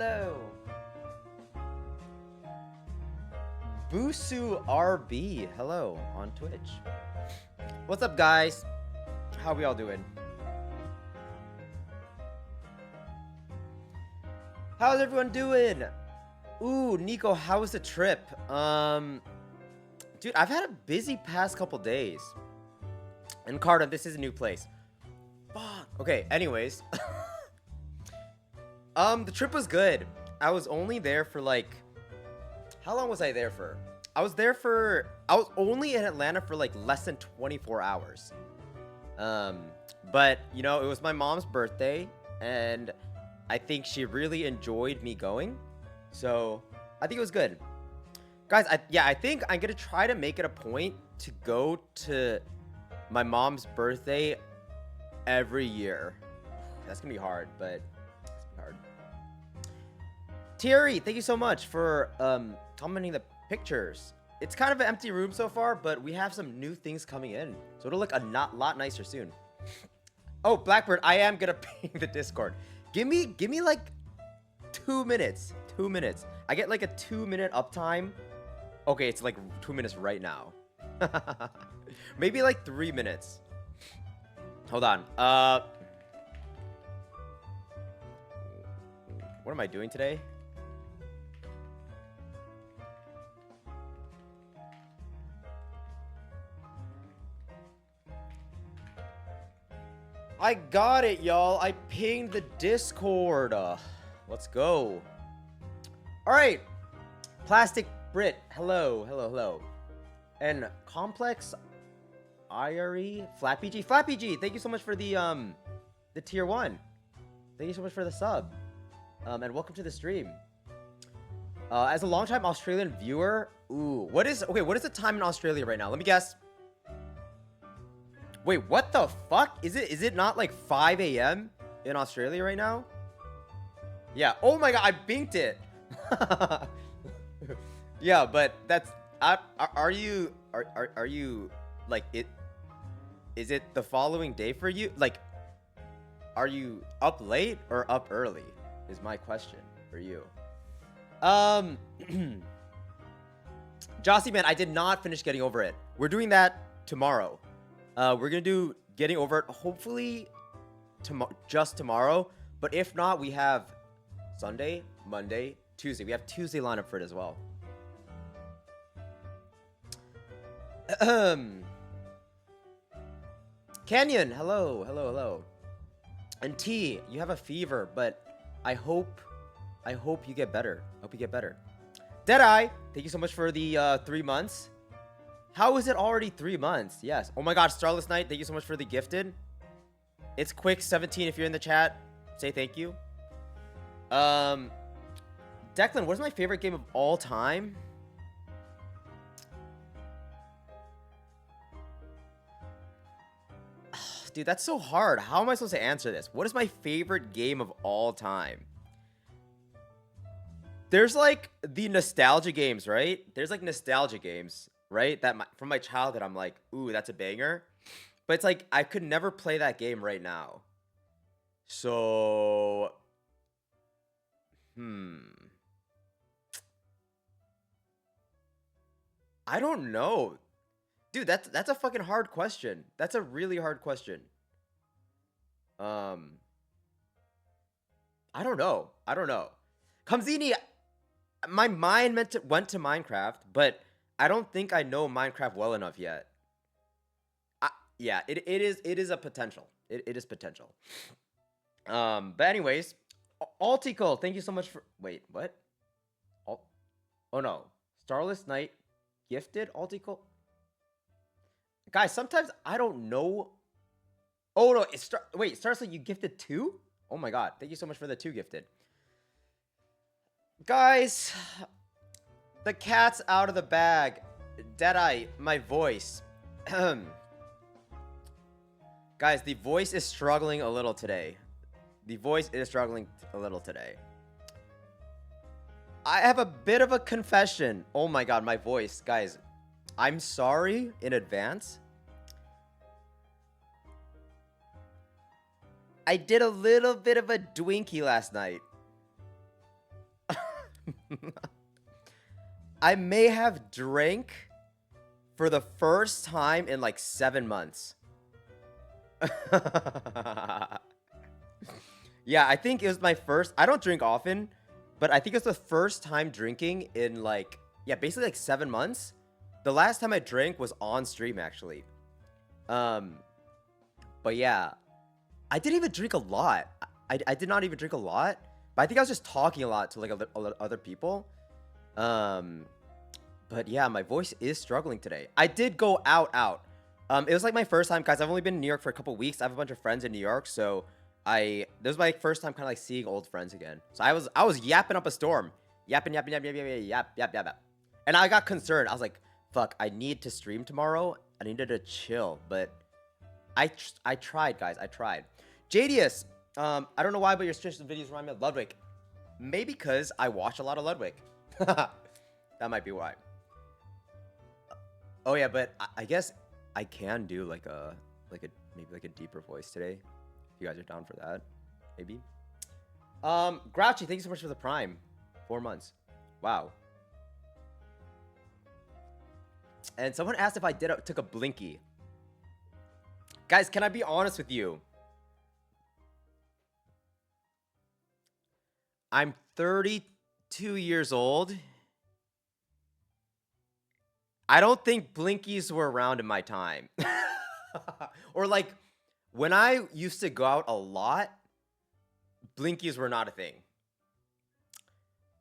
hello. Busu RB, hello on Twitch. What's up, guys? How we all doing? How's everyone doing? Ooh, Nico, how was the trip? Dude, I've had a busy past couple days. And Carter, this is a new place. Fuck. Okay, anyways. The trip was good. I was only there for like... How long was I there for? I was only in Atlanta for like less than 24 hours. But, you know, it was my mom's birthday. And I think she really enjoyed me going. So, I think it was good. Guys, I think I'm going to try to make it a point to go to my mom's birthday every year. That's going to be hard, but it's hard. Terry, thank you so much for commenting the pictures. It's kind of an empty room so far, but we have some new things coming in. So it'll look a lot nicer soon. Oh, Blackbird, I am going to ping the Discord. Give me like 2 minutes. 2 minutes. I get like a 2-minute uptime. Okay, it's like 2 minutes right now. Maybe like 3 minutes. Hold on. What am I doing today? I got it, y'all. I pinged the Discord. Let's go. All right. Plastic Brit. Hello. And Complex IRE. Flat PG. Thank you so much for the tier 1. Thank you so much for the sub. And welcome to the stream. As a longtime Australian viewer, what is the time in Australia right now? Let me guess. Wait, what the fuck? Is it not like 5 a.m. in Australia right now? Yeah. Oh my god, I binked it. Yeah, but that's are you like it? Is it the following day for you? Like, are you up late or up early? Is my question for you. Jossie, man, I did not finish Getting Over It. We're doing that tomorrow. We're gonna do Getting Over It hopefully just tomorrow. But if not, we have Sunday, Monday, Tuesday. We have Tuesday lineup for it as well. Canyon, hello. And T, you have a fever, but I hope you get better. Deadeye, thank you so much for the 3 months. How is it already 3 months? Yes. Oh my god, Starless Knight, thank you so much for the gifted. It's quick 17 if you're in the chat. Say thank you. Declan, what is my favorite game of all time? Dude, that's so hard. How am I supposed to answer this? What is my favorite game of all time? There's like the nostalgia games, right? There's like nostalgia games, right? From my childhood, I'm like, ooh, that's a banger. But it's like, I could never play that game right now. So, I don't know. Dude, that's a fucking hard question. That's a really hard question. I don't know. Kamzini, my mind went to Minecraft, but I don't think I know Minecraft well enough yet. Yeah, it is a potential. It is potential. But anyways, Altico, thank you so much for... Wait, what? Oh no. Starless Knight gifted Altico? Guys, sometimes I don't know. Oh no, wait, Starless Knight, you gifted 2? Oh my god, thank you so much for the 2 gifted. Guys, the cat's out of the bag. Deadeye, my voice. Guys, the voice is struggling a little today. I have a bit of a confession. Oh my god, my voice. Guys, I'm sorry in advance. I did a little bit of a Dwinkie last night. I may have drank for the first time in like 7 months. Yeah, I think it was my first. I don't drink often, but I think it's the first time drinking in like, yeah, basically like 7 months. The last time I drank was on stream actually. Um, but yeah, I didn't even drink a lot. I did not even drink a lot, but I think I was just talking a lot to like other people. But yeah, my voice is struggling today. I did go out. It was like my first time, guys. I've only been in New York for a couple weeks. I have a bunch of friends in New York, so this was my first time kind of like seeing old friends again. So I was yapping up a storm, yapping, yap. And I got concerned. I was like, fuck, I need to stream tomorrow. I needed to chill, but I tried, guys. I tried. JDS, I don't know why, but your streams and videos remind me of Ludwig. Maybe because I watch a lot of Ludwig. That might be why. Oh yeah, but I guess I can do like a maybe like a deeper voice today. If you guys are down for that, maybe. Grouchy, thank you so much for the Prime. 4 months. Wow. And someone asked if I took a blinky. Guys, can I be honest with you? I'm 32 years old. I don't think blinkies were around in my time. Or like when I used to go out a lot, blinkies were not a thing.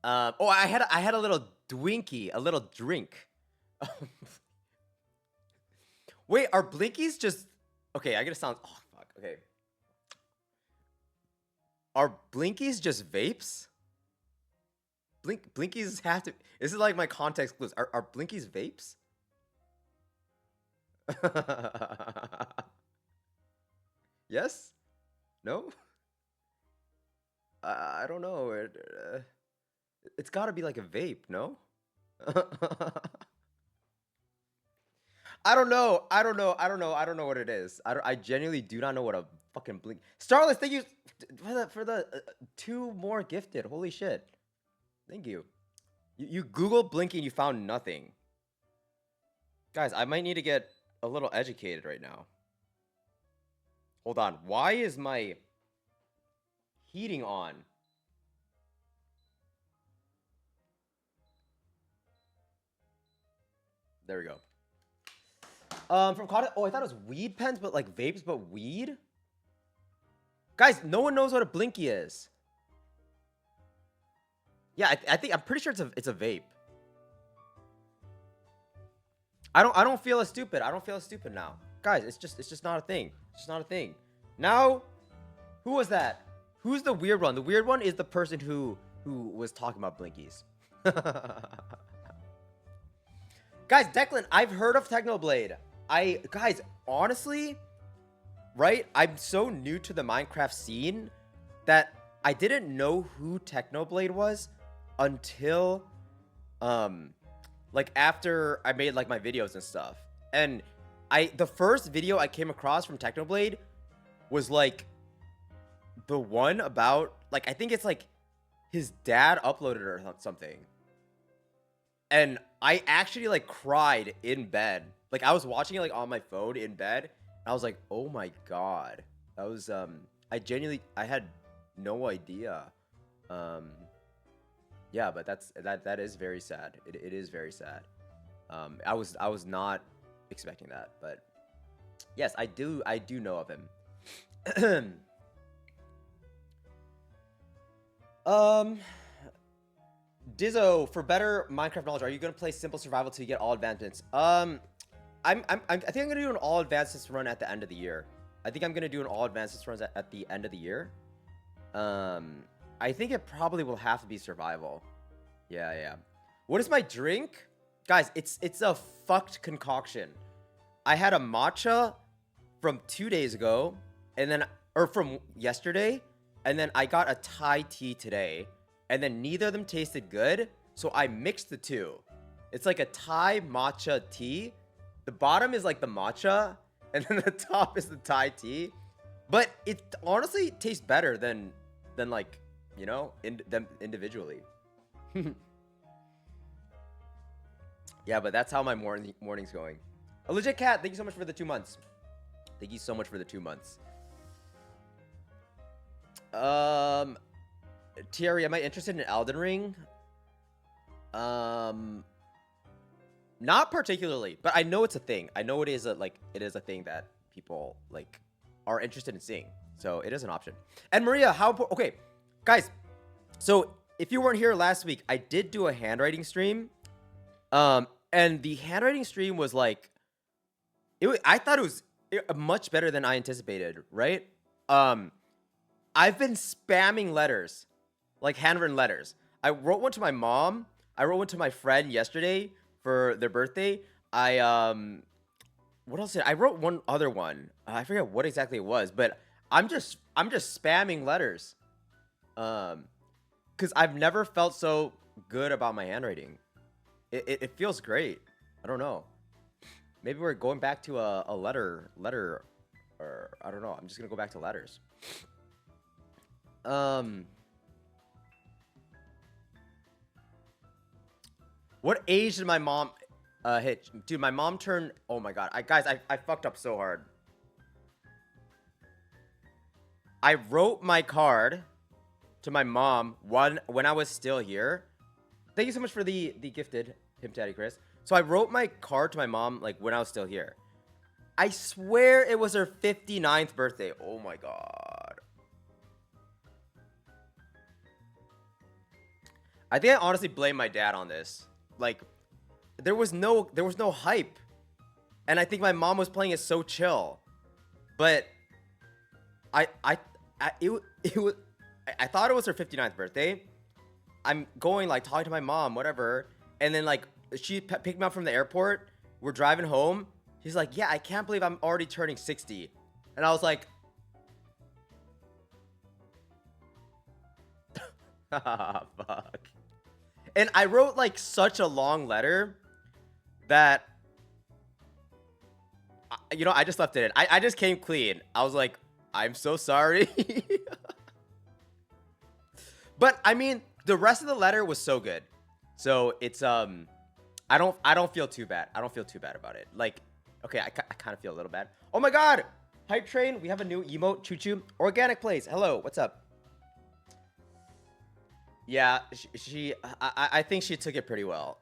Oh, I had a little dwinky, a little drink. Wait, are blinkies just okay? I gotta sound. Oh fuck. Okay. Are blinkies just vapes? Blinkies have to. This is like my context clues. Are blinkies vapes? Yes? No? I don't know. It's got to be like a vape, no? I don't know. I don't know what it is. I genuinely do not know what a fucking blink. Starless, thank you for the 2 more gifted. Holy shit. Thank you. You Googled blinky and you found nothing. Guys, I might need to get a little educated right now. Hold on. Why is my heating on? There we go. From Cotton. Oh, I thought it was weed pens, but like vapes, but weed. Guys, no one knows what a blinky is. Yeah, I'm pretty sure it's a vape. I don't feel as stupid. I don't feel as stupid now. Guys, it's just not a thing. It's just not a thing. Now, who was that? Who's the weird one? The weird one is the person who was talking about blinkies. Guys, Declan, I've heard of Technoblade. Guys, honestly, right? I'm so new to the Minecraft scene that I didn't know who Technoblade was until like after I made like my videos and stuff. And the first video I came across from Technoblade was like the one about like I think it's like his dad uploaded it or something. And I actually like cried in bed. Like I was watching it like on my phone in bed. And I was like, "Oh my god." That was I had no idea. Yeah, but that is very sad. It is very sad. I was not expecting that, but yes, I do know of him. Dizzo, for better Minecraft knowledge, are you gonna play simple survival till you get all advancements? I think I'm gonna do an all advancements run at the end of the year. I think I'm gonna do an all advancements runs at the end of the year. I think it probably will have to be survival. Yeah. What is my drink? Guys, it's a fucked concoction. I had a matcha from 2 days ago, or from yesterday, and then I got a Thai tea today, and then neither of them tasted good, so I mixed the two. It's like a Thai matcha tea. The bottom is like the matcha, and then the top is the Thai tea. But it honestly tastes better than like, you know, them individually. Yeah, but that's how my morning's going. A legit cat. Thank you so much for the 2 months. Thank you so much for the 2 months. Thierry, am I interested in Elden Ring? Not particularly, but I know it's a thing. I know it is a thing that people like are interested in seeing. So it is an option. And Maria, okay, guys. So if you weren't here last week, I did do a handwriting stream. And the handwriting stream was like, I thought it was much better than I anticipated, right? I've been spamming letters, like handwritten letters. I wrote one to my mom. I wrote one to my friend yesterday for their birthday. What else I wrote one other one. I forget what exactly it was, but I'm just spamming letters. Cause I've never felt so good about my handwriting. It feels great. I don't know. Maybe we're going back to a letter, or I don't know. I'm just gonna go back to letters. What age did my mom hit? Dude, my mom turned. Oh my god, I fucked up so hard. I wrote my card to my mom when I was still here. Thank you so much for the gifted Pimp Daddy Chris. So I wrote my card to my mom like when I was still here. I swear it was her 59th birthday. Oh my god. I think I honestly blame my dad on this. Like, there was no hype, and I think my mom was playing it so chill. But I thought it was her 59th birthday. I'm going like talking to my mom, whatever, and then like she picked me up from the airport. We're driving home. She's like, "Yeah, I can't believe I'm already turning 60," and I was like, "Fuck." And I wrote like such a long letter that, I just left it in. I just came clean. I was like, "I'm so sorry." But I mean, the rest of the letter was so good. So it's I don't feel too bad. I don't feel too bad about it. Like, okay, I kind of feel a little bad. Oh my god, Hype Train, we have a new emote. Choo choo. Organic Plays. Hello, what's up? Yeah, I think she took it pretty well.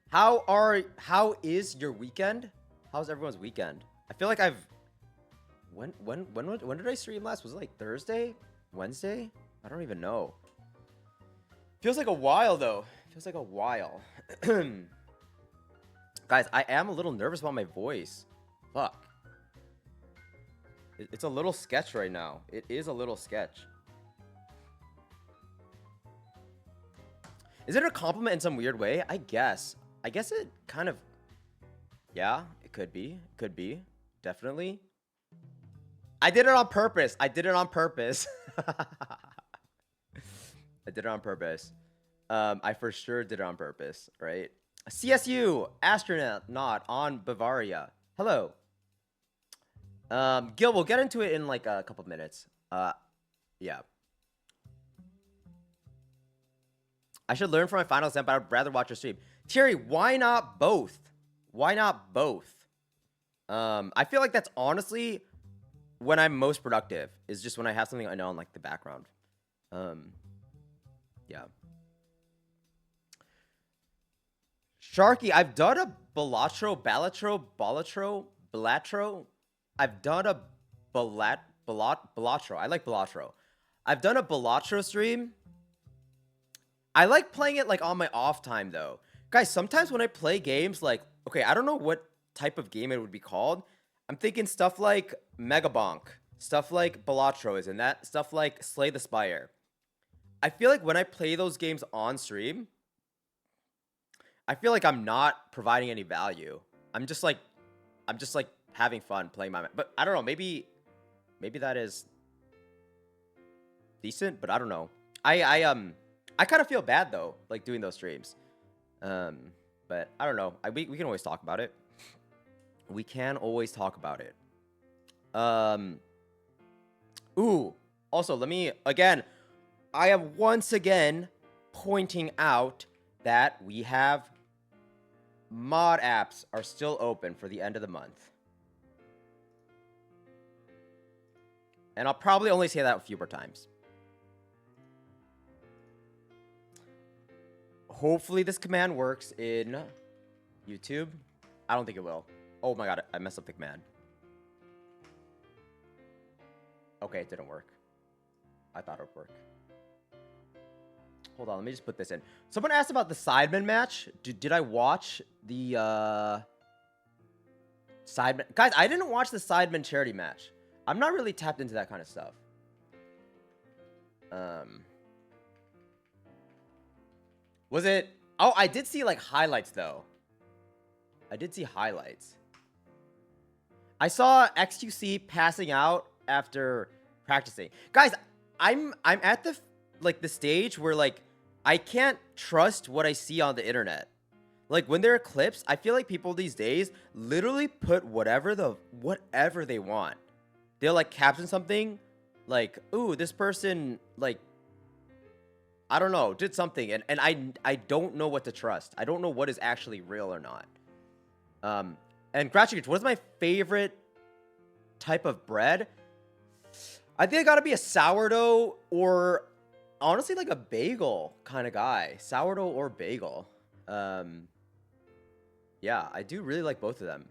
How is your weekend? How's everyone's weekend? I feel like when did I stream last? Was it like Thursday? Wednesday? I don't even know. Feels like a while though. Feels like a while. Guys, I am a little nervous about my voice. Fuck. It's a little sketch right now. It is a little sketch. Is it a compliment in some weird way? I guess it kind of... Yeah, it could be. Could be. Definitely. I did it on purpose. I did it on purpose. I did it on purpose. I for sure did it on purpose, right? CSU, astronaut, not on Bavaria. Hello. Gil, we'll get into it in like a couple of minutes. Yeah. I should learn from my final exam, but I'd rather watch your stream. Thierry, why not both? Why not both? I feel like that's honestly when I'm most productive, is just when I have something I know in like the background. Yeah. Sharky, I've done a Balatro. I've done a Balatro. I like Balatro. I've done a Balatro stream. I like playing it like on my off time though. Guys, sometimes when I play games like, okay, I don't know what type of game it would be called. I'm thinking stuff like Megabonk, stuff like Balatro is in that, stuff like Slay the Spire. I feel like when I play those games on stream, I feel like I'm not providing any value. I'm just like having fun playing but I don't know, maybe that is decent, but I don't know. I kind of feel bad though, like doing those streams. But I don't know. We can always talk about it. We can always talk about it. Ooh. Also, let me again. I am once again pointing out that we have mod apps are still open for the end of the month. And I'll probably only say that a few more times. Hopefully this command works in YouTube. I don't think it will. Oh my god, I messed up the command. Okay, it didn't work. I thought it would work. Hold on, let me just put this in. Someone asked about the Sidemen match. Did I watch the Sidemen? Guys, I didn't watch the Sidemen charity match. I'm not really tapped into that kind of stuff. Was it? Oh, I did see like highlights though. I did see highlights. I saw XQC passing out after practicing. Guys, I'm at the stage where like I can't trust what I see on the internet. Like when there are clips, I feel like people these days literally put whatever they want. They'll like caption something like, "Ooh, this person like I don't know, did something," and I don't know what to trust. I don't know what is actually real or not. And Gratchikich, what is my favorite type of bread? I think I gotta be a sourdough or honestly like a bagel kind of guy. Sourdough or bagel. Yeah, I do really like both of them.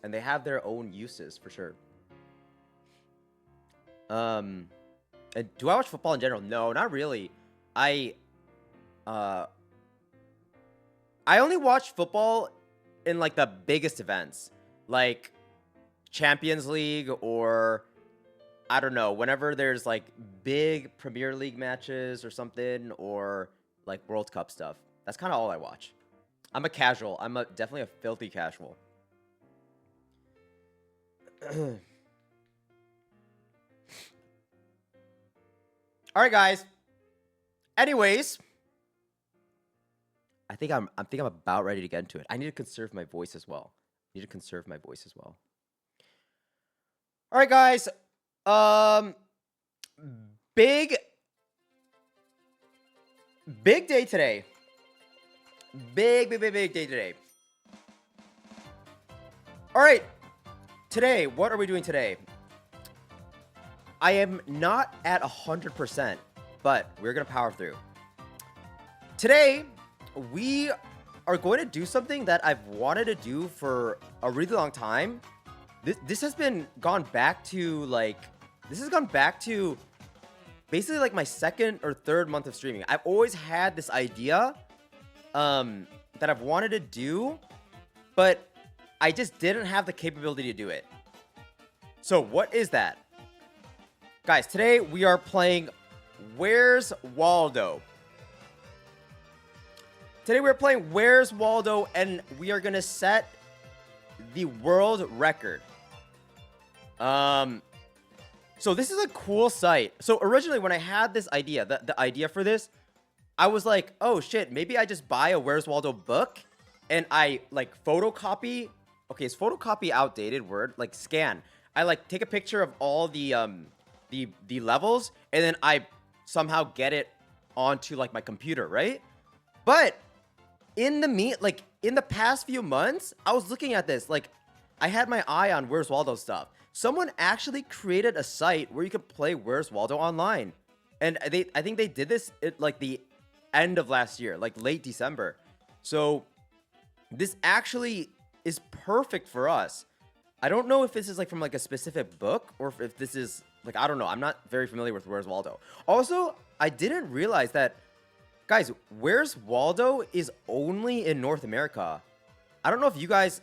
And they have their own uses for sure. And do I watch football in general? No, not really. I only watch football in like the biggest events, like Champions League, or I don't know, whenever there's like big Premier League matches or something, or like World Cup stuff. That's kind of all I watch. I'm a casual. I'm definitely a filthy casual. All right, guys. Anyways, I think I'm about ready to get into it. I need to conserve my voice as well. All right, guys. Big day today. Big day today. All right. Today, what are we doing today? I am not at 100%, but we're going to power through. Today, we are going to do something that I've wanted to do for a really long time. This has gone back to basically like my second or third month of streaming. I've always had this idea that I've wanted to do, but I just didn't have the capability to do it. So what is that? Guys, today we are playing Where's Waldo? Today we're playing Where's Waldo, and we are gonna set the world record. So this is a cool site. So originally when I had this idea, the idea for this, I was like, oh shit, maybe I just buy a Where's Waldo book and I like photocopy. Okay, is photocopy outdated word? Like scan. I like take a picture of all the levels, and then I somehow get it onto like my computer, right? But in the past few months, I was looking at this, like I had my eye on Where's Waldo stuff. Someone actually created a site where you could play Where's Waldo online. And I think they did this at like the end of last year, like late December. So this actually is perfect for us. I don't know if this is like from like a specific book or if this is like, I don't know. I'm not very familiar with Where's Waldo. Also, I didn't realize that, guys, Where's Waldo is only in North America. I don't know if you guys,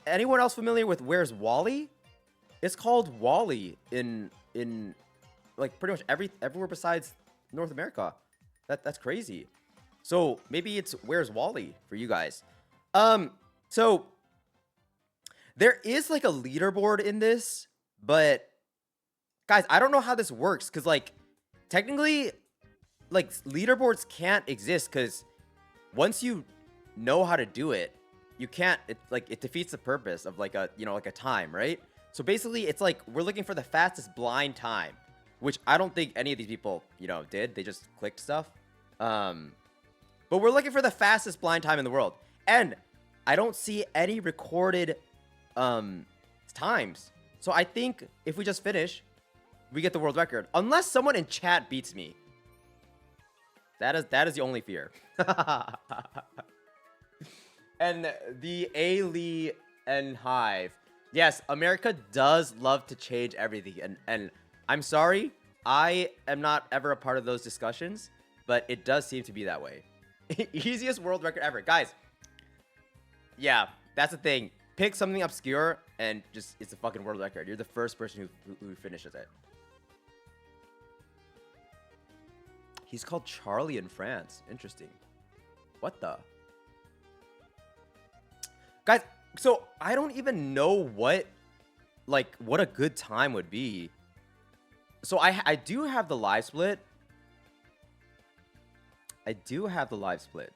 anyone else familiar with Where's Wally? It's called Wally in like pretty much everywhere besides North America. That's crazy. So maybe it's Where's Wally for you guys. So there is like a leaderboard in this, but guys, I don't know how this works because like technically like leaderboards can't exist because once you know how to do it, you can't, it defeats the purpose of like a, like a time, right? So basically it's like we're looking for the fastest blind time. which I don't think any of these people, you know, did. They just clicked stuff. But we're looking for the fastest blind time in the world. And I don't see any recorded times. So I think if we just finish, we get the world record. Unless someone in chat beats me. That is the only fear. And the A-Lee and Hive. Yes, America does love to change everything. And I'm sorry, I am not ever a part of those discussions, but it does seem to be that way. Easiest world record ever. Guys, yeah, that's the thing. Pick something obscure and just, it's a fucking world record. You're the first person who finishes it. He's called Charlie in France. Interesting. What the? Guys, so I don't even know what a good time would be. So I do have the live split. I do have the live split.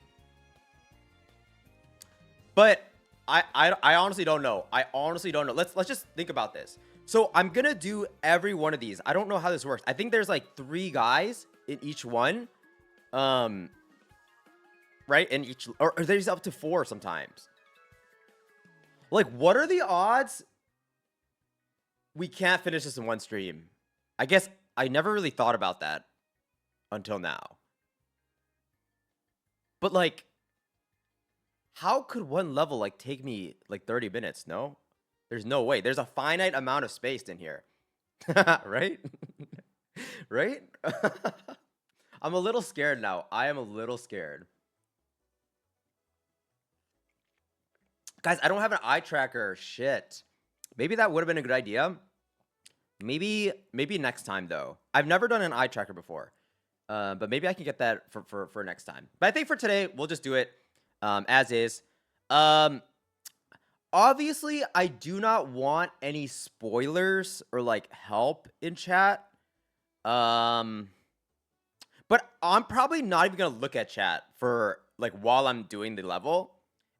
But I honestly don't know. I honestly don't know. Let's just think about this. So I'm going to do every one of these. I don't know how this works. I think there's like 3 guys in each one. Right? In each, or there's up to 4 sometimes. Like, what are the odds we can't finish this in one stream? I guess I never really thought about that until now. But, like, how could one level, like, take me, like, 30 minutes? No? There's no way. There's a finite amount of space in here. Right? Right? I'm a little scared now. I am a little scared. Guys, I don't have an eye tracker. Shit. Maybe that would have been a good idea. Maybe next time, though. I've never done an eye tracker before. But maybe I can get that for next time. But I think for today, we'll just do it as is. Obviously, I do not want any spoilers or, like, help in chat. But I'm probably not even going to look at chat for, like, while I'm doing the level.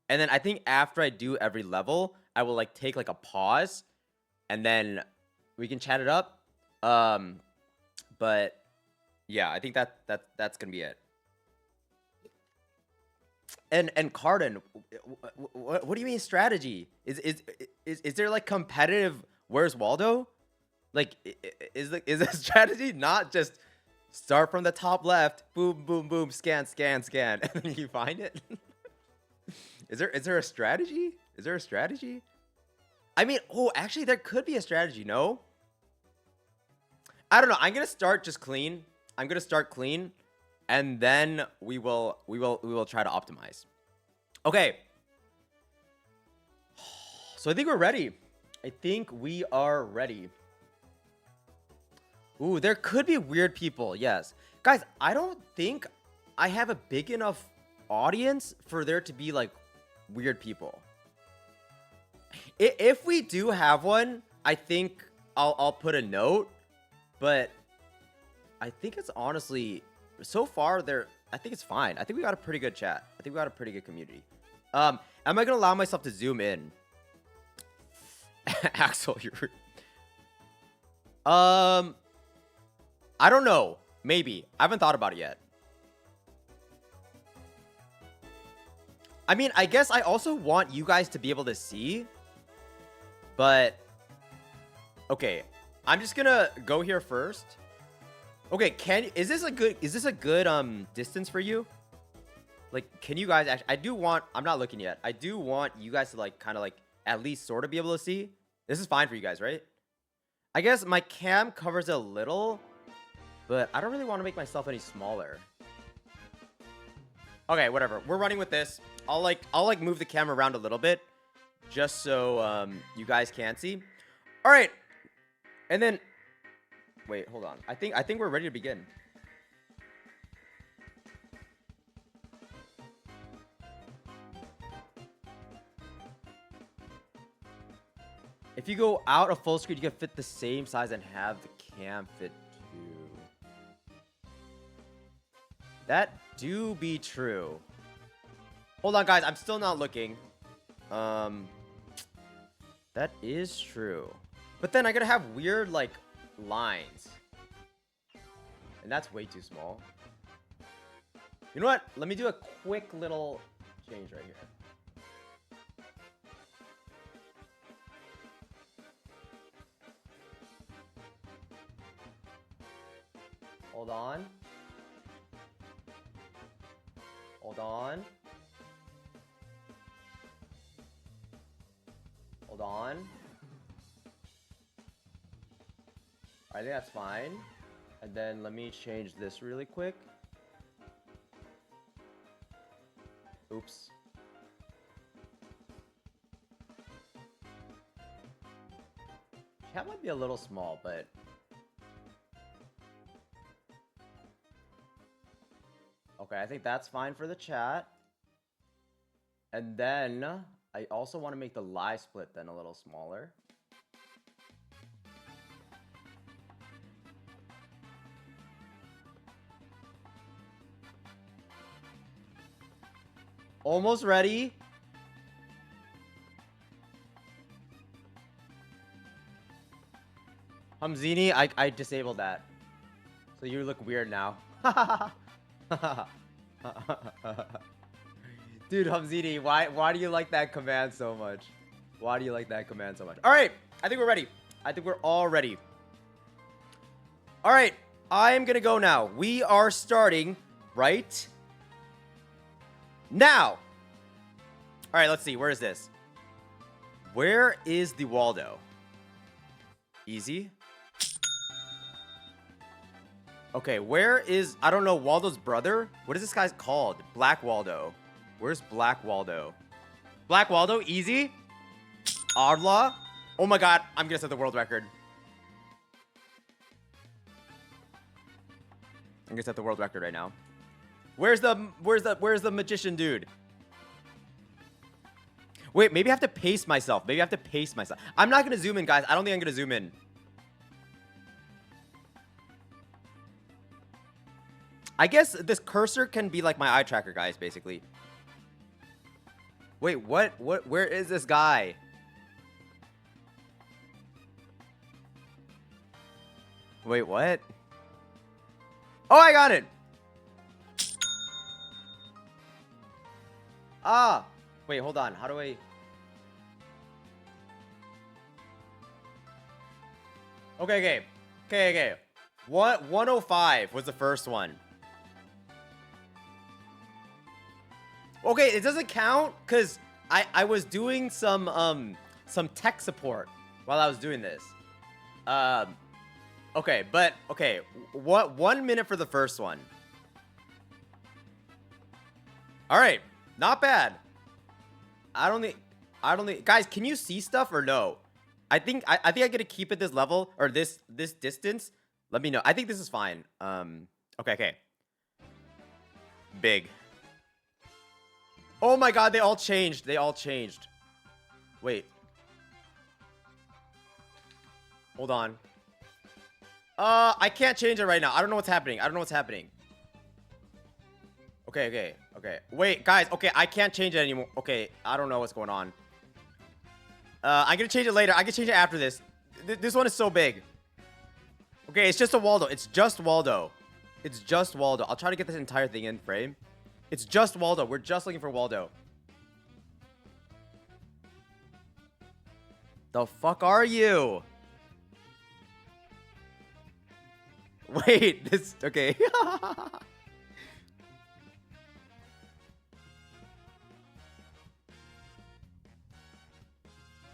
And then I think after I do every level, I will, like, take, like, a pause. And then we can chat it up. But yeah, I think that's going to be it. And Cardin, what do you mean strategy? Is there, like, competitive Where's Waldo? Like, is the strategy not just start from the top left, boom, boom, boom, scan, scan, scan, and then you find it? Is there a strategy? Is there a strategy? I mean, oh, actually, there could be a strategy, no? I don't know. I'm gonna start just clean. I'm gonna start clean, and then we will try to optimize. Okay. So I think we're ready. I think we are ready. Ooh, there could be weird people. Yes, guys. I don't think I have a big enough audience for there to be, like, weird people. If we do have one, I think I'll put a note. But I think it's honestly, so far there, I think it's fine. I think we got a pretty good chat. I think we got a pretty good community. Am I gonna allow myself to zoom in? Axel, you're I don't know. Maybe. I haven't thought about it yet. I mean, I guess I also want you guys to be able to see. But okay, I'm just gonna go here first. Okay, is this a good distance for you? Like, can you guys actually, I'm not looking yet. I do want you guys to, like, kind of, like, at least sort of be able to see. This is fine for you guys, right? I guess my cam covers a little, but I don't really want to make myself any smaller. Okay, whatever. We're running with this. I'll move the camera around a little bit just so you guys can see. All right. And then wait, hold on. I think we're ready to begin. If you go out of full screen, you can fit the same size and have the cam fit too. That do be true. Hold on, guys. I'm still not looking. That is true. But then I gotta have weird, like, lines. And that's way too small. You know what? Let me do a quick little change right here. Hold on. Hold on. Hold on. I think that's fine. And then let me change this really quick. Oops. Chat might be a little small, but... Okay, I think that's fine for the chat. And then I also want to make the live split then a little smaller. Almost ready. Hamzini, I disabled that. So you look weird now. Dude, Hamzini, why do you like that command so much? Why do you like that command so much? All right, I think we're ready. I think we're all ready. All right, I am gonna go now. We are starting right now. All right, let's see. Where is this? Where is the Waldo? Easy. Okay, where is... I don't know, Waldo's brother? What is this guy's called? Black Waldo. Where's Black Waldo? Black Waldo, easy. Arla. Oh my god, I'm gonna set the world record. I'm gonna set the world record right now. Where's the magician dude? Wait, maybe I have to pace myself. Maybe I have to pace myself. I'm not gonna zoom in, guys. I don't think I'm gonna zoom in. I guess this cursor can be like my eye tracker, guys, basically. Wait, what? Where is this guy? Wait, what? Oh, I got it! Ah! Wait, hold on. How do I... Okay. What? 105 was the first one. Okay, it doesn't count because I was doing some tech support while I was doing this. Okay, but okay, what 1 minute for the first one? All right, not bad. I don't think guys, can you see stuff or no? I think I gotta keep it this level or this distance. Let me know. I think this is fine. Okay. Big. Oh my god, they all changed. Wait. Hold on. I can't change it right now. I don't know what's happening. Okay. Wait, guys. Okay, I can't change it anymore. Okay, I don't know what's going on. I'm gonna change it later. I can change it after this. This one is so big. Okay, it's just a Waldo. It's just Waldo. I'll try to get this entire thing in frame. It's just Waldo. We're just looking for Waldo. The fuck are you? Wait, this... Okay.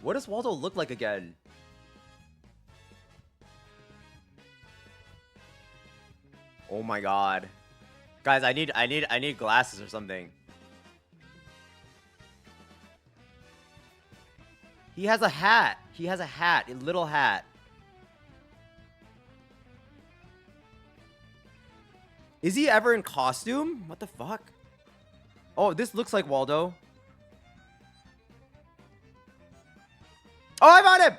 What does Waldo look like again? Oh my god. Guys, I need glasses or something. He has a hat. A little hat. Is he ever in costume? What the fuck? Oh, this looks like Waldo. Oh, I found him!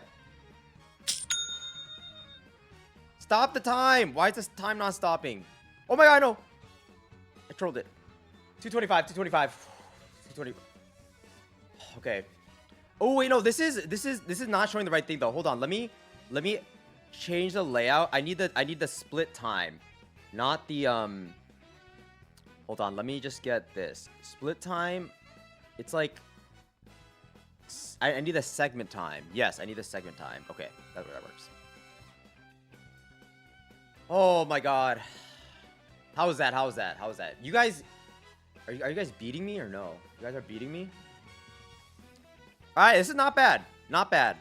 Stop the time. Why is this time not stopping? Oh my god, no. I trolled it. 220. Okay. Oh wait, no. This is not showing the right thing though. Hold on. Let me change the layout. I need the split time. Not the, hold on, let me just get this. Split time, it's like, I need the segment time. Yes, I need the segment time. Okay, that works. Oh my god. How is that? How is that? How is that? You guys, are you guys beating me or no? You guys are beating me? Alright, this is not bad. Not bad.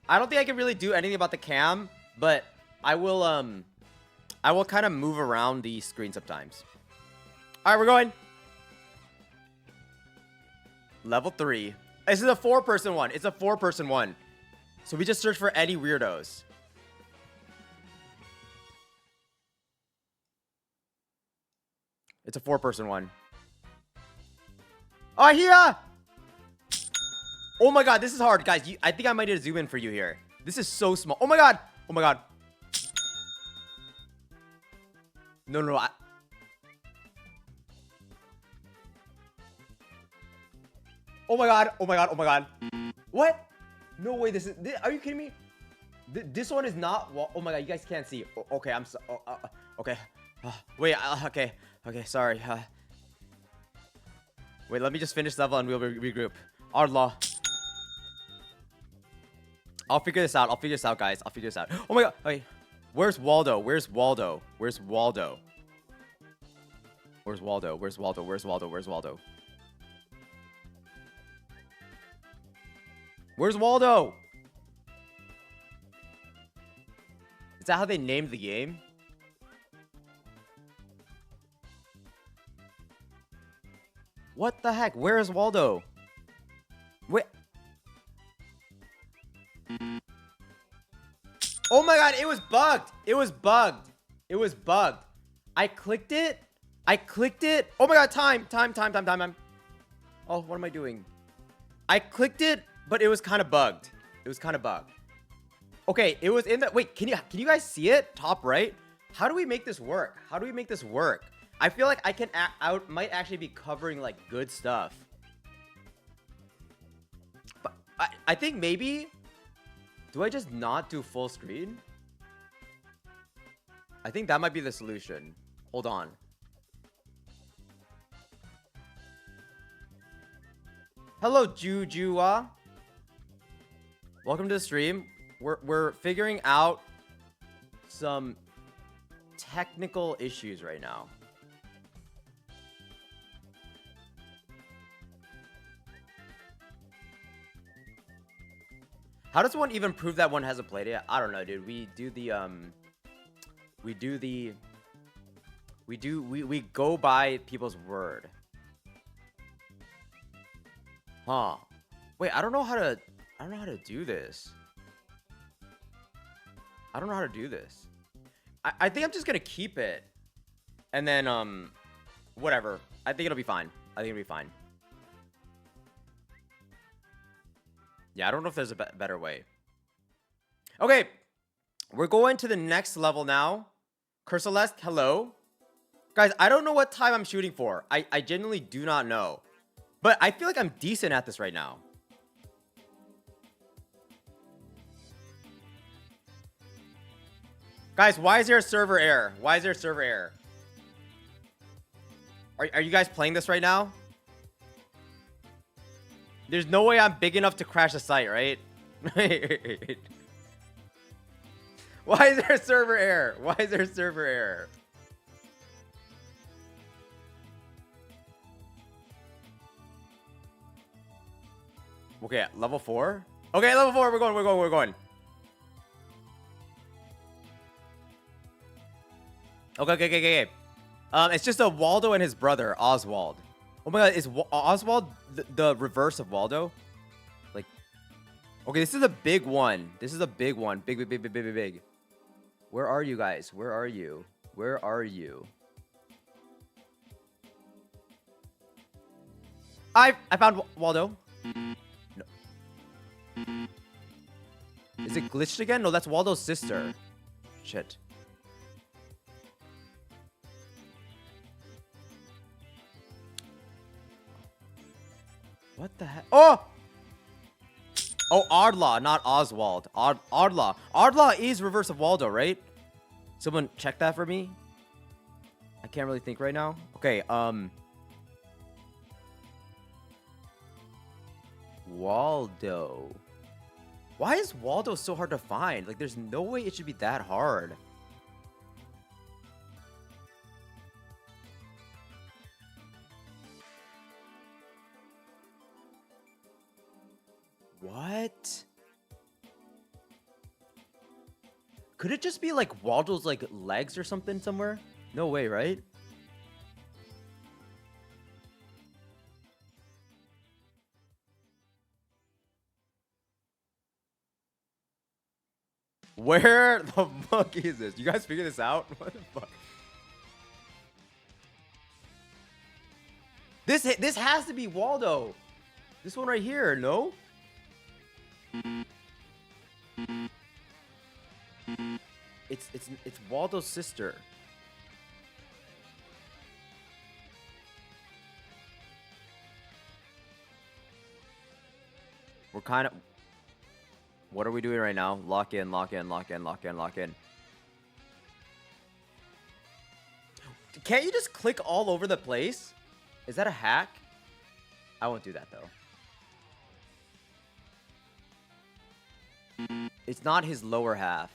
I don't think I can really do anything about the cam, but I will kind of move around the screen sometimes. Alright, we're going. Level 3. This is a 4-person one. It's a 4-person one. So we just search for any weirdos. It's a 4-person one. Oh, here! Oh my god, this is hard, guys. I think I might need to zoom in for you here. This is so small. Oh my god! Oh my god. No, no, Oh my god. Oh my god. Oh my god. What? No way. Are you kidding me? This one is not. Oh my god. You guys can't see. Okay. I'm so. Okay. Wait. Okay. Okay. Sorry. Wait. Let me just finish level and we'll regroup. Our law. I'll figure this out. I'll figure this out, guys. I'll figure this out. Oh my god. Wait. Where's Waldo? Where's Waldo? Where's Waldo? Where's Waldo? Where's Waldo? Where's Waldo? Where's Waldo? Where's Waldo? Is that how they named the game? What the heck? Where is Waldo? Wait. Oh my god, it was bugged. It was bugged. It was bugged. I clicked it. I clicked it. Oh my god, time. Oh, what am I doing? I clicked it, but it was kind of bugged. It was kind of bugged. Okay, it was in that. Wait, can you guys see it? Top right. How do we make this work? How do we make this work? I feel like I might actually be covering like good stuff. But I think maybe. Do I just not do full screen? I think that might be the solution. Hold on. Hello, Jujua. Welcome to the stream. We're figuring out some technical issues right now. How does one even prove that one hasn't played it? I don't know, dude. We go by people's word. Huh. Wait, I don't know how to do this. I don't know how to do this. I think I'm just gonna keep it. And then whatever. I think it'll be fine. I think it'll be fine. Yeah, I don't know if there's a better way. Okay. We're going to the next level now. Curceleste, hello. Guys, I don't know what time I'm shooting for. I genuinely do not know. But I feel like I'm decent at this right now. Guys, why is there a server error? Why is there a server error? Are you guys playing this right now? There's no way I'm big enough to crash the site, right? Why is there a server error? Why is there a server error? Okay, level 4? Okay, level 4, we're going. Okay. It's just a Waldo and his brother, Oswald. Oh my god, is Oswald the reverse of Waldo? Like, okay, this is a big one. This is a big one. Big. Where are you guys? Where are you? Where are you? I found Waldo. No. Is it glitched again? No, that's Waldo's sister. Shit. What the heck? Oh! Oh, Ardlaw, not Oswald. Ardlaw. Ardlaw is reverse of Waldo, right? Someone check that for me. I can't really think right now. Okay, Waldo. Why is Waldo so hard to find? Like, there's no way it should be that hard. What? Could it just be like Waldo's like legs or something somewhere? No way, right? Where the fuck is this? You guys figure this out? What the fuck? This has to be Waldo. This one right here, no? It's Waldo's sister. We're kind of... What are we doing right now? Lock in, lock in, lock in, lock in, lock in. Can't you just click all over the place? Is that a hack? I won't do that, though. It's not his lower half.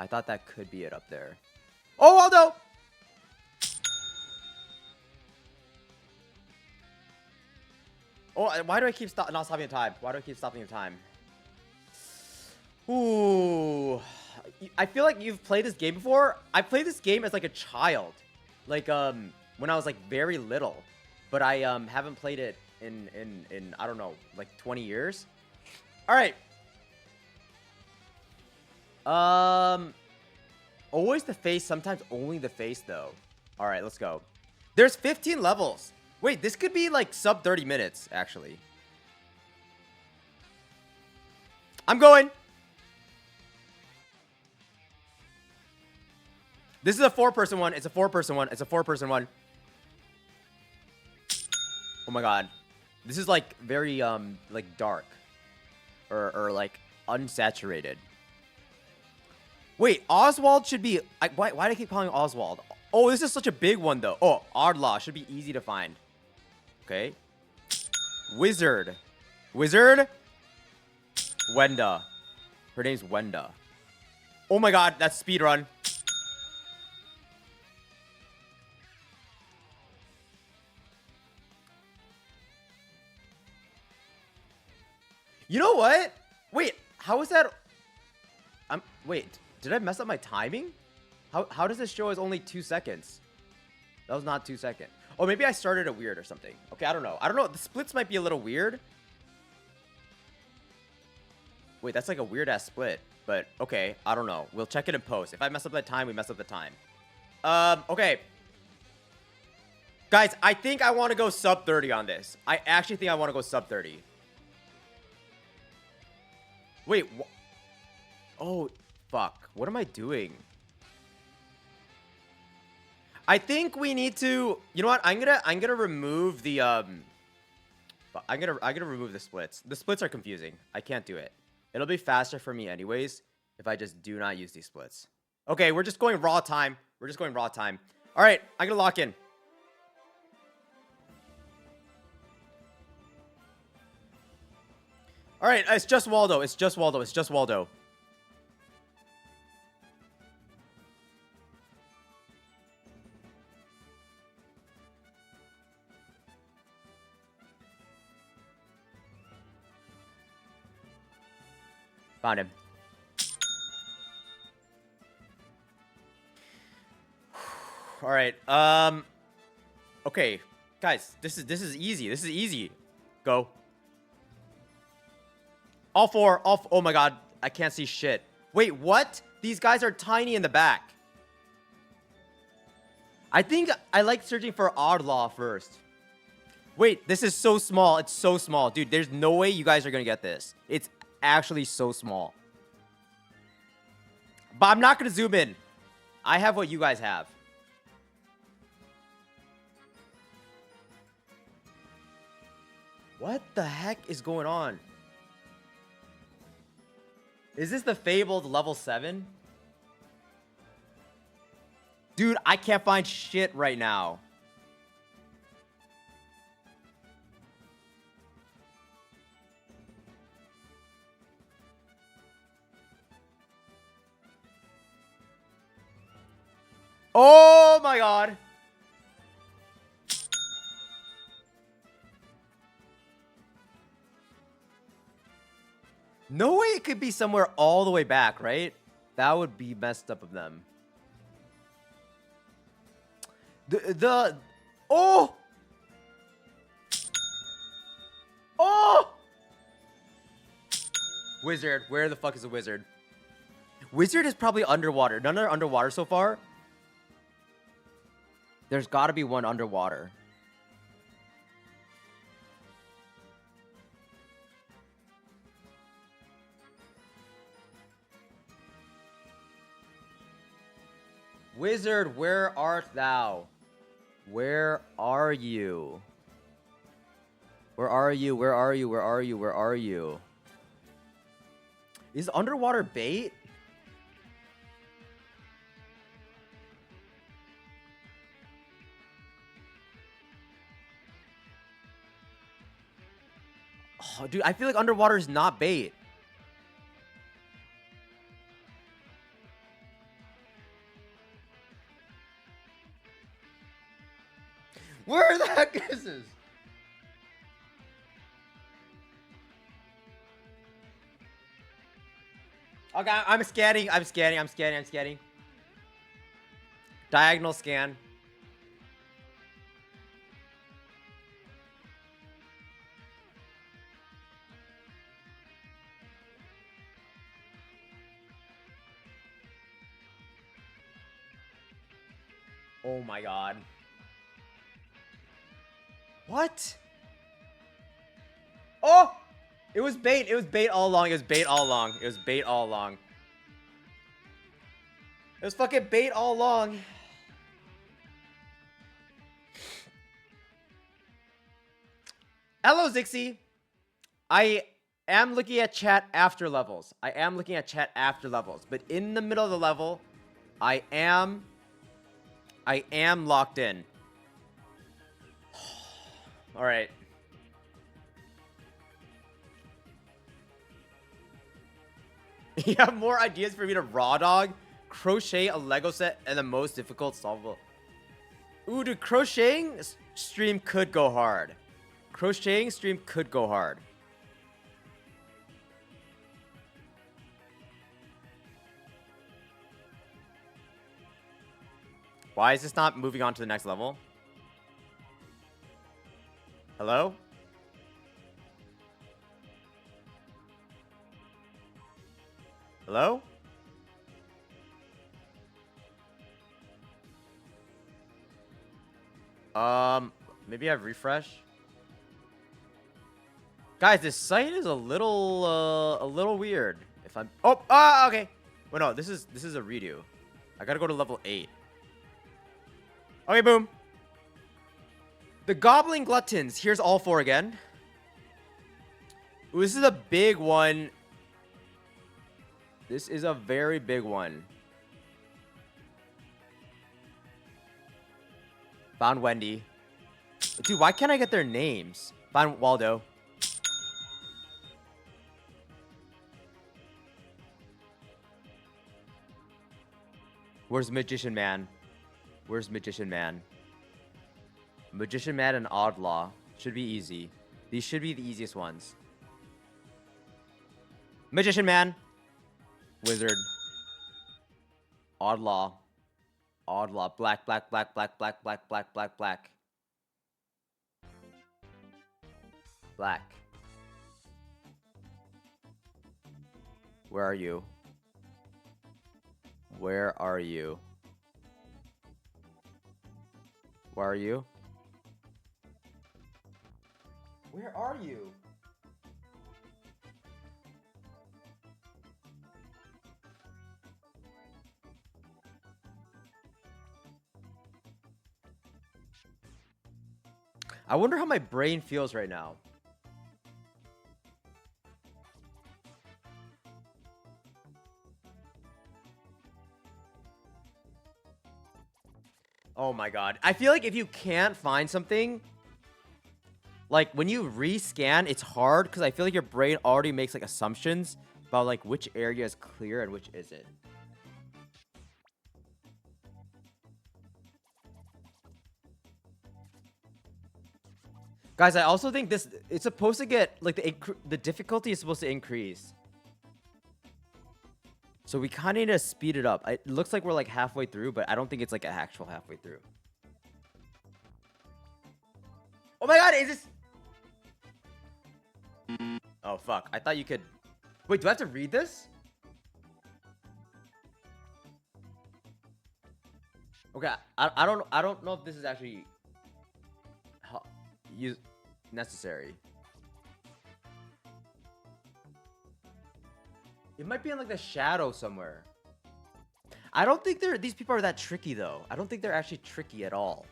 I thought that could be it up there. Oh, Waldo! Oh, why do I keep not stopping the time? Why do I keep stopping the time? Ooh. I feel like you've played this game before. I played this game as like a child. Like, when I was like very little. But I haven't played it in I don't know, like 20 years. Alright. Always the face, sometimes only the face though. Alright, let's go. There's 15 levels. Wait, this could be like sub 30 minutes, actually. I'm going. This is a 4-person one. It's a 4-person one. It's a 4-person one. Oh my god. This is like very like dark. Or like unsaturated. Wait, Oswald should be... why do I keep calling Oswald? Oh, this is such a big one, though. Oh, Ardlaw should be easy to find. Okay. Wizard. Wizard? Wenda. Her name's Wenda. Oh my god, that's speedrun. You know what? Wait, how is that... Wait, did I mess up my timing? How does this show as only 2 seconds? That was not 2 seconds. Oh, maybe I started it weird or something. Okay, I don't know. I don't know. The splits might be a little weird. Wait, that's like a weird-ass split. But, okay, I don't know. We'll check it in post. If I mess up that time, we mess up the time. Okay. Guys, I think I want to go sub 30 on this. I actually think I want to go sub 30. Wait, oh, fuck. What am I doing? I think we need to... You know what? I'm gonna remove the I'm gonna remove the splits. The splits are confusing. I can't do it. It'll be faster for me anyways if I just do not use these splits. Okay, we're just going raw time. We're just going raw time. All right, I'm gonna lock in. All right, it's just Waldo. It's just Waldo. It's just Waldo. Found him. All right. Okay, guys, this is easy. This is easy. Go. All four. Oh my god, I can't see shit. Wait, what? These guys are tiny in the back. I think I like searching for Ardlaw first. Wait, this is so small. It's so small, dude. There's no way you guys are gonna get this. It's actually so small. But I'm not gonna zoom in. I have what you guys have. What the heck is going on? Is this the fabled level 7? Dude, I can't find shit right now. Oh my god. No way it could be somewhere all the way back, right? That would be messed up of them. Oh! Oh! Wizard. Where the fuck is the wizard? Wizard is probably underwater. None are underwater so far. There's gotta be one underwater. Wizard, where art thou? Where are you? Where are you? Where are you? Where are you? Where are you? Is underwater bait? Oh, dude, I feel like underwater is not bait. Where the heck is this? Okay, I'm scanning. I'm scanning. I'm scanning. I'm scanning. Diagonal scan. Oh my god. What? Oh! It was bait. It was bait all along. It was bait all along. It was bait all along. It was fucking bait all along. Hello, Zixie. I am looking at chat after levels. I am looking at chat after levels. But in the middle of the level, I am locked in. Alright. You have more ideas for me to raw dog? Crochet a Lego set and the most difficult solvable. Ooh, dude, crocheting stream could go hard. Crocheting stream could go hard. Why is this not moving on to the next level? Hello? Hello? Maybe I refresh. Guys, this site is a little weird. If I'm okay. Well, no, this is a redo. I gotta go to level 8. Okay, boom. The Goblin Gluttons. Here's all 4 again. Ooh, this is a big one. This is a very big one. Found Wendy. Dude, why can't I get their names? Found Waldo. Where's Magician Man? Where's Magician Man? Magician Man and Oddlaw. Should be easy. These should be the easiest ones. Magician Man. Wizard. Oddlaw. Oddlaw. Black, black, black, black, black, black, black, black, black. Black. Where are you? Where are you? Where are you? Where are you? I wonder how my brain feels right now. Oh my god. I feel like if you can't find something, like when you rescan, it's hard because I feel like your brain already makes like assumptions about like which area is clear and which isn't. Guys, I also think this, it's supposed to get, like, the difficulty is supposed to increase. So we kind of need to speed it up. It looks like we're, like, halfway through, but I don't think it's, like, an actual halfway through. Oh my god, is this... Oh, fuck. I thought you could... Wait, do I have to read this? Okay, I don't know if this is actually... necessary. It might be in like the shadow somewhere. I don't think these people are that tricky though. I don't think they're actually tricky at all.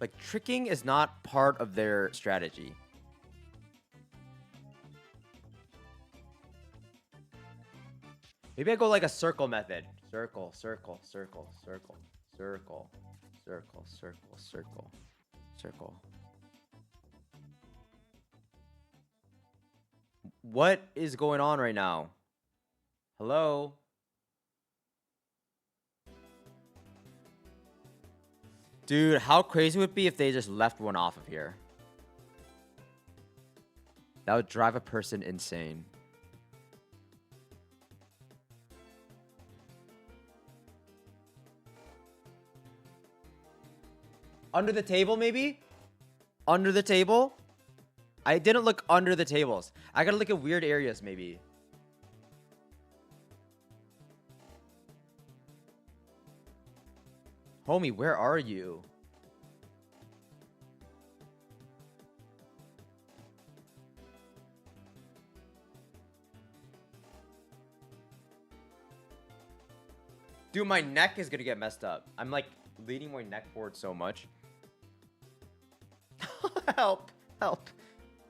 Like tricking is not part of their strategy. Maybe I go like a circle method. Circle, circle, circle, circle, circle, circle, circle, circle, circle. What is going on right now? Hello? Dude, how crazy would it be if they just left one off of here? That would drive a person insane. Under the table, maybe? Under the table? I didn't look under the tables. I gotta look at weird areas, maybe. Homie, where are you? Dude, my neck is gonna get messed up. I'm like leaning my neck forward so much. Help. Help.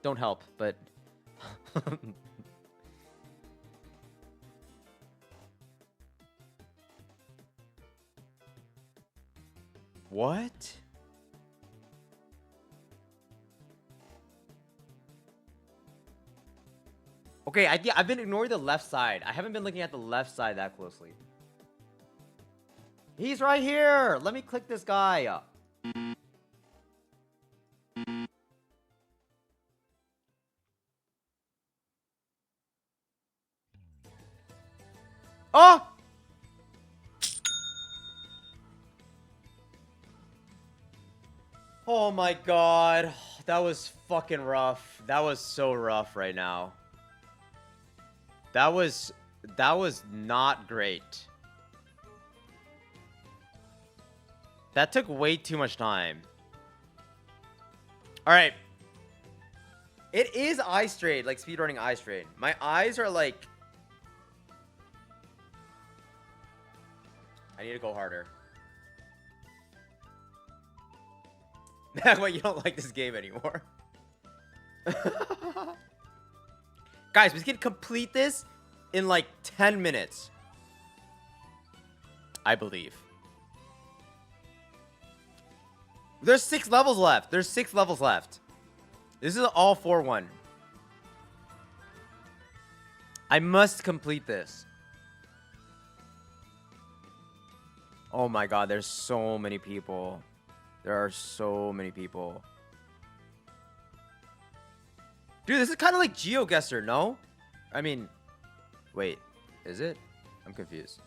Don't help, but... What? Okay, I've been ignoring the left side. I haven't been looking at the left side that closely. He's right here! Let me click this guy. Oh! Oh my god. That was fucking rough. That was so rough right now. That was not great. That took way too much time. Alright. It is eye strain, like speedrunning eye strain. My eyes are like... I need to go harder. Wait, you don't like this game anymore. Guys, we can complete this in like 10 minutes. I believe. There's 6 levels left. There's 6 levels left. This is an all 4-1. I must complete this. Oh my god, there's so many people. There are so many people. Dude, this is kind of like GeoGuessr, no? I mean, wait, is it? I'm confused.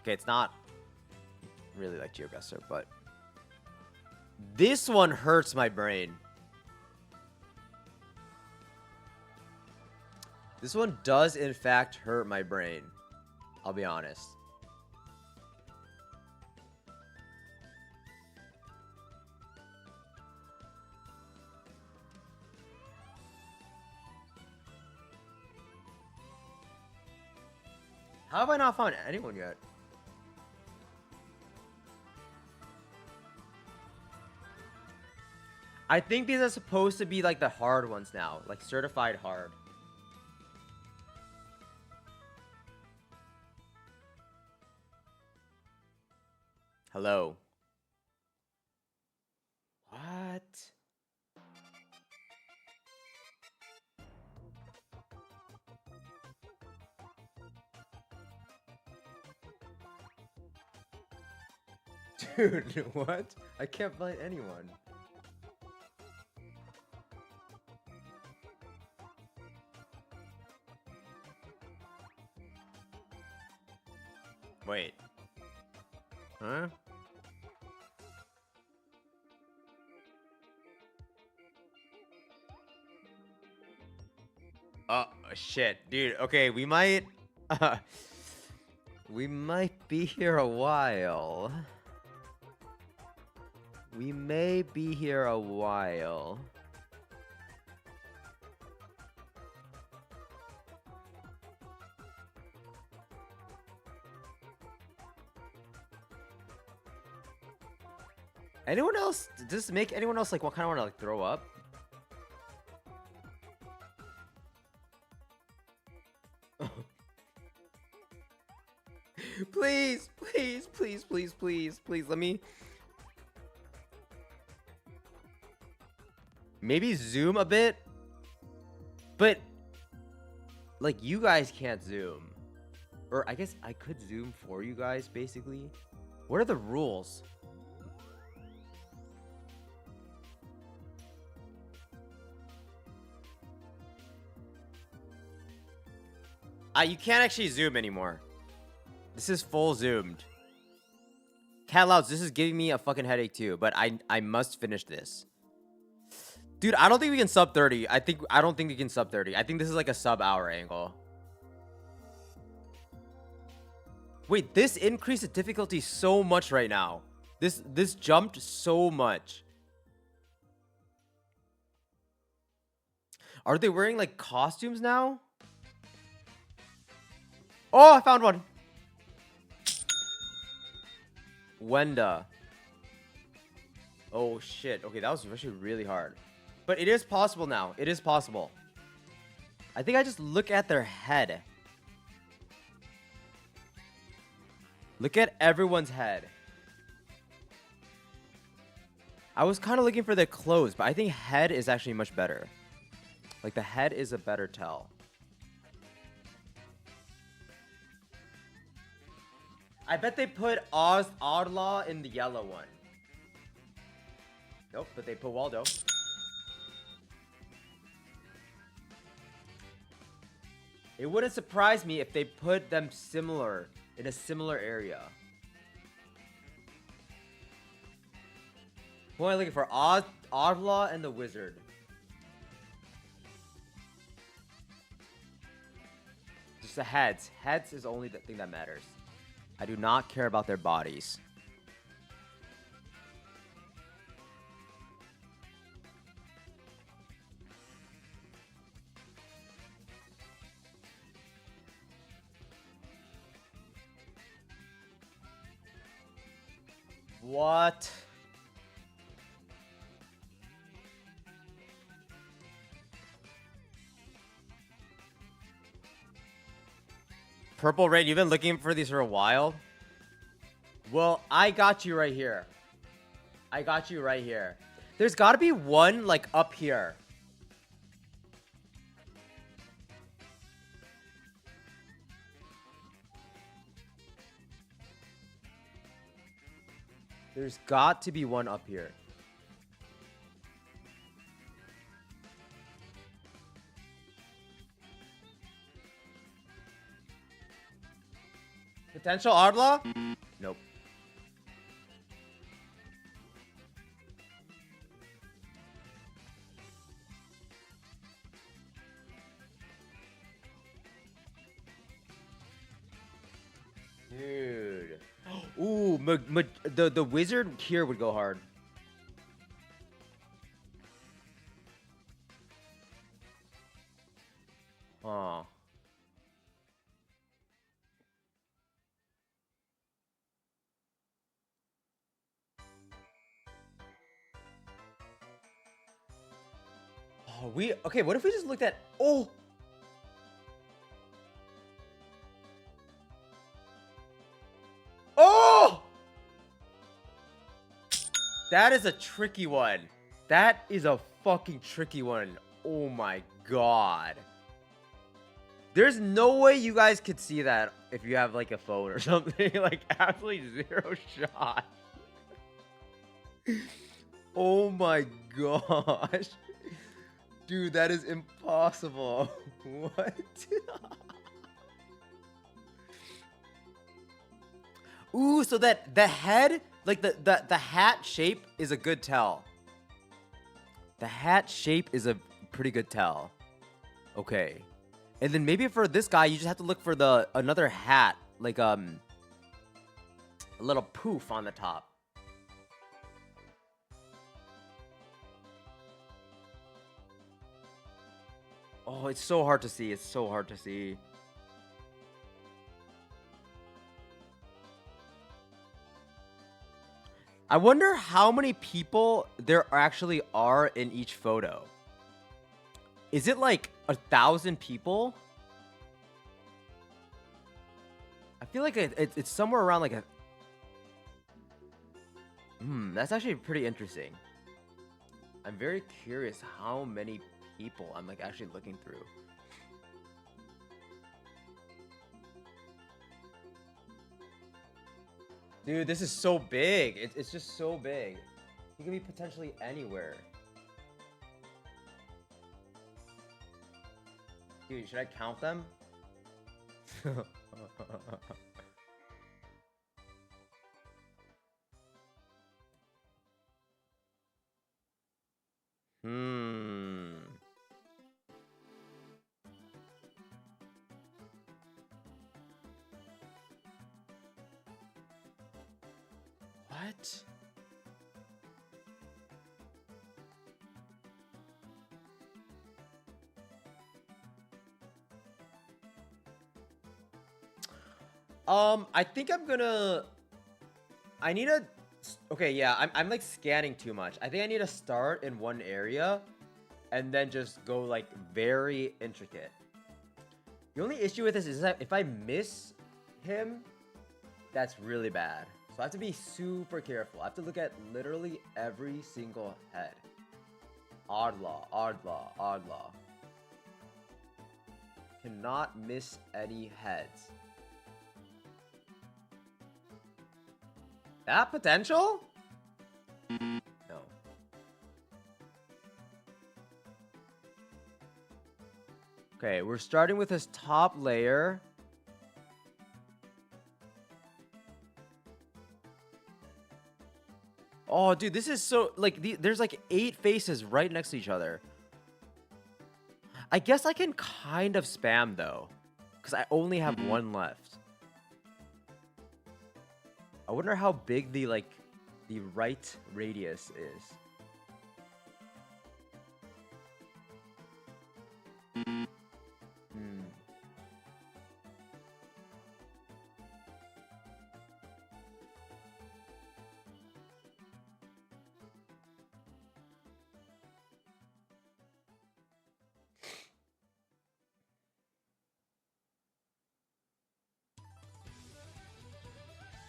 Okay, it's not really like GeoGuessr, but this one hurts my brain. This one does, in fact, hurt my brain. I'll be honest. How have I not found anyone yet? I think these are supposed to be like the hard ones now, like certified hard. Hello. What? Dude, what? I can't find anyone. Wait. Huh? Oh, shit. Dude, okay, we might... we might be here a while. We may be here a while. Anyone else? Does this make anyone else like what kind of want to like throw up? Please, please, please, please, please, please, let me... Maybe zoom a bit? But... like, you guys can't zoom. Or, I guess I could zoom for you guys, basically. What are the rules? You can't actually zoom anymore. This is full zoomed. Cat Louds, this is giving me a fucking headache too, but I must finish this. Dude, I don't think we can sub 30. I don't think we can sub 30. I think this is like a sub hour angle. Wait, this increased the difficulty so much right now. This jumped so much. Are they wearing like costumes now? Oh, I found one. Wenda. Oh shit. Okay, that was actually really hard. But it is possible now. It is possible. I think I just look at their head. Look at everyone's head. I was kind of looking for their clothes, but I think head is actually much better. Like the head is a better tell. I bet they put Oddlaw in the yellow one. Nope, but they put Waldo. It wouldn't surprise me if they put them similar, in a similar area. Who am I looking for? Oddlaw and the Wizard. Just the heads. Heads is only the thing that matters. I do not care about their bodies. What? Purple Rain, you've been looking for these for a while? Well, I got you right here. I got you right here. There's got to be one, like, up here. There's got to be one up here. Potential Ardlaw? Nope. Dude. Ooh, the wizard here would go hard. Huh. Oh, okay, what if we just looked at... Oh! Oh! That is a tricky one. That is a fucking tricky one. Oh my god. There's no way you guys could see that if you have like a phone or something. Like absolutely zero shot. Oh my gosh. Dude, that is impossible. What? Ooh, so that the head, like the hat shape is a good tell. The hat shape is a pretty good tell. Okay. And then maybe for this guy, you just have to look for the another hat, like a little poof on the top. Oh, it's so hard to see. It's so hard to see. I wonder how many people there actually are in each photo. Is it like 1,000 people? I feel like it's somewhere around like a... that's actually pretty interesting. I'm very curious how many people I'm like actually looking through. Dude, this is so big. It's just so big. He could be potentially anywhere. Dude, should I count them? What? I think I'm gonna... I need to... Okay, yeah, I'm like scanning too much. I think I need to start in one area and then just go like very intricate. The only issue with this is that if I miss him, that's really bad. So I have to be super careful. I have to look at literally every single head. Odd law, odd law, odd law. Cannot miss any heads. That potential? No. Okay, we're starting with this top layer. Oh, dude, this is so... Like, there's like 8 faces right next to each other. I guess I can kind of spam, though. Because I only have one left. I wonder how big the, like, the right radius is.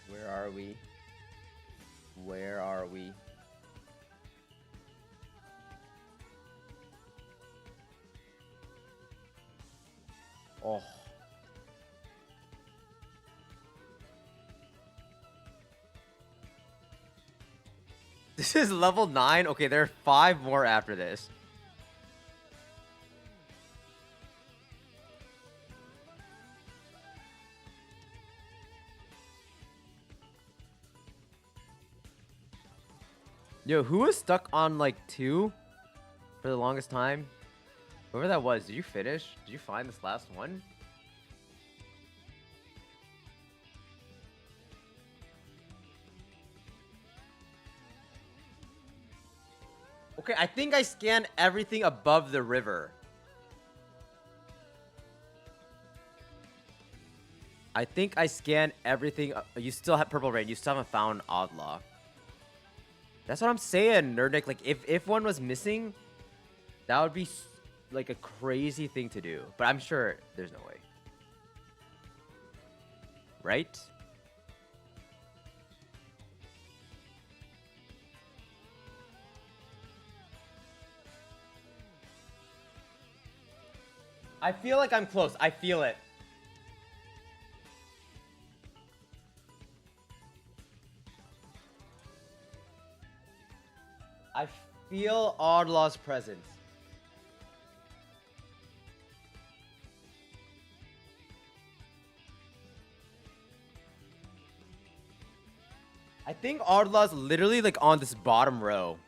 Where are we? Where are we? Oh. This is level 9? Okay, there are 5 more after this. Yo, who was stuck on like 2 for the longest time? Whoever that was, did you finish? Did you find this last one? Okay, I think I scanned everything above the river. I think I scanned everything. You still have Purple Rain. You still haven't found Outlaw. That's what I'm saying, Nerdnick. Like, if one was missing, that would be like a crazy thing to do. But I'm sure there's no way. Right? I feel like I'm close. I feel it. I feel Oddlaw's presence. I think Oddlaw's literally like on this bottom row.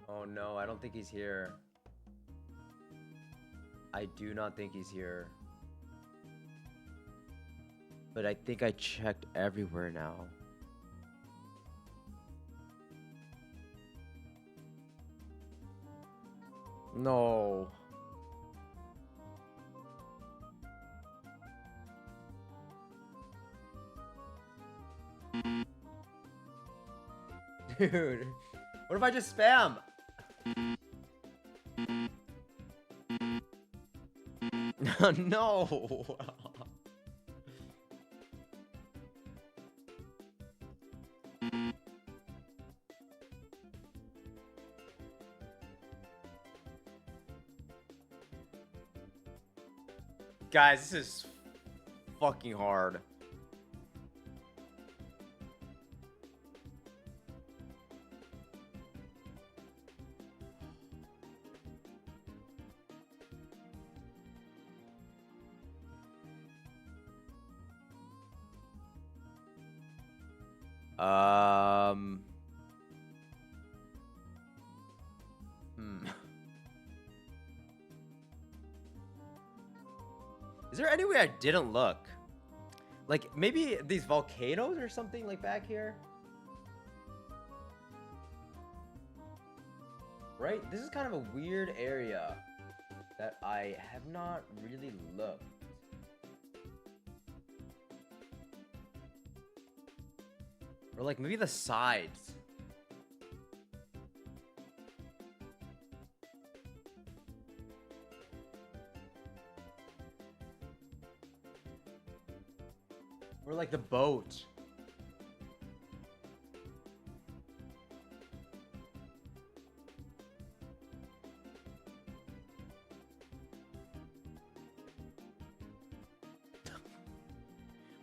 Oh no, I don't think he's here. I do not think he's here. But I think I checked everywhere now. No. Dude, what if I just spam? No. Guys, this is fucking hard. Is there any way I didn't look? Like, maybe these volcanoes or something like back here? Right? This is kind of a weird area that I have not really looked. Or like maybe the sides. Or like the boat.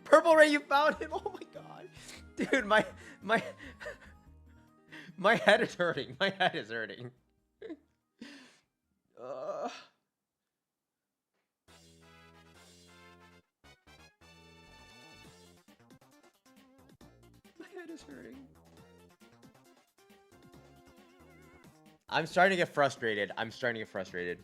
Purple Ray, you found him! Oh my god. Dude, my head is hurting. My head is hurting. My head is hurting. I'm starting to get frustrated. I'm starting to get frustrated.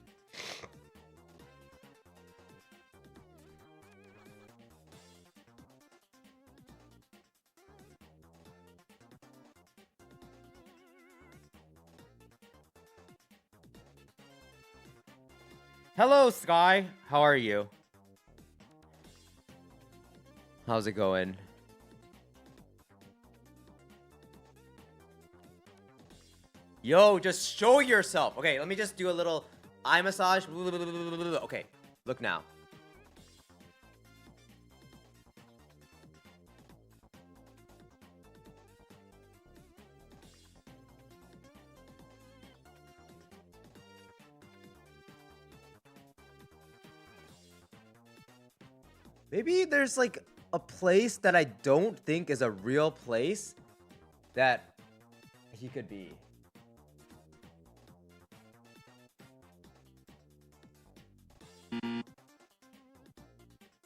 Hello, Sky. How are you? How's it going? Yo, just show yourself. Okay, let me just do a little eye massage. Okay, look now. Maybe there's like a place that I don't think is a real place that he could be.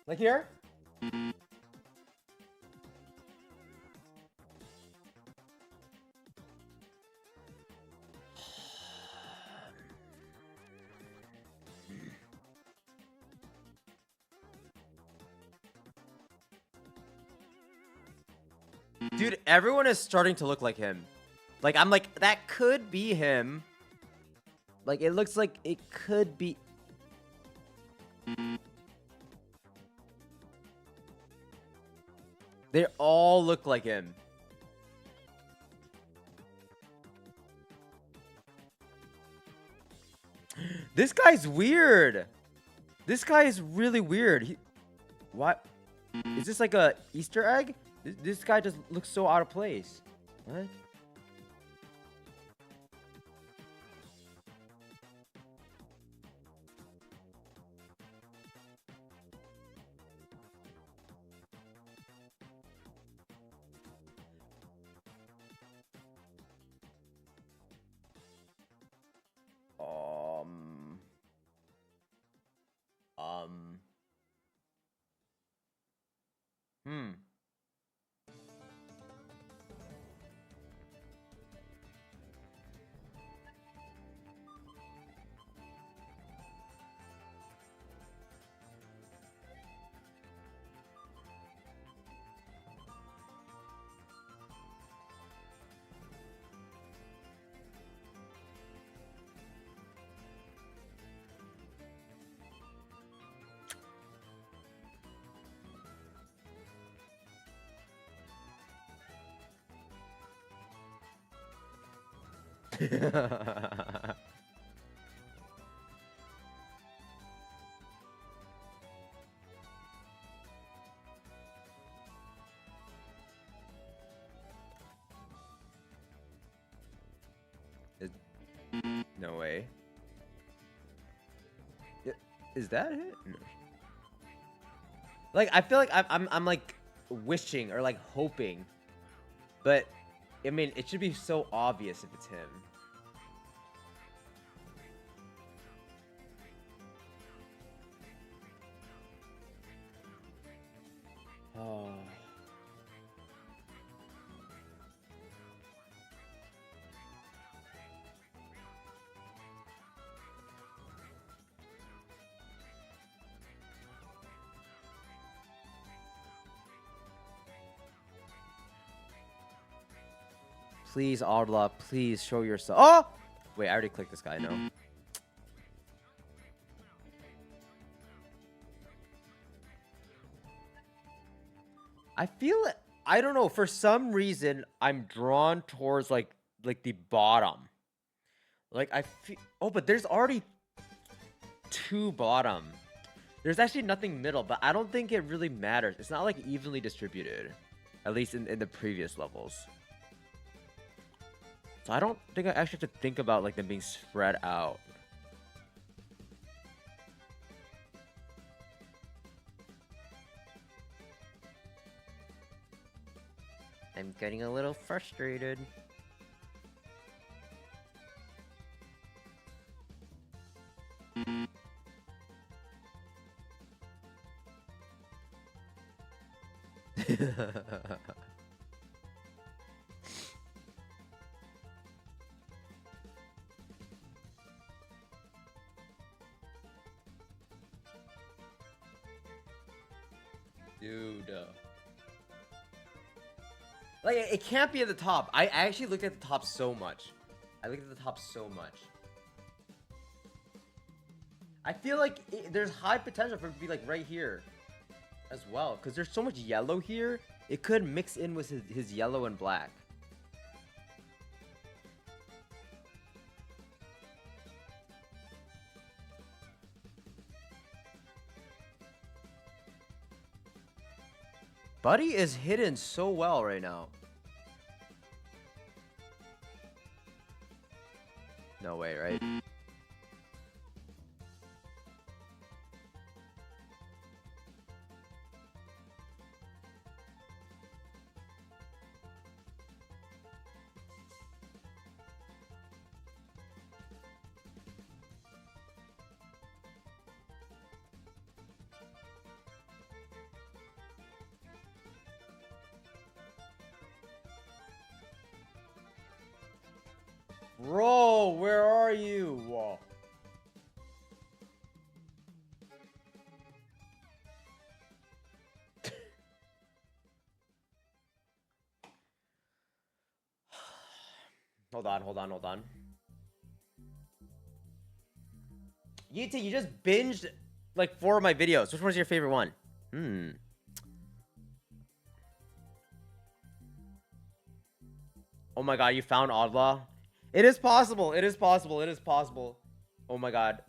Like here? Dude, everyone is starting to look like him. Like, I'm like, that could be him. Like, it looks like it could be... They all look like him. This guy's weird. This guy is really weird. What? Is this like a Easter egg? This guy just looks so out of place. What? Um. Um. Hmm. Is- no way. Is that it? No. Like I feel like I'm like wishing or like hoping, but I mean it should be so obvious if it's him. Oh. Please, Ardla, please show yourself. Oh! Wait, I already clicked this guy, no? I feel it. I don't know. For some reason, I'm drawn towards like the bottom. Like I feel. Oh, but there's already two bottom. There's actually nothing middle, but I don't think it really matters. It's not like evenly distributed, at least in the previous levels. So I don't think I actually have to think about like them being spread out. I'm getting a little frustrated. Dude. Like, it can't be at the top. I actually looked at the top so much. I looked at the top so much. I feel like there's high potential for it to be like right here as well. Because there's so much yellow here. It could mix in with his yellow and black. Buddy is hidden so well right now. No way, right? Bro, where are you? Whoa. Hold on. You just binged like 4 of my videos. Which one's your favorite one? Oh my god, you found Oddlaw? It is possible. Oh my god.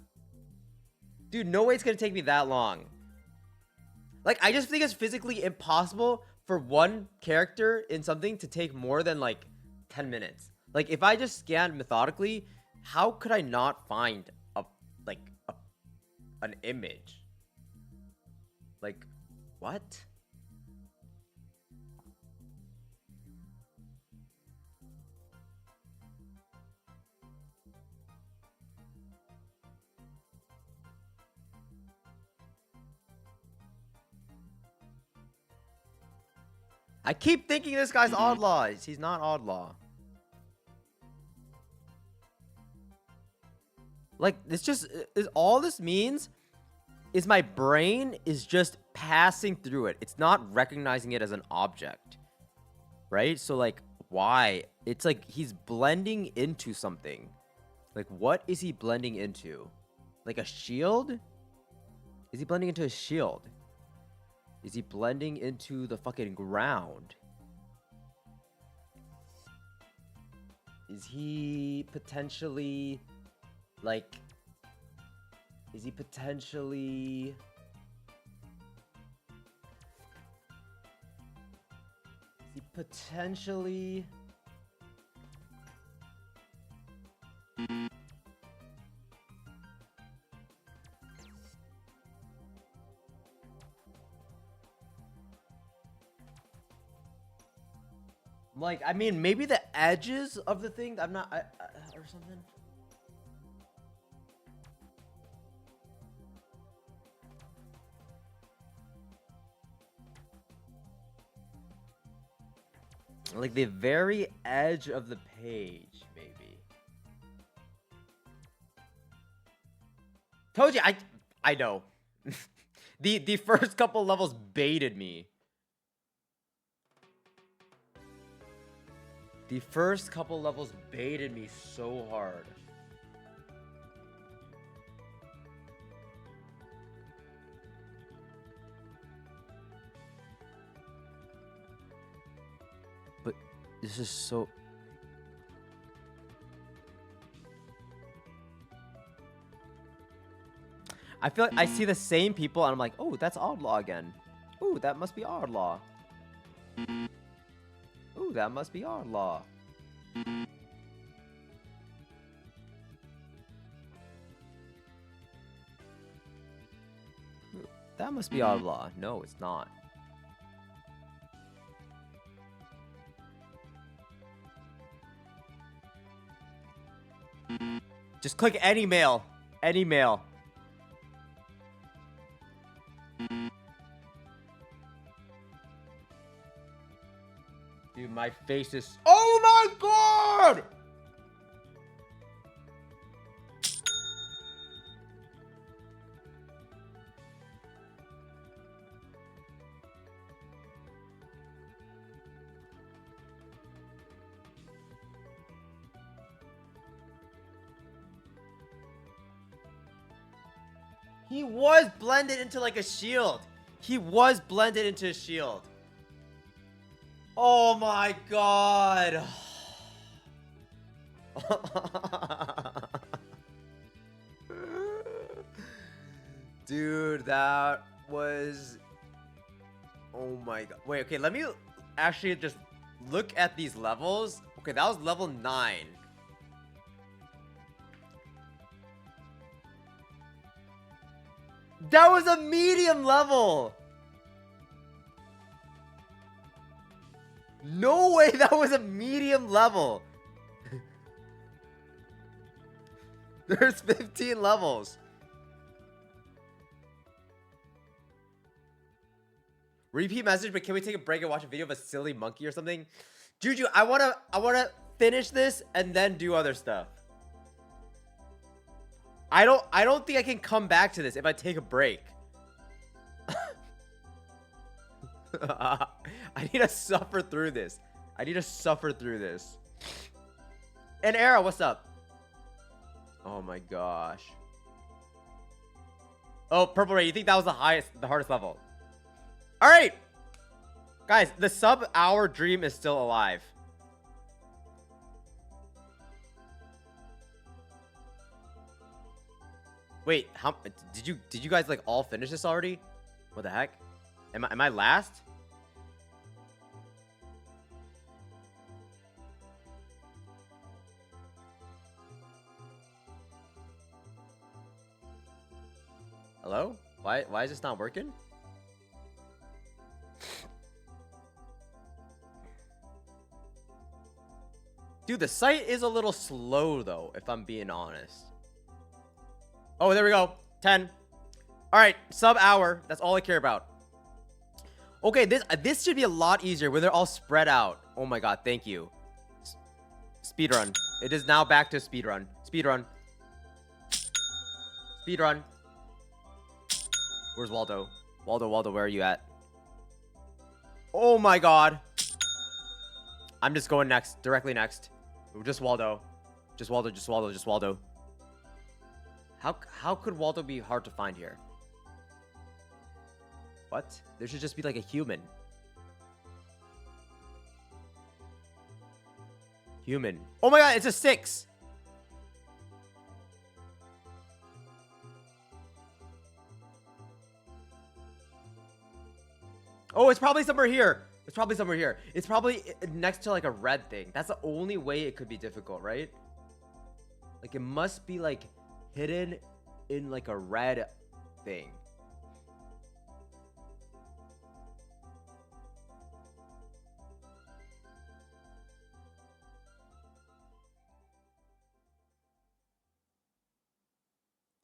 Dude, no way it's gonna take me that long. Like, I just think it's physically impossible for one character in something to take more than, like, 10 minutes. Like, if I just scanned methodically, how could I not find an image? Like, what? I keep thinking this guy's Oddlaw. He's not Oddlaw. Like, this just is all this means is my brain is just passing through it. It's not recognizing it as an object. Right? So, like, why? It's like he's blending into something. Like, what is he blending into? Like a shield? Is he blending into a shield? Is he blending into the fucking ground? Is he potentially, like... Is he potentially... Is he potentially... Like, I mean, maybe the edges of the thing, I'm not, or something. Like the very edge of the page, maybe. Told you, I know. The first couple levels baited me. The first couple levels baited me so hard. But this is so... I feel like I see the same people and I'm like, oh, that's Oddlaw again. Ooh, that must be Oddlaw. Ooh, that must be Oddlaw. Ooh, that must be Oddlaw. No, it's not. Just click any mail. Any mail. Dude, my face is... Oh my god! He was blended into like a shield. He was blended into a shield. Oh my god. Dude, that was... Oh my god. Wait, okay, let me actually just look at these levels. Okay, that was level 9. That was a medium level! No way, that was a medium level! There's 15 levels. Repeat message, but can we take a break and watch a video of a silly monkey or something? Juju, I wanna finish this and then do other stuff. I don't think I can come back to this if I take a break. I need to suffer through this. I need to suffer through this. And Era, what's up? Oh my gosh. Oh, Purple Ray, you think that was the hardest level? All right, guys, the sub-hour dream is still alive. Wait, how did you guys like all finish this already? What the heck? Am I last? Hello? Why is this not working? Dude, the site is a little slow though, if I'm being honest. Oh, there we go. 10. All right, sub hour. That's all I care about. Okay, this should be a lot easier when they're all spread out. Oh my god, thank you. Speedrun. It is now back to speedrun. Speedrun. Speedrun. Where's Waldo? Waldo, where are you at? Oh my god. I'm just going next. Directly next. Just Waldo. Just Waldo. How could Waldo be hard to find here? What? There should just be like a human. Human. Oh my god, it's a 6. Oh, it's probably somewhere here. It's probably next to like a red thing. That's the only way it could be difficult, right? Like it must be like hidden in like a red thing.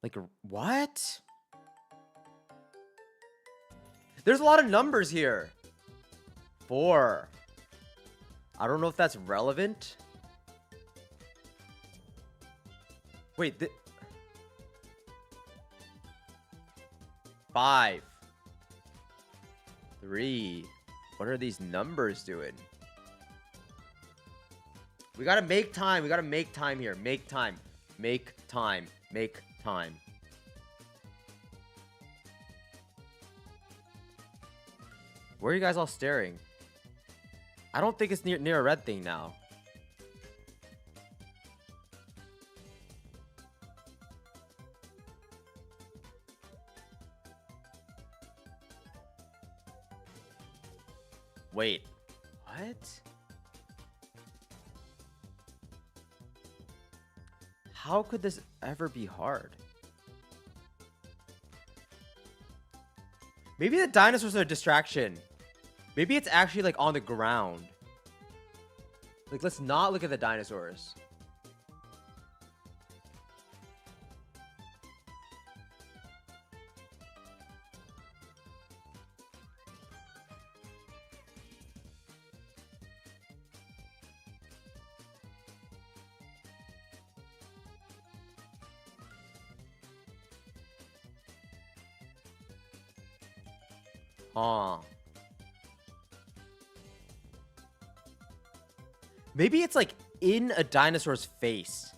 Like what? There's a lot of numbers here. 4. I don't know if that's relevant. Wait, 5. 3. What are these numbers doing? We gotta make time. We gotta make time here. Make time. Make time. Make time. Where are you guys all staring? I don't think it's near a red thing now. Wait. What? How could this ever be hard? Maybe the dinosaurs are a distraction. Maybe it's actually like on the ground. Like, let's not look at the dinosaurs. Huh. Maybe it's like in a dinosaur's face.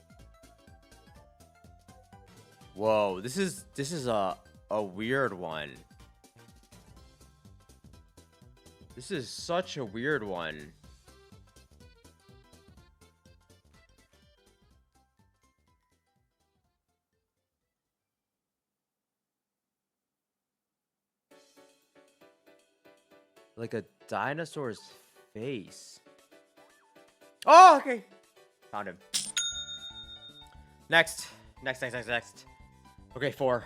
Whoa, this is a weird one. This is such a weird one. Like a dinosaur's face. Oh, okay. Found him. Next. Okay, 4.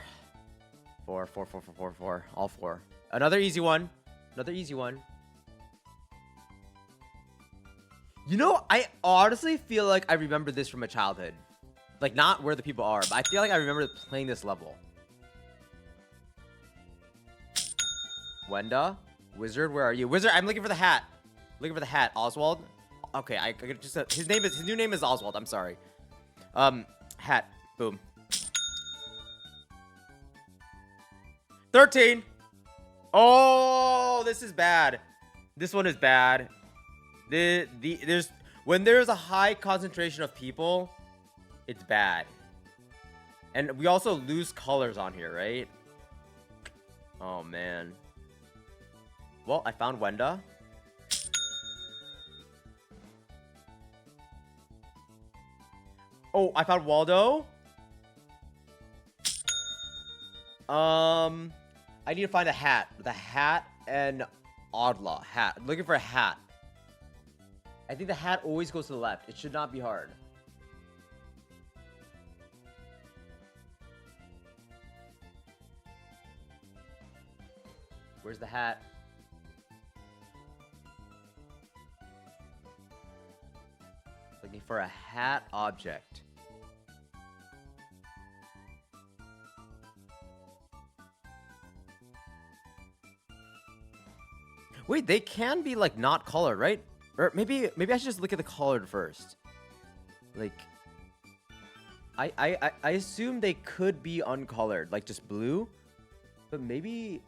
4. All 4. Another easy one. You know, I honestly feel like I remember this from my childhood. Like, not where the people are, but I feel like I remember playing this level. Wenda? Wizard, where are you? Wizard, I'm looking for the hat. Oswald? Okay, I just his new name is Oswald. I'm sorry. Hat. Boom. 13. Oh, this is bad. This one is bad. When there's a high concentration of people, it's bad. And we also lose colors on here, right? Oh man. Well, I found Wenda. Oh, I found Waldo. I need to find a hat. The hat and Oddlaw. Hat. I'm looking for a hat. I think the hat always goes to the left. It should not be hard. Where's the hat? Looking for a hat object. Wait, they can be like not colored, right? Or maybe I should just look at the colored first. Like, I assume they could be uncolored, like just blue, but maybe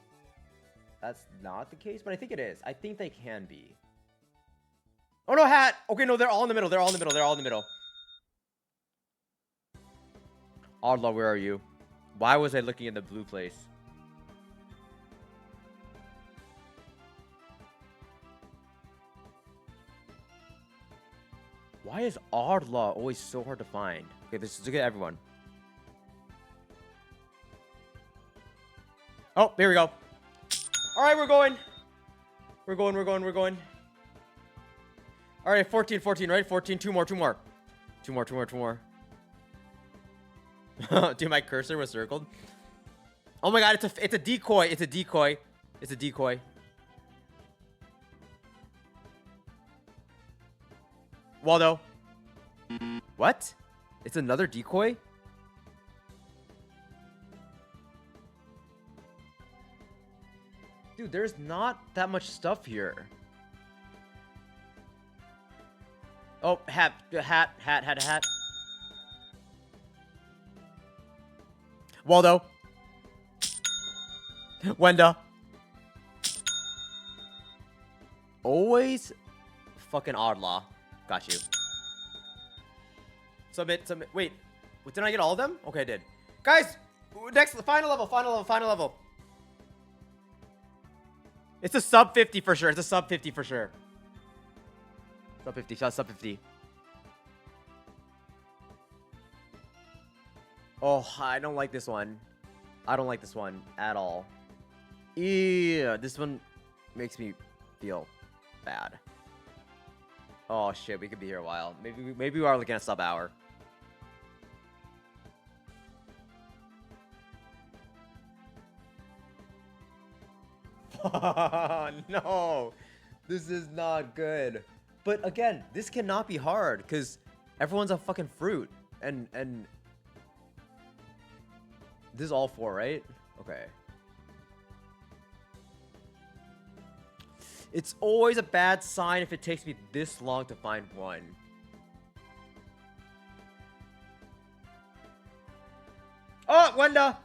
that's not the case. But I think it is. I think they can be. Oh no, hat. Okay, no, they're all in the middle. They're all in the middle. They're all in the middle. Oddlaw, where are you? Why was I looking in the blue place? Why is Oddlaw always so hard to find? Okay, let's look at everyone. Oh, there we go. All right, we're going. We're going. All right, 14, right? 14, two more. Two more. Dude, my cursor was circled. Oh my god, it's a decoy. Waldo. What? It's another decoy? Dude, there's not that much stuff here. Oh, hat. Waldo. Wenda. Always fucking Oddlaw. Got you. Submit. Wait, didn't I get all of them? Okay, I did. Guys, next, final level. It's a sub 50 for sure. Sub 50. Sub 50. Oh, I don't like this one. I don't like this one at all. Yeah, this one makes me feel bad. Oh shit, we could be here a while. Maybe we are looking at sub hour. No, this is not good. But again, this cannot be hard because everyone's a fucking fruit, and this is all four, right? Okay. It's always a bad sign if it takes me this long to find one. Oh, Wenda!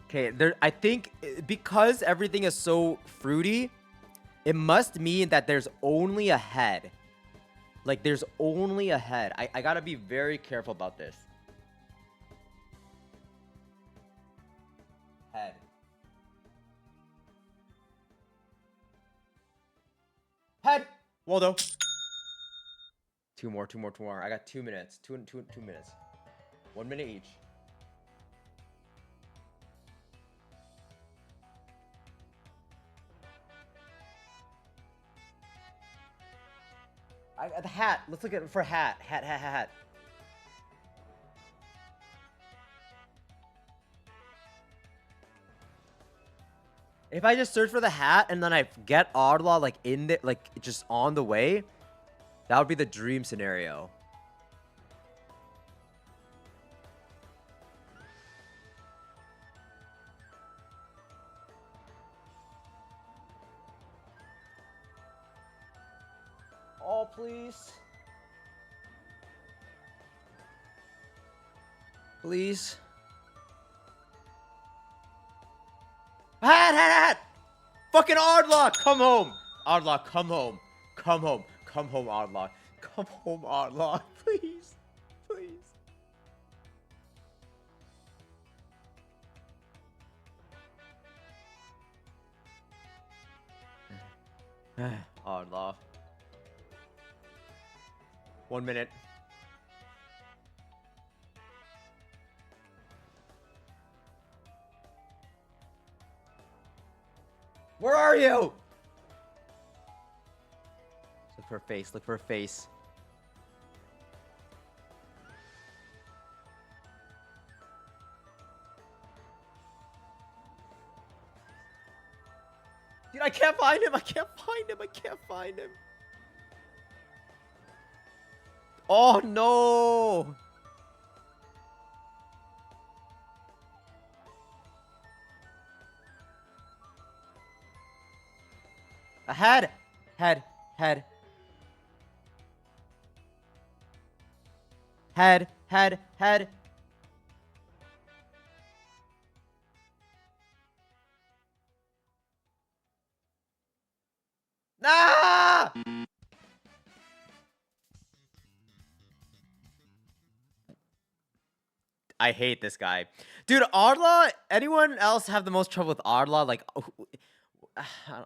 Okay, I think because everything is so fruity, it must mean that there's only a head. Like, there's only a head. I gotta be very careful about this. Head. Head! Waldo. Two more. I got 2 minutes. Two minutes. 1 minute each. The hat. Let's look at for hat. Hat. If I just search for the hat and then I get Oddlaw like in the just on the way, that would be the dream scenario. Oh, please. Please. Hat! Fucking Oddlaw, come home! Oddlaw, come home. Come home, Oddlaw. Come home, Oddlaw. Please. Oddlaw. 1 minute. Where are you? Look for her face. Look for her face. Dude, I can't find him. I can't find him. I can't find him. Oh, no. Ahead. Head. Head. Head. Head. Head. Ah! I hate this guy. Dude, Ardla, anyone else have the most trouble with Ardla? Like, I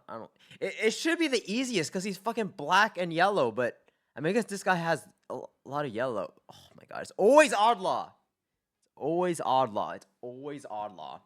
don't. It should be the easiest because he's fucking black and yellow, but I mean, I guess this guy has a lot of yellow. Oh my god, it's always Ardla. It's always Ardla. It's always Ardla.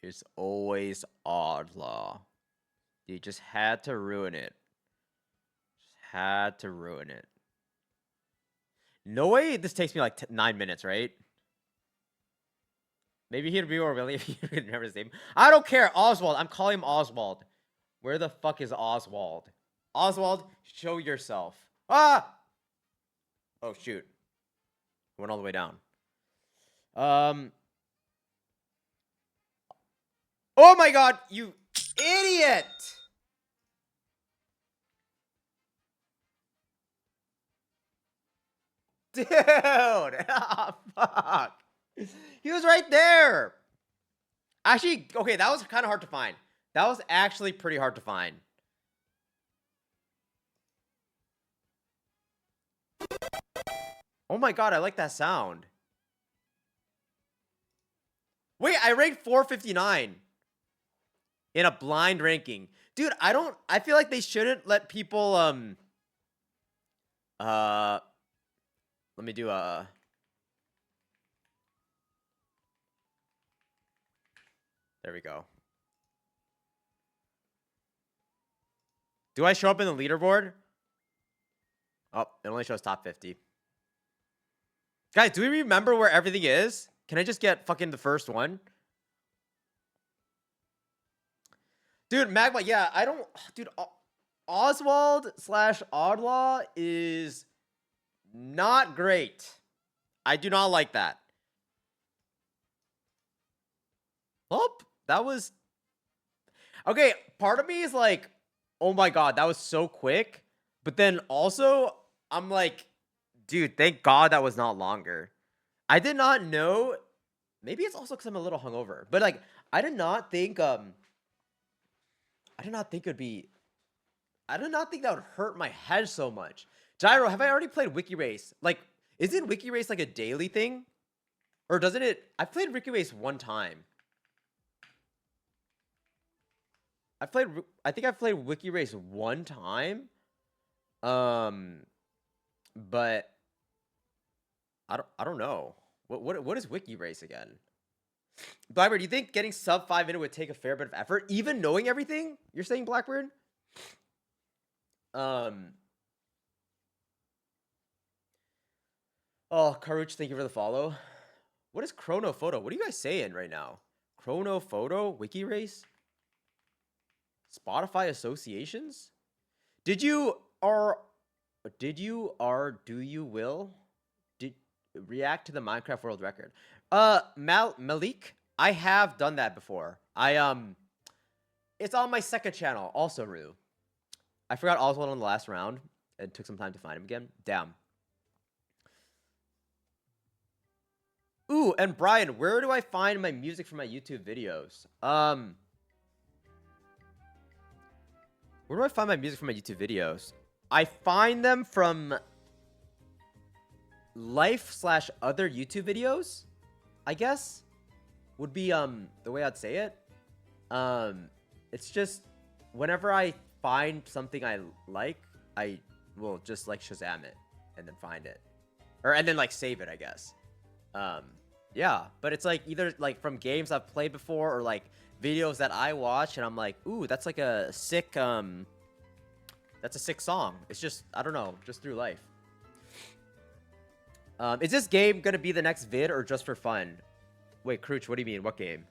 It's always Ardla. You just had to ruin it. Just had to ruin it. No way this takes me like 9 minutes, right? Maybe he'd be more willing if you could remember his name. I don't care. Oswald. I'm calling him Oswald. Where the fuck is Oswald? Oswald, show yourself. Ah! Oh, shoot. Went all the way down. Oh my god, you idiot! Dude! Ah, fuck. He was right there. Actually, okay, that was kind of hard to find. That was actually pretty hard to find. Oh my god, I like that sound. Wait, I ranked 459 in a blind ranking. Dude, I feel like they shouldn't let people, let me do a... There we go. Do I show up in the leaderboard? Oh, it only shows top 50. Guys, do we remember where everything is? Can I just get fucking the first one? Dude, Magma, yeah, I don't... Dude, Oswald / Oddlaw is not great. I do not like that. Oh, that was... Okay, part of me is like, oh my god, that was so quick. But then also, I'm like, dude, thank god that was not longer. I did not know... Maybe it's also because I'm a little hungover. But like, I did not think it would be... I did not think that would hurt my head so much. Gyro, have I already played Wiki Race? Like, isn't Wiki Race like a daily thing? Or doesn't it... I played Wiki Race one time. I think I've played Wiki Race one time. But I don't know. What is Wiki Race again? Blackbird, do you think getting sub 5 minute would take a fair bit of effort, even knowing everything? You're saying, Blackbird? Oh, Karuch, thank you for the follow. What is Chrono Photo? What are you guys saying right now? Chrono Photo? Wiki Race? Spotify associations? Did you react to the Minecraft world record? Malik, I have done that before. It's on my second channel, also Rue. I forgot Oswald on the last round. It took some time to find him again. Damn. Ooh, and Brian, where do I find my music for my YouTube videos? Where do I find my music from my YouTube videos? I find them from life/other YouTube videos, I guess, would be the way I'd say it. It's just whenever I find something I like, I will just like Shazam it and then find it, and then like save it, I guess. Yeah, but it's like either like from games I've played before or like videos that I watch and I'm like, ooh, that's like a sick that's a sick song. It's just, I don't know, just through life. Is this game gonna be the next vid or just for fun? Wait, Crooch, what do you mean? What game?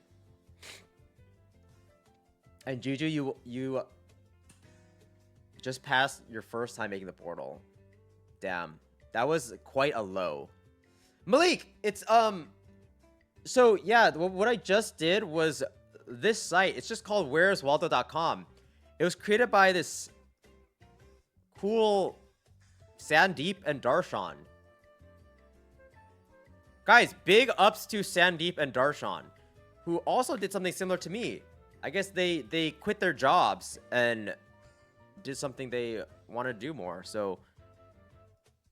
And Juju, you just passed your first time making the portal. Damn, that was quite a low. Malik, it's so yeah, what I just did was this site. It's just called where'swaldo.com. It was created by this cool Sandeep and Darshan. Guys, big ups to Sandeep and Darshan, who also did something similar to me. I guess they quit their jobs and did something they want to do more. So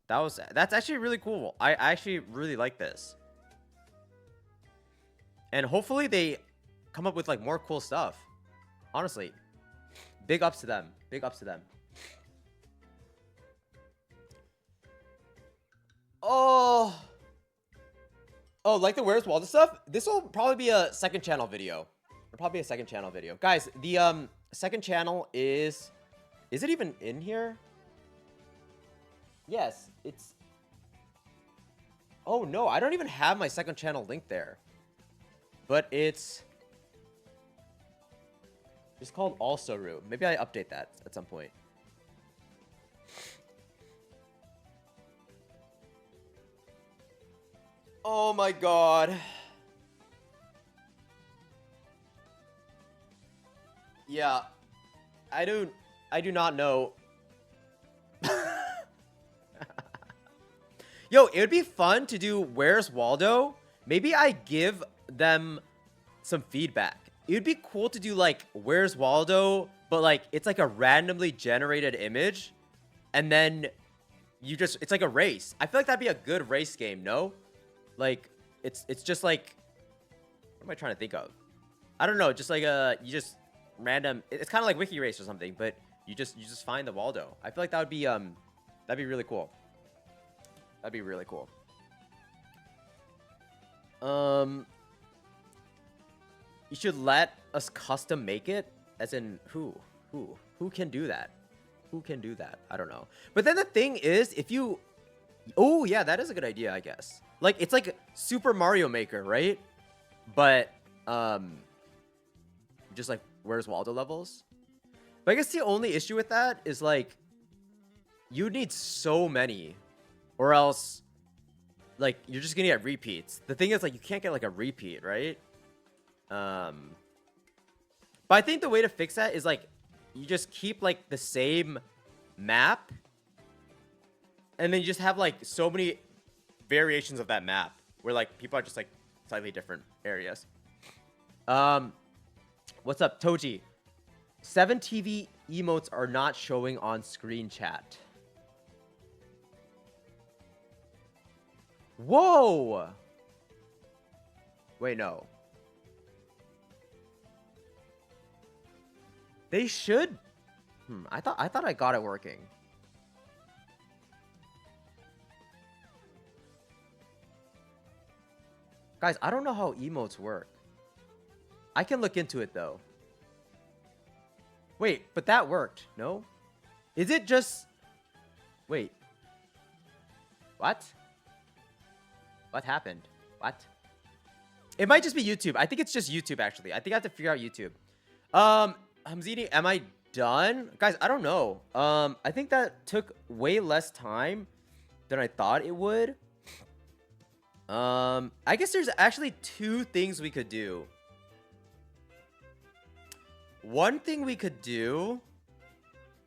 that's actually really cool. I actually really like this. And hopefully they come up with like more cool stuff. Honestly, big ups to them. Big ups to them. Oh, like the Where's Waldo stuff? This will probably be a second channel video. Guys, the second channel is it even in here? Yes, it's... Oh no, I don't even have my second channel link there. But it's called Also Room. Maybe I update that at some point. Oh my god. Yeah. I do not know. Yo, it would be fun to do Where's Waldo? Maybe I give them some feedback. It would be cool to do like Where's Waldo, but like it's like a randomly generated image, and then it's like a race. I feel like that'd be a good race game, no? Like it's just like, what am I trying to think of? I don't know, just like you just random. It's kind of like Wiki Race or something, but you just find the Waldo. I feel like that'd be really cool. That'd be really cool. You should let us custom make it, as in who can do that? Who can do that? I don't know. But then the thing is, if you, oh yeah, that is a good idea, I guess. Like it's like Super Mario Maker, right? But just like Where's Waldo levels. But I guess the only issue with that is like you need so many, or else like you're just gonna get repeats. The thing is like you can't get like a repeat, right? But I think the way to fix that is like you just keep like the same map, and then you just have like so many variations of that map where like people are just like slightly different areas. What's up, Toji? 7 TV emotes are not showing on screen chat. Whoa! Wait, no. They should. I thought I got it working. Guys, I don't know how emotes work. I can look into it though. Wait, but that worked, no? Is it just... Wait. What? What happened? What? It might just be YouTube. I think it's just YouTube, actually. I think I have to figure out YouTube. Hamzini, am I done? Guys, I don't know. I think that took way less time than I thought it would. I guess there's actually 2 things we could do. One thing we could do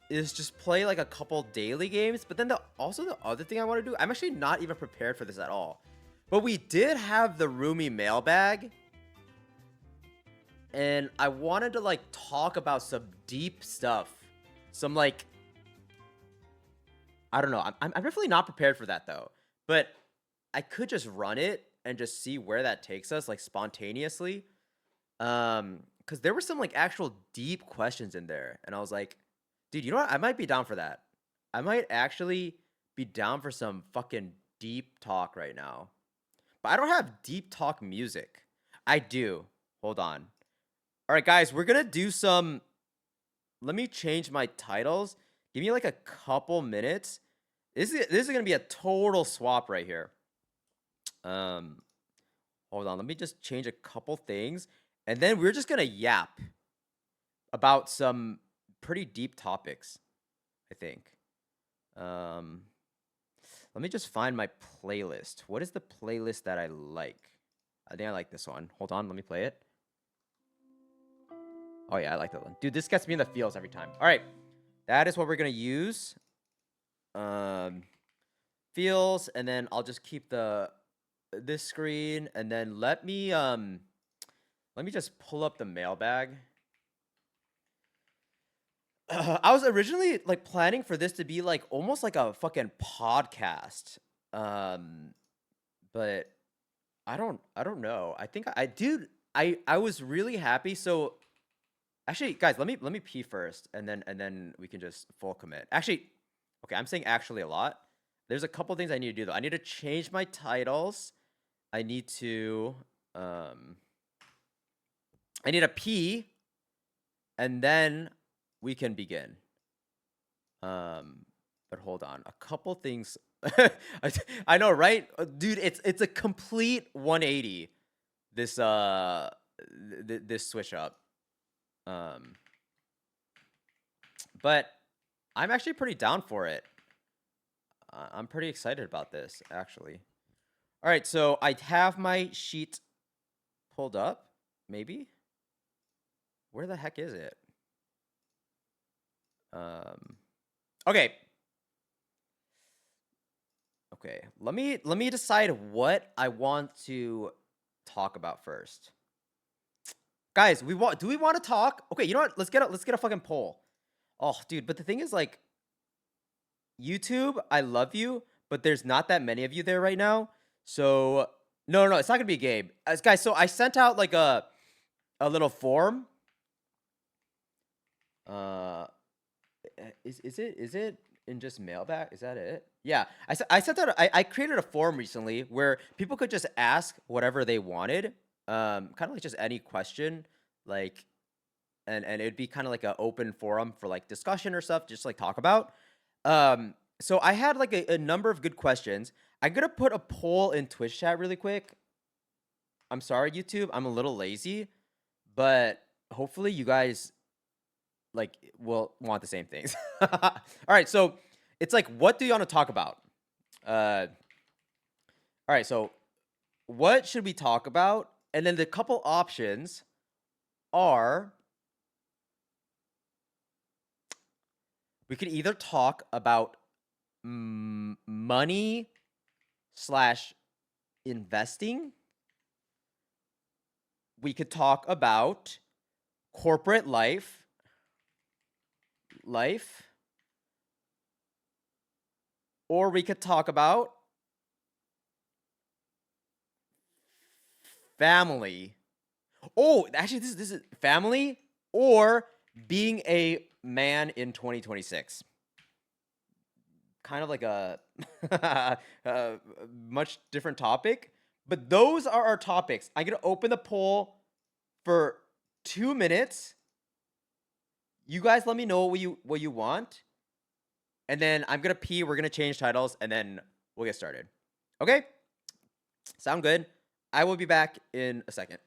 is just play like a couple daily games, but then also the other thing I want to do, I'm actually not even prepared for this at all. But we did have the Roomy mailbag, and I wanted to like talk about some deep stuff. some like, I don't know. I'm definitely not prepared for that though. But I could just run it and just see where that takes us, like spontaneously. Because there were some like actual deep questions in there, and I was like, dude, you know what? I might be down for that. I might actually be down for some fucking deep talk right now. But I don't have deep talk music. I do. Hold on. All right, guys, we're gonna do some. Let me change my titles. Give me like a couple minutes. This is gonna be a total swap right here. Um, Hold on. Let me just change a couple things, and then we're just gonna yap about some pretty deep topics, I think. Um, Let me just find my playlist. What is the playlist that I like? I think I like this one. Hold on, let me play it. Oh yeah, I like that one. Dude, this gets me in the feels every time. All right. That is what we're going to use. Feels, and then I'll just keep this screen, and then let me just pull up the mailbag. I was originally like planning for this to be like almost like a fucking podcast. But I don't know. I think I was really happy. So actually, guys, let me pee first, and then we can just full commit. Actually, okay, I'm saying actually a lot. There's a couple things I need to do though. I need to change my titles. I need to pee, and then we can begin. But hold on, a couple things. I know, right, dude? It's a complete 180. This this switch up. But I'm actually pretty down for it. I'm pretty excited about this, actually. All right, so I have my sheet pulled up. Maybe. Where the heck is it? Okay. Okay. Let me decide what I want to talk about first. Guys, do we want to talk? Okay, you know what? Let's get a fucking poll. Oh, dude, but the thing is, like, YouTube, I love you, but there's not that many of you there right now. So no, it's not gonna be a game. Guys, so I sent out like a little form. Is it in just mailbag? Is that it? Yeah, I sent out. I created a form recently where people could just ask whatever they wanted. Kind of like just any question, like, and it'd be kind of like an open forum for like discussion or stuff, just like talk about. So I had like a number of good questions. I'm gonna put a poll in Twitch chat really quick. I'm sorry, YouTube. I'm a little lazy, but hopefully you guys like will want the same things. All right, so it's like, what do you want to talk about? All right, so what should we talk about? And then the couple options are, we could either talk about money / investing. We could talk about corporate life, or we could talk about family. Oh, actually, this is family or being a man in 2026. Kind of like a much different topic, but those are our topics. I'm gonna open the poll for 2 minutes. You guys let me know what you want, and then I'm gonna pee. We're gonna change titles, and then we'll get started. Okay? Sound good? I will be back in a second.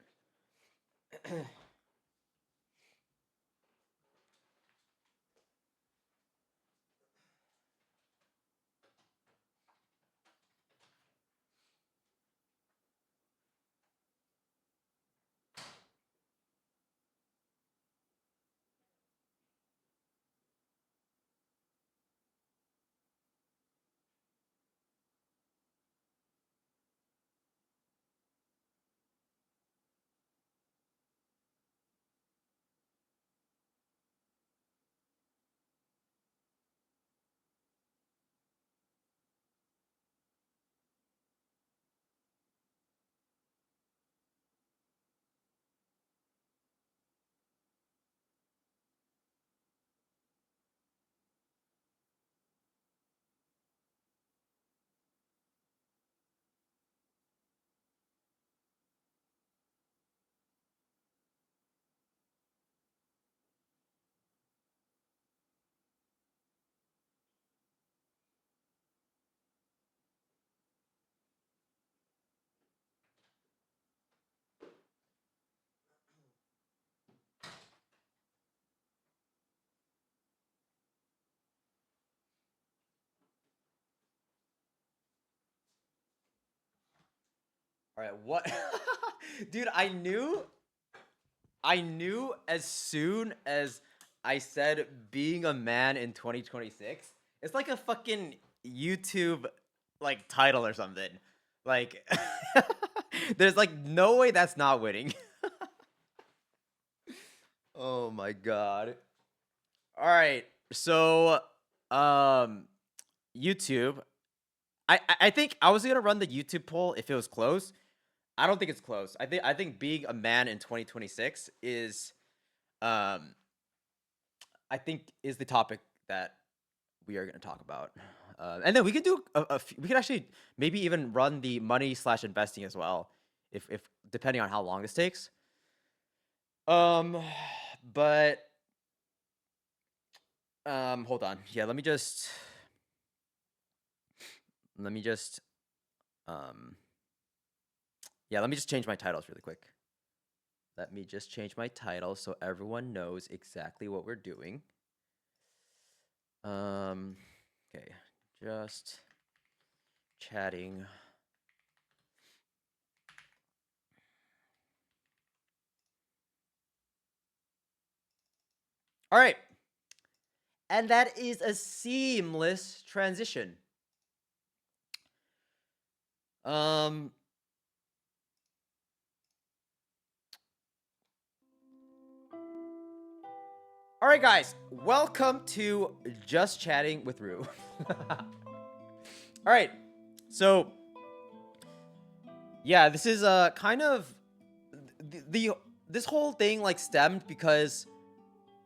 All right, what? Dude, I knew as soon as I said being a man in 2026. It's like a fucking YouTube like title or something. Like there's like no way that's not winning. Oh my god. All right. So um YouTube. I think I was going to run the YouTube poll if it was close. I don't think it's close. I think being a man in 2026 is um I think is the topic that we are going to talk about. And then we can do we can actually maybe even run the money slash investing as well, if depending on how long this takes. Um, but hold on. Yeah, let me just um yeah, let me just change my titles really quick. Let me just change my title so everyone knows exactly what we're doing. Okay, just chatting. All right. And that is a seamless transition. Um All right, guys. Welcome to Just Chatting with Rue. All right. So, yeah, this is kind of the this whole thing like stemmed because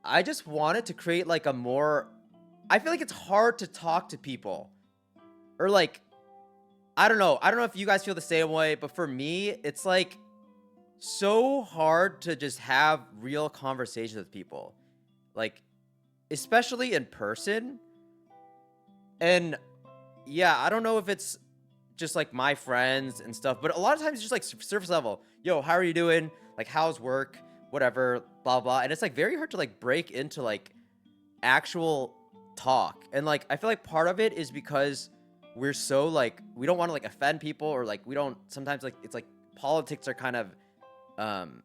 I just wanted to create like a more I feel like it's hard to talk to people or like I don't know. I don't know if you guys feel the same way, but for me, it's like so hard to just have real conversations with people. Like especially in person. And yeah, I don't know if it's just like my friends and stuff, but a lot of times it's just like surface level. Yo, how are you doing? Like, how's work? Whatever, blah blah. And it's like very hard to like break into like actual talk. And like I feel like part of it is because we're so like we don't want to like offend people or like we don't sometimes like it's like politics are kind of um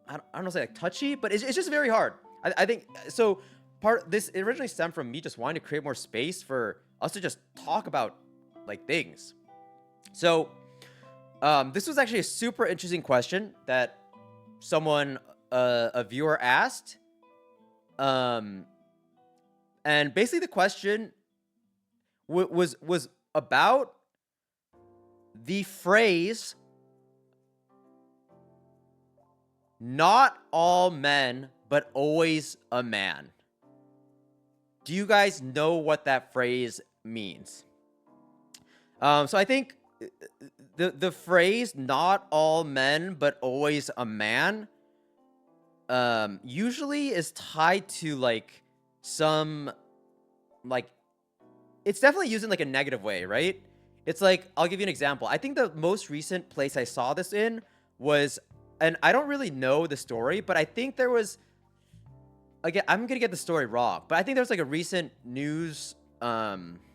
I don't know say like touchy, but it's just very hard. I think so. Part this originally stemmed from me just wanting to create more space for us to just talk about like things. So this was actually a super interesting question that someone a viewer asked. Um, and basically the question was about the phrase "not all men, but always a man." Do you guys know what that phrase means? So I think the phrase "not all men, but always a man" usually is tied to like some like it's definitely used in like a negative way, right? It's like I'll give you an example. I think the most recent place I saw this in was, and I don't really know the story, but I think there was again, I'm gonna get the story wrong, but I think there was like a recent news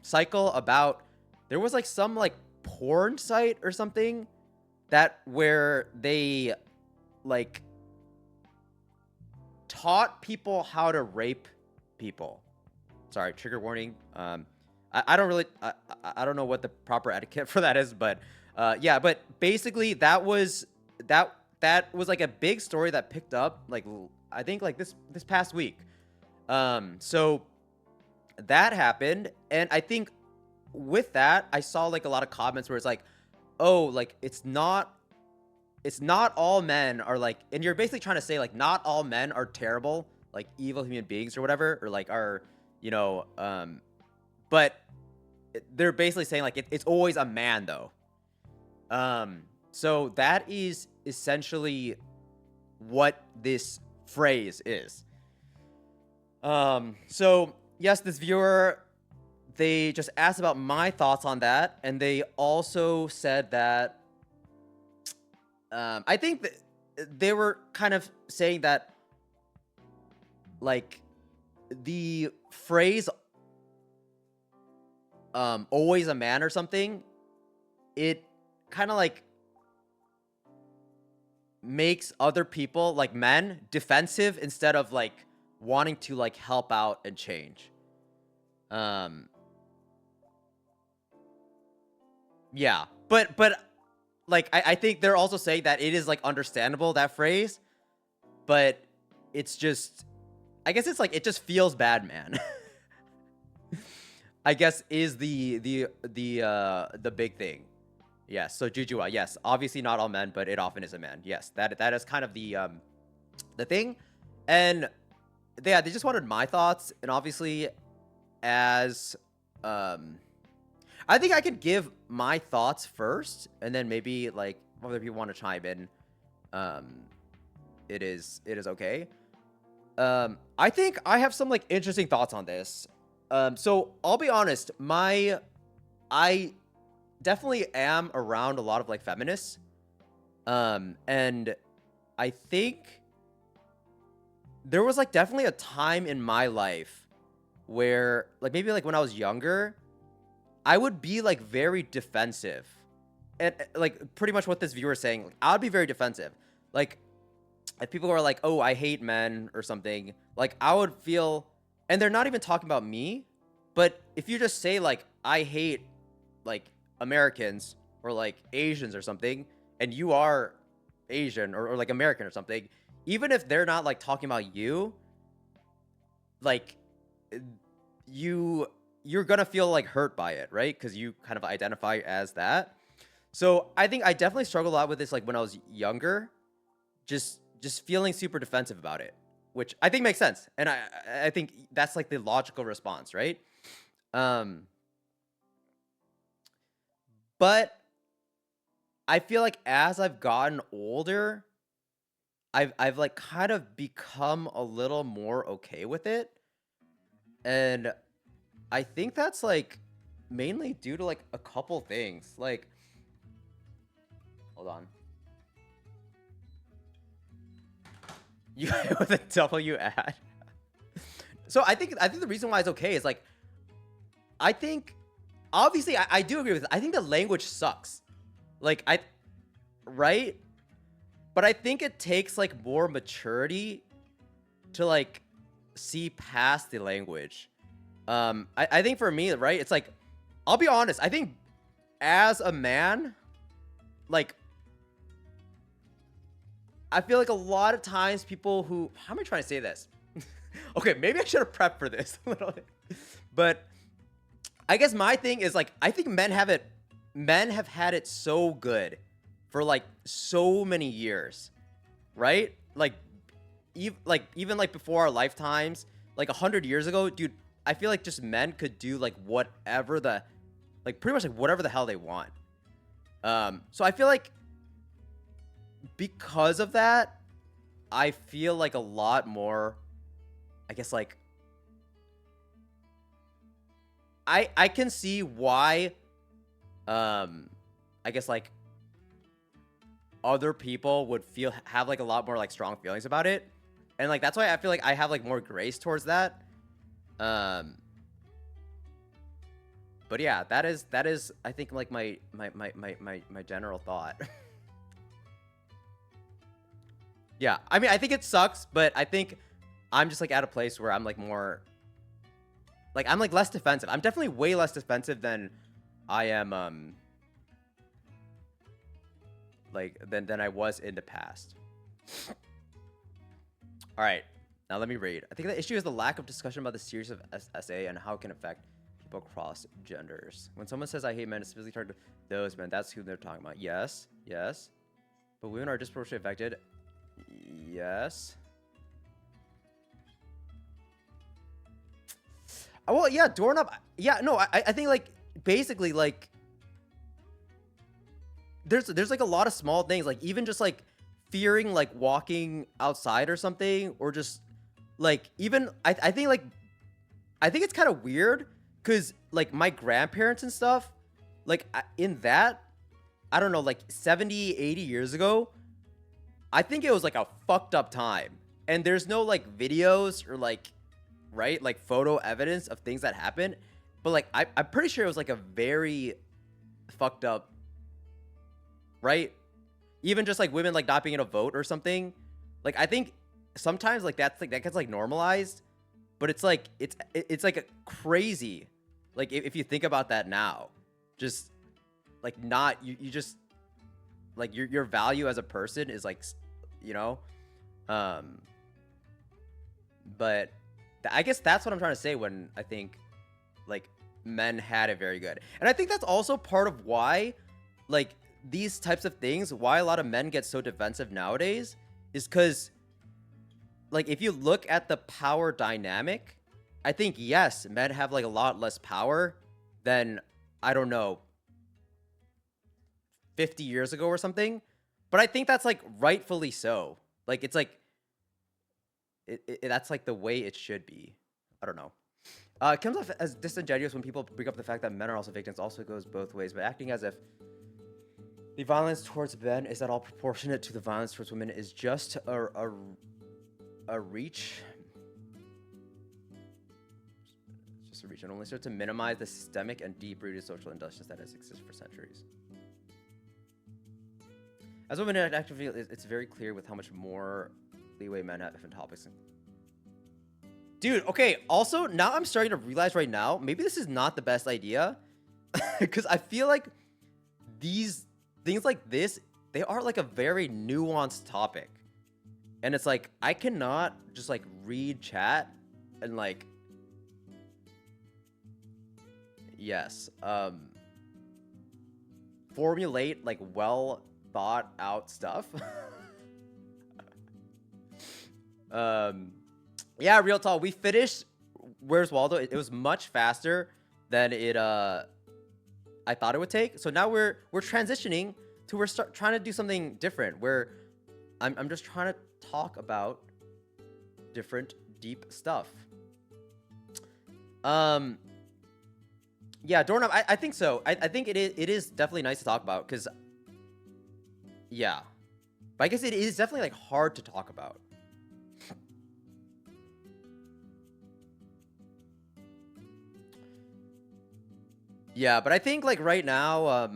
cycle about there was like some like porn site or something that where they like taught people how to rape people. Sorry, trigger warning. I don't really I don't know what the proper etiquette for that is, but yeah, but basically that was like a big story that picked up like I think like this past week. So that happened, and I think with that I saw like a lot of comments where it's like, oh, like it's not all men are like, and you're basically trying to say like not all men are terrible, like evil human beings or whatever, or like are you know, but they're basically saying like it's always a man though. So that is essentially what this phrase is. So yes, this viewer they just asked about my thoughts on that, and they also said that I think that they were kind of saying that like the phrase always a man or something, it kind of like makes other people, like men, defensive instead of like wanting to like help out and change. Um, yeah, but like I think they're also saying that it is like understandable, that phrase, but it's just, I guess it's like it just feels bad, man. I guess is the big thing. Yes, so Jujua, yes, obviously not all men, but it often is a man. Yes, that is kind of the thing. And yeah, they just wanted my thoughts, and obviously as I think I could give my thoughts first, and then maybe like other people want to chime in. Um, it is okay. I think I have some like interesting thoughts on this. So I'll be honest, I definitely am around a lot of like feminists. And I think there was like definitely a time in my life where like maybe like when I was younger, I would be like very defensive. And like pretty much what this viewer is saying, like, I would be very defensive. Like if people are like, "Oh, I hate men" or something, like I would feel, and they're not even talking about me, but if you just say like I hate like Americans or like Asians or something, and you are Asian or like American or something, even if they're not like talking about you, like you're gonna feel like hurt by it, right? Because you kind of identify as that. So I think I definitely struggled a lot with this like when I was younger, just feeling super defensive about it, which I think makes sense, and I think that's like the logical response, right? Um, but I feel like as I've gotten older, I've like kind of become a little more okay with it, and I think that's like mainly due to like a couple things. Like, hold on, you with a W ad. So I think the reason why it's okay is like I think obviously I do agree with it. I think the language sucks. Like right? But I think it takes like more maturity to like see past the language. I think for me, right, it's like I'll be honest, I think as a man, like I feel like a lot of times people who, how am I trying to say this? Okay, maybe I should have prepped for this a little bit. But I guess my thing is like I think men have had it so good for like so many years, right? Like even like before our lifetimes, like 100 years ago, dude, I feel like just men could do like whatever the, like pretty much like whatever the hell they want. So I feel like because of that, I feel like a lot more, I guess like I can see why I guess like other people would have like a lot more like strong feelings about it. And like that's why I feel like I have like more grace towards that. Um but yeah, that is I think like my general thought. Yeah, I mean I think it sucks, but I think I'm just like at a place where I'm like more like I'm like less defensive. I'm definitely way less defensive than I am like than I was in the past. All right, now let me read. I think the issue is the lack of discussion about the series of SA and how it can affect people across genders. When someone says I hate men, it's specifically targeted to those men. That's who they're talking about. Yes, yes. But women are disproportionately affected. Yes. Well, yeah, doorknob. Yeah, no, I think like basically like there's like a lot of small things, like even just like fearing like walking outside or something, or just like even I think like I think it's kind of weird because like my grandparents and stuff, like in that, I don't know, like 70, 80 years ago, I think it was like a fucked up time. And there's no like videos or like, right, like photo evidence of things that happened. But like, I'm pretty sure it was like a very fucked up, right? even just like women like not being able to vote or something. Like I think sometimes like that's like that gets like normalized, but it's like it's like a crazy. Like if you think about that now, just like not you just like your value as a person is like you know, um, but I guess that's what I'm trying to say when I think like men had it very good, and I think that's also part of why like these types of things, why a lot of men get so defensive nowadays is because like if you look at the power dynamic, I think yes, men have like a lot less power than I don't know 50 years ago or something, but I think that's like rightfully so. Like it's like that's like the way it should be. I don't know. It comes off as disingenuous when people bring up the fact that men are also victims. Also goes both ways, but acting as if the violence towards men is at all proportionate to the violence towards women is just a reach. It's just a reach and only serves to minimize the systemic and deep-rooted social injustice that has existed for centuries. As women actively, it's very clear with how much more leeway men have different topics. Dude, okay, also, now I'm starting to realize right now, maybe this is not the best idea. Because I feel like these things like this, they are like a very nuanced topic. And it's like, I cannot just like read chat and like, yes, formulate like well thought out stuff. Yeah, real talk. We finished Where's Waldo? It was much faster than it I thought it would take. So now we're transitioning to trying to do something different where I'm just trying to talk about different deep stuff. Yeah, doorknob, I think so. I think it is definitely nice to talk about because yeah. But I guess it is definitely like hard to talk about. Yeah, but I think like right now, I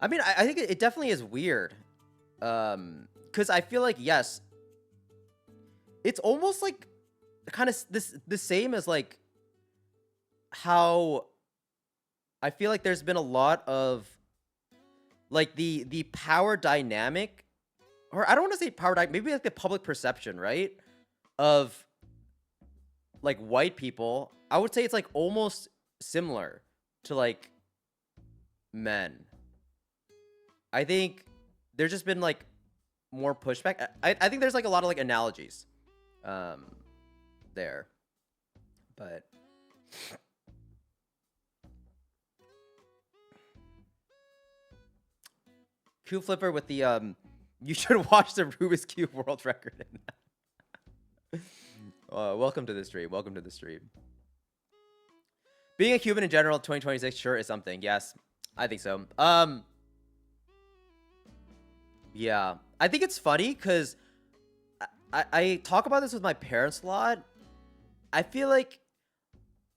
mean, I think it definitely is weird. Because I feel like, yes, it's almost like kind of the same as like how I feel like there's been a lot of like the power dynamic, or I don't want to say power dynamic, maybe like the public perception, right? Of like white people, I would say it's like almost similar to like men. I think there's just been like more pushback. I think there's like a lot of like analogies there. But Q Flipper with the you should watch the Rubik's Cube world record in that. Welcome to the stream. Welcome to the stream. Being a human in general, 2026 sure is something. Yes, I think so. Yeah, I think it's funny because I talk about this with my parents a lot. I feel like,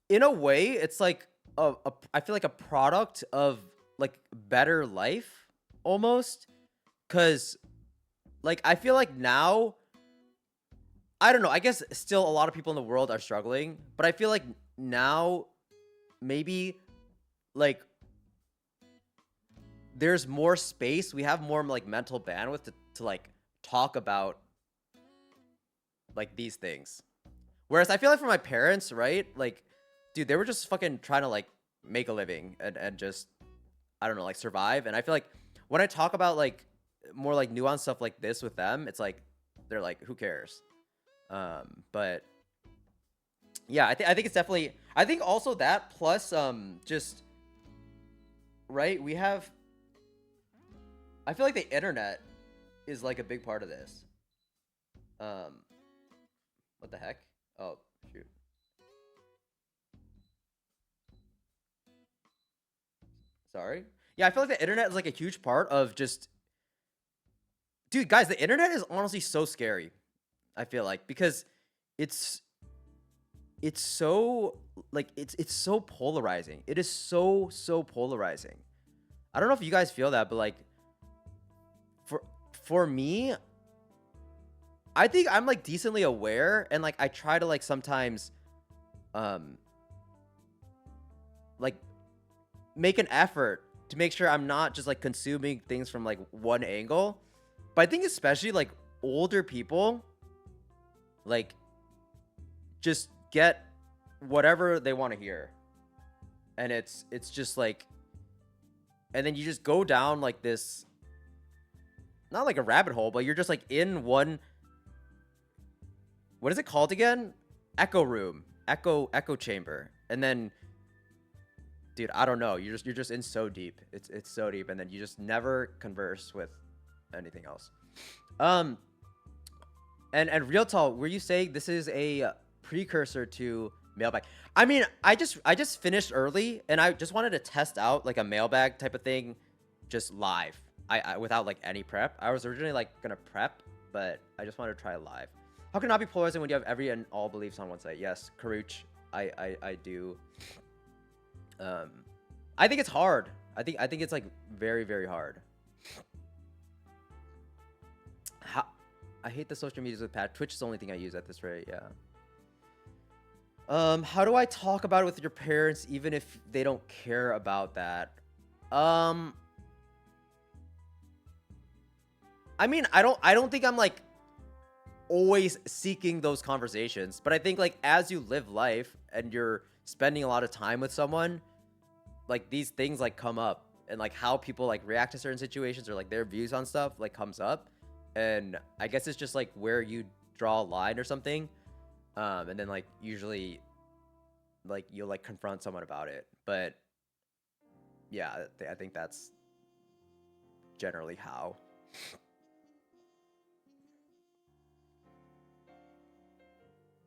in a way, it's like I feel like a product of like better life almost, because like I feel like now, I don't know. I guess still a lot of people in the world are struggling, but I feel like now maybe like there's more space. We have more like mental bandwidth to like talk about like these things. Whereas I feel like for my parents, right? Like, dude, they were just fucking trying to like make a living and just, I don't know, like survive. And I feel like when I talk about like more like nuanced stuff like this with them, it's like, they're like, who cares? But yeah, I think it's definitely, I think also that plus just, right, we have, I feel like the internet is like a big part of this. What the heck? Oh, shoot. Sorry. Yeah, I feel like the internet is like a huge part of just, dude, guys, the internet is honestly so scary. I feel like because it's so like it's so polarizing. It is so polarizing. I don't know if you guys feel that, but like For me, I think I'm like decently aware, and like I try to like sometimes um like make an effort to make sure I'm not just like consuming things from like one angle. But I think especially like older people like just get whatever they want to hear. And it's just like, and then you just go down like this, not like a rabbit hole, but you're just like in one, what is it called again? Echo room, echo chamber. And then dude, I don't know, you're just in so deep. It's so deep, and then you just never converse with anything else. Um and real talk, were you saying this is a precursor to mailbag? I mean, I just finished early, and I just wanted to test out like a mailbag type of thing, just live. I without like any prep. I was originally like gonna prep, but I just wanted to try it live. How can it not be polarizing when you have every and all beliefs on one side? Yes, Karuch, I do. I think it's hard. I think it's like very, very hard. I hate the social medias with Pat. Twitch is the only thing I use at this rate. Yeah. How do I talk about it with your parents even if they don't care about that? I mean, I don't think I'm like always seeking those conversations, but I think like as you live life and you're spending a lot of time with someone, like these things like come up, and like how people like react to certain situations or like their views on stuff like comes up, and I guess it's just like where you draw a line or something. And then like usually like you'll like confront someone about it, but yeah, I think that's generally how.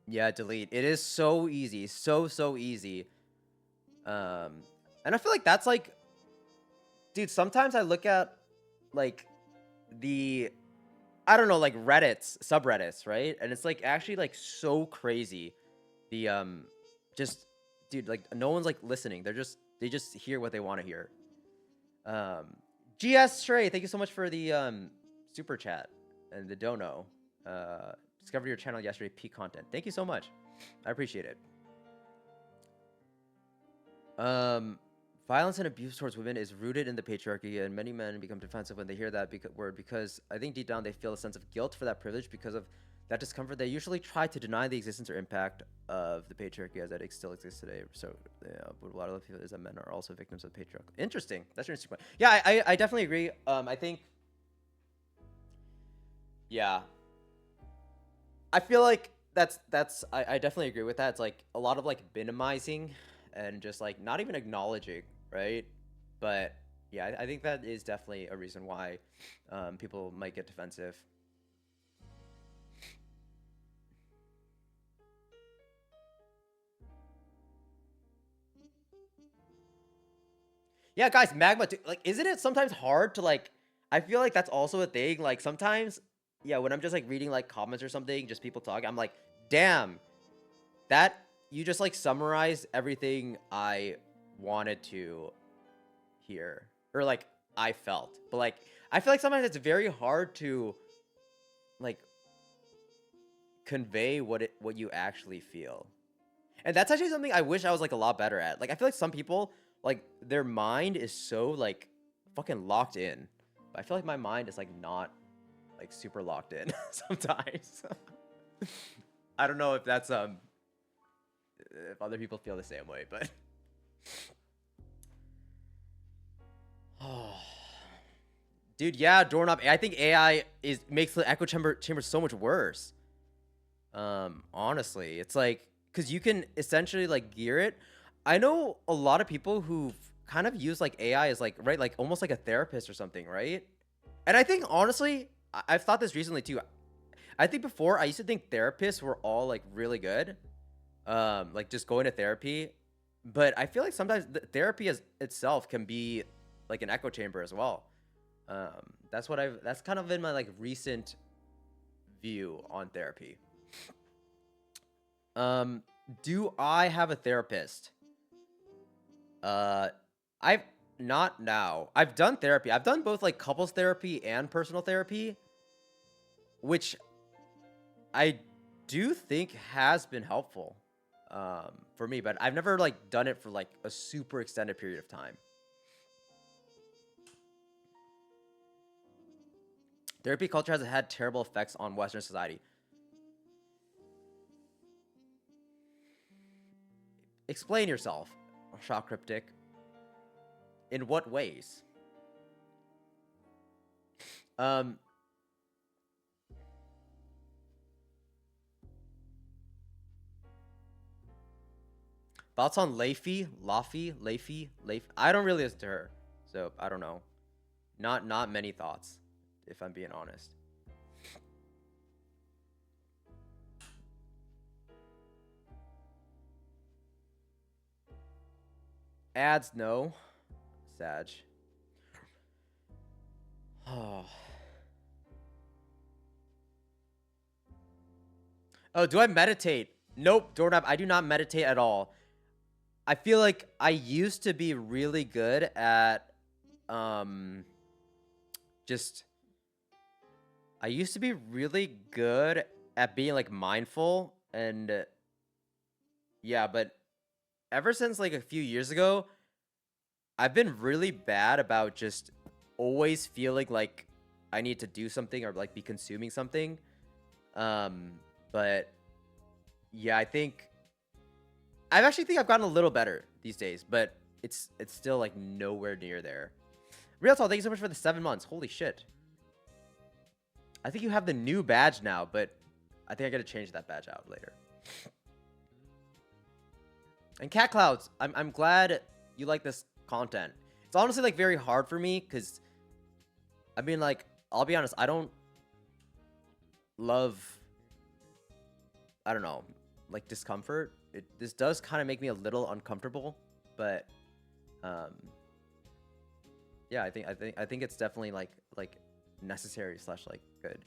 Yeah, delete. It is so easy, so easy. And I feel like that's like, dude, sometimes I look at like the, I don't know, like Reddit's subreddits, right? And it's like actually like so crazy. The just dude, like no one's like listening. They just hear what they want to hear. Um GS Stray, thank you so much for the super chat and the dono. Discovered your channel yesterday, peak content. Thank you so much. I appreciate it. Violence and abuse towards women is rooted in the patriarchy, and many men become defensive when they hear that word because I think deep down they feel a sense of guilt for that privilege. Because of that discomfort, they usually try to deny the existence or impact of the patriarchy as it still exists today. So, yeah, but a lot of people is that men are also victims of patriarchy. Interesting. That's an interesting point. Yeah, I definitely agree. I think, yeah, I feel like I definitely agree with that. It's like a lot of like minimizing and just like not even acknowledging, right? But yeah, I think that is definitely a reason why people might get defensive. Yeah, guys, magma. Like, isn't it sometimes hard to like? I feel like that's also a thing. Like sometimes, yeah, when I'm just like reading like comments or something, just people talking, I'm like, damn, that you just like summarized everything I wanted to hear, or like I felt. But like I feel like sometimes it's very hard to like convey what you actually feel. And that's actually something I wish I was like a lot better at. Like I feel like some people like their mind is so like fucking locked in. But I feel like my mind is like not like super locked in sometimes. I don't know if that's if other people feel the same way, but dude, yeah, doorknob. I think AI makes the echo chamber so much worse. Honestly, it's like because you can essentially like gear it. I know a lot of people who kind of use like AI as like right, like almost like a therapist or something, right? And I think honestly, I've thought this recently too. I think before I used to think therapists were all like really good, like just going to therapy. But I feel like sometimes therapy as itself can be like an echo chamber as well. That's kind of been my like recent view on therapy. Do I have a therapist? I've not now. I've done therapy. I've done both like couples therapy and personal therapy. which I do think has been helpful for me, but I've never like done it for like a super extended period of time. Therapy culture has had terrible effects on Western society. Explain yourself, Shock Cryptic. In what ways? Um, Thoughts on Laffy? I don't really listen to her, so I don't know. Not many thoughts, if I'm being honest. Ads, no. Sag. Oh. Oh, do I meditate? Nope, Doorknob, I do not meditate at all. I feel like I used to be really good at just I used to be really good at being like mindful and yeah, but ever since like a few years ago, I've been really bad about just always feeling like I need to do something or like be consuming something. But yeah, I actually think I've gotten a little better these days, but it's still like nowhere near there. Real Talk, thank you so much for the 7 months. Holy shit. I think you have the new badge now, but I think I gotta change that badge out later. And Cat Clouds, I'm glad you like this content. It's honestly like very hard for me because I mean like I'll be honest, I don't love I don't know, like discomfort. This does kind of make me a little uncomfortable, but yeah, I think it's definitely like necessary / like good.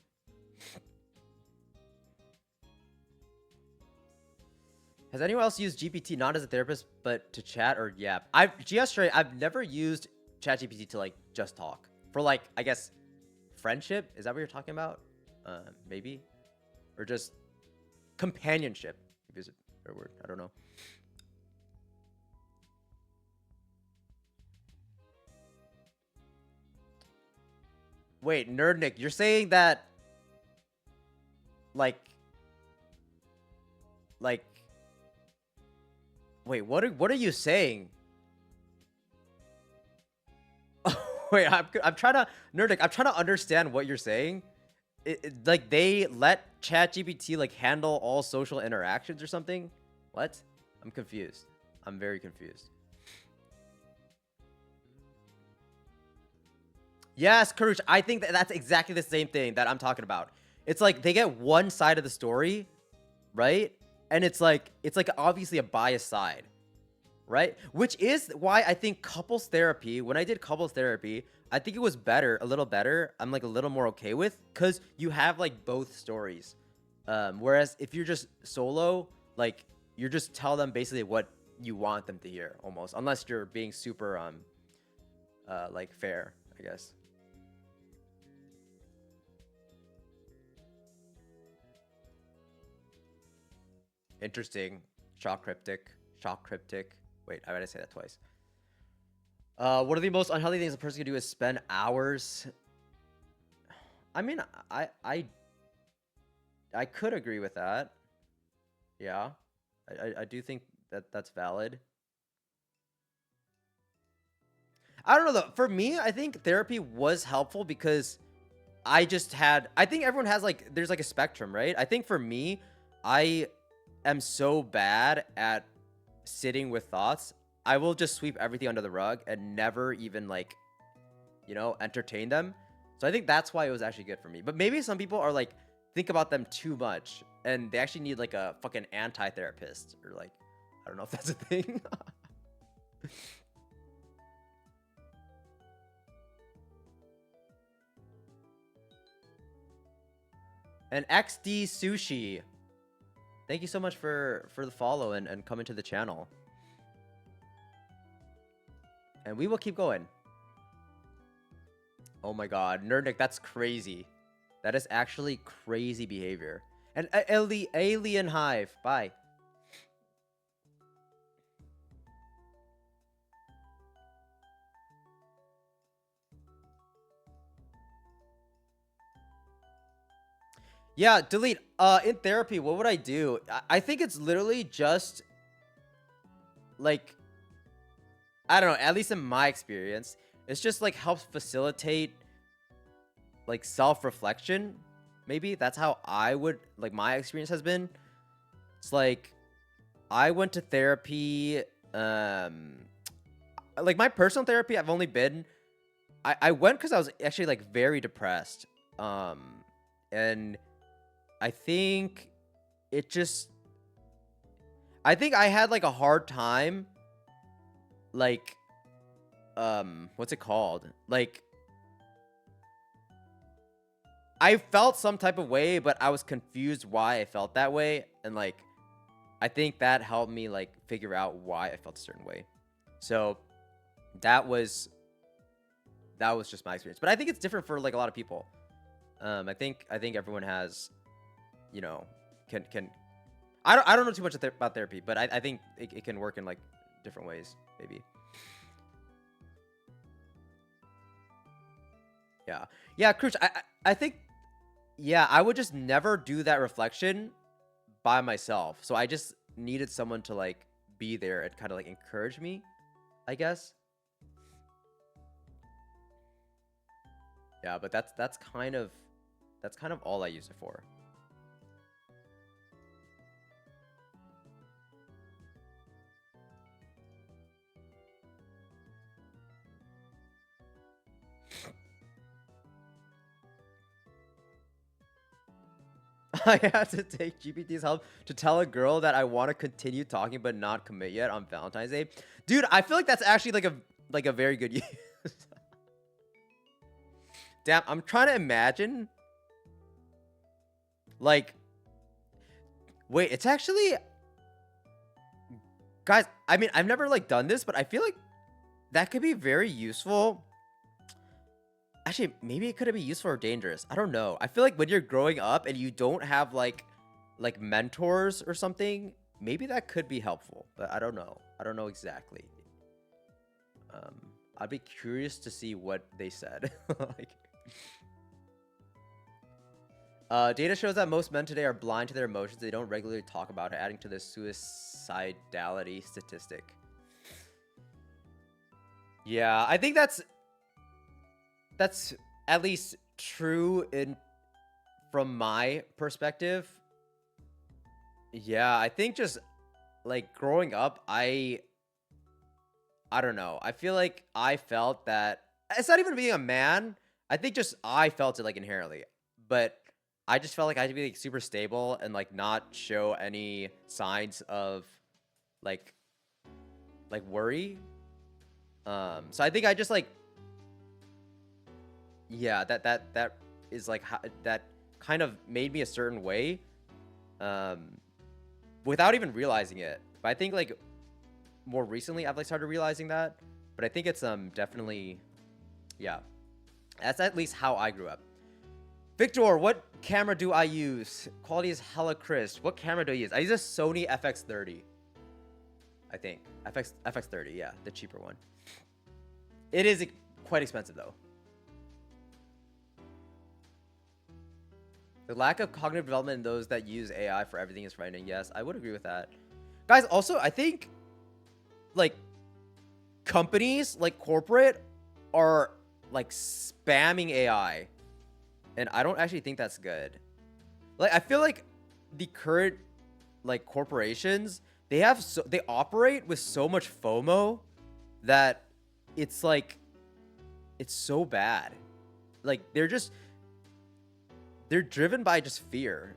Has anyone else used GPT not as a therapist but to chat or yap? I've never used ChatGPT to like just talk for like I guess friendship. Is that what you're talking about? Maybe, or just companionship. Maybe is a better word. I don't know. Wait, Nerd Nick, you're saying that like wait, what are you saying? Wait, I'm trying to Nerd Nick, I'm trying to understand what you're saying. Like they let ChatGPT like handle all social interactions or something? What? I'm confused. I'm very confused. Yes, Karuch, I think that's exactly the same thing that I'm talking about. It's like they get one side of the story, right? And it's like obviously a biased side, right? Which is why I think couples therapy, when I did couples therapy, I think it was better, a little better. I'm like a little more okay with because you have like both stories. Whereas if you're just solo, like you're just tell them basically what you want them to hear almost, unless you're being super like fair, I guess. Interesting. Shock cryptic. Shock cryptic. Wait, I gotta say that twice. One of the most unhealthy things a person can do is spend hours. I mean, I could agree with that. Yeah, I do think that that's valid. I don't know though. For me, I think therapy was helpful because I just had. I think everyone has like there's like a spectrum, right? I think for me, I am so bad at sitting with thoughts. I will just sweep everything under the rug and never even like, entertain them. So I think that's why it was actually good for me. But maybe some people are like think about them too much and they actually need like a fucking anti-therapist or like I don't know if that's a thing. And XD Sushi, thank you so much for the follow and coming to the channel. And we will keep going. Oh my god, Nerdnick, that's crazy. That is actually crazy behavior. And Alien Hive, bye. Yeah, delete. In therapy, what would I do? I think it's literally just like, I don't know, at least in my experience, it's just like helps facilitate like self-reflection. Maybe that's how I would, like, my experience has been. It's like I went to therapy, like my personal therapy, I've only been, I went because I was actually like very depressed. And I think it just, I think I had like a hard time, like, what's it called? Like, I felt some type of way, but I was confused why I felt that way. And like, I think that helped me like figure out why I felt a certain way. So that was just my experience. But I think it's different for like a lot of people. I think everyone has, you know, can I don't know too much about therapy, but I think it can work in like different ways, maybe. Yeah. Yeah, Kruch, I think, yeah, I would just never do that reflection by myself. So I just needed someone to like be there and kind of like encourage me, I guess. Yeah, but that's kind of all I use it for. I had to take GPT's help to tell a girl that I want to continue talking but not commit yet on Valentine's Day. Dude, I feel like that's actually like a very good use. Damn, I'm trying to imagine, like, wait, it's actually, guys, I mean, I've never like done this, but I feel like that could be very useful. Actually, maybe it could be useful or dangerous. I don't know. I feel like when you're growing up and you don't have like mentors or something, maybe that could be helpful, but I don't know. I don't know exactly. Um, I'd be curious to see what they said. Like, data shows that most men today are blind to their emotions. They don't regularly talk about it, adding to the suicidality statistic. Yeah, I think that's at least true in from my perspective. Yeah, I think just like growing up, I don't know. I feel like I felt that it's not even being a man. I think just I felt it like inherently, but I just felt like I had to be like super stable and like not show any signs of like worry. So I think I just like, yeah, that is like how, that kind of made me a certain way, um, without even realizing it. But I think like more recently I've like started realizing that. But I think it's definitely, yeah, that's at least how I grew up. Victor, what camera do I use? Quality is hella crisp. What camera do I use? I use a Sony FX30. I think FX30, yeah, the cheaper one. It is quite expensive though. The lack of cognitive development in those that use AI for everything is frightening. Yes, I would agree with that. Guys, also, I think, like, companies, like, corporate, are, like, spamming AI. And I don't actually think that's good. Like, I feel like the current, like, corporations, they operate with so much FOMO that it's, like, it's so bad. Like, they're driven by just fear,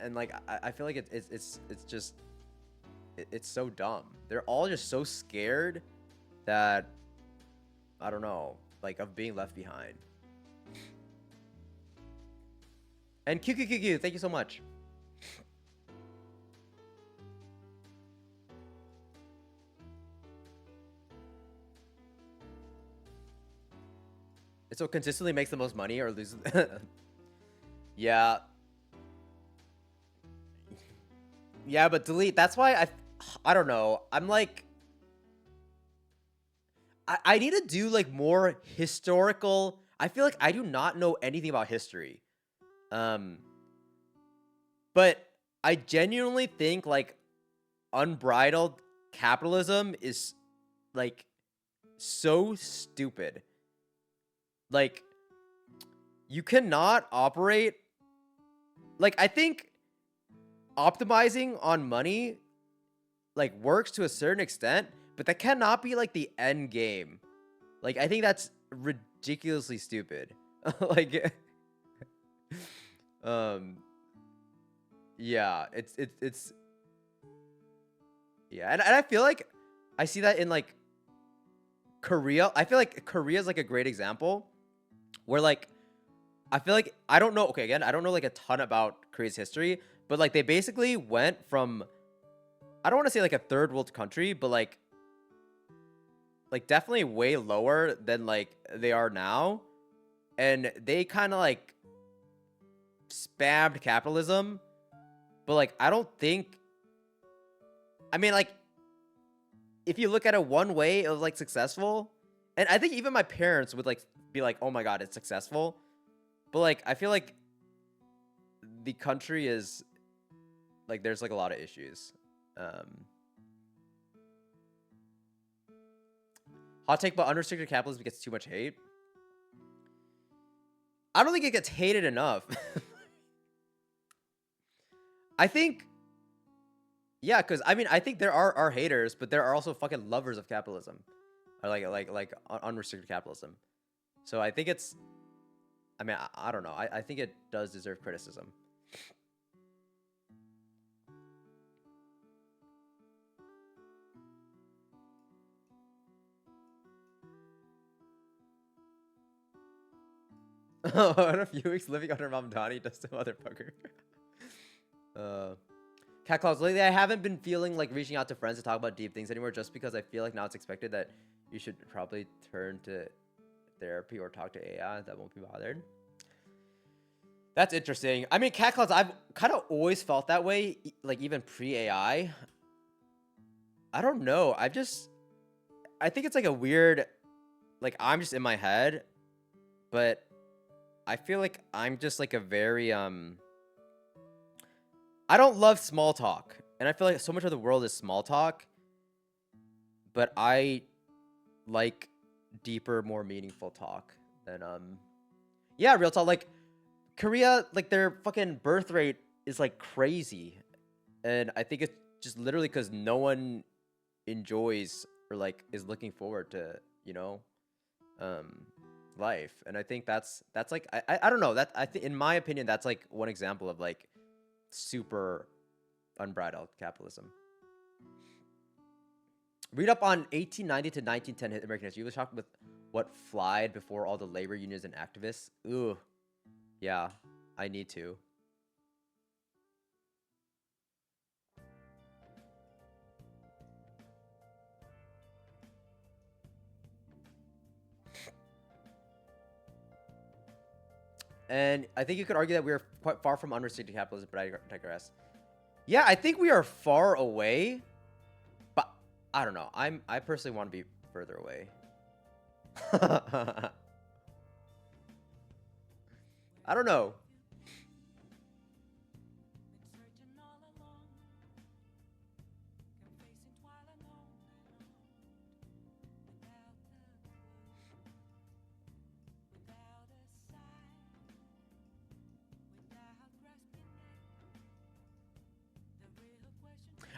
and like I feel like it's just it's so dumb. They're all just so scared that, I don't know, like, of being left behind. And QQQQ, thank you so much. It so consistently makes the most money or loses. Yeah. Yeah, but delete. That's why I don't know. I'm like I need to do like more historical. I feel like I do not know anything about history. Um but I genuinely think like unbridled capitalism is like so stupid. Like you cannot operate like I think optimizing on money like works to a certain extent, but that cannot be like the end game. Like I think that's ridiculously stupid. Like um yeah, it's yeah, and I feel like I see that in like Korea. I feel like Korea is like a great example where like I feel like I don't know. Okay, again, I don't know like a ton about Korea's history, but like they basically went from I don't want to say like a third world country, but like definitely way lower than like they are now, and they kind of like spammed capitalism, but like I don't think. I mean, like if you look at it one way, it was like successful, and I think even my parents would like be like, "Oh my god, it's successful," but like I feel like the country is like there's like a lot of issues. Um, Hot take, but unrestricted capitalism gets too much hate. I don't think it gets hated enough. I think, yeah, because I mean, I think there are haters, but there are also fucking lovers of capitalism, or like unrestricted capitalism. So I think it's, I mean, I don't know. I think it does deserve criticism. In a few weeks, living under Mamdani does some motherfucker. Cat Claus, lately I haven't been feeling like reaching out to friends to talk about deep things anymore, just because I feel like now it's expected that you should probably turn to therapy or talk to AI that won't be bothered. That's interesting. I mean, Cat Claus, I've kind of always felt that way, like even pre-AI. I don't know. I think it's like a weird, like I'm just in my head, but I feel like I'm just like a very, I don't love small talk. And I feel like so much of the world is small talk, but I like deeper, more meaningful talk than, yeah, real talk. Like Korea, like their fucking birth rate is like crazy. And I think it's just literally because no one enjoys or like is looking forward to, you know, um, life. And I think that's like I don't know that I think in my opinion that's like one example of like super unbridled capitalism. Read up on 1890 to 1910 American history. You was shocked with what flied before all the labor unions and activists. Ooh, yeah, I need to. And I think you could argue that we are quite far from unrestricted capitalism, but I digress. Yeah, I think we are far away, but I don't know. I personally want to be further away. I don't know.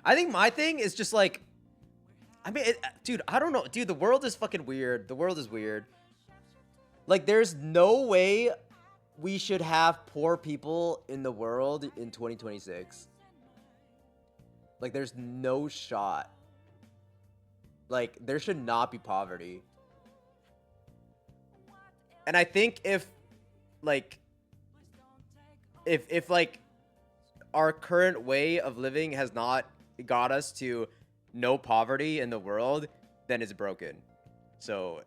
I think my thing is just like, I mean, dude, I don't know. Dude, the world is fucking weird. The world is weird. Like, there's no way we should have poor people in the world in 2026. Like, there's no shot. Like, there should not be poverty. And I think like, if like, our current way of living has not got us to no poverty in the world, then it's broken. So,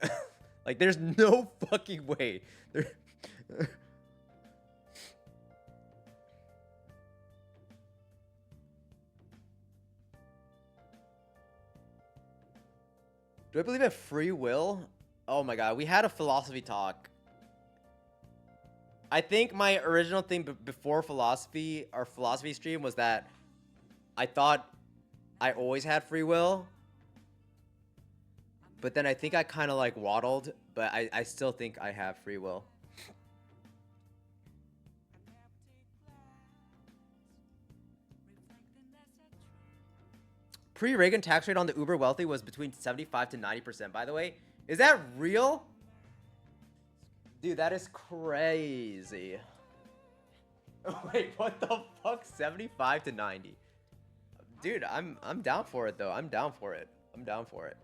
like, there's no fucking way. Do I believe in free will? Oh my god, we had a philosophy talk. I think my original thing before philosophy, our philosophy stream, was that I thought I always had free will. But then I think I kind of like waddled, but I still think I have free will. Pre-Reagan tax rate on the uber wealthy was between 75 to 90%. By the way, is that real? Dude, that is crazy. Wait, what the fuck? 75 to 90. Dude, I'm down for it though. I'm down for it. I'm down for it.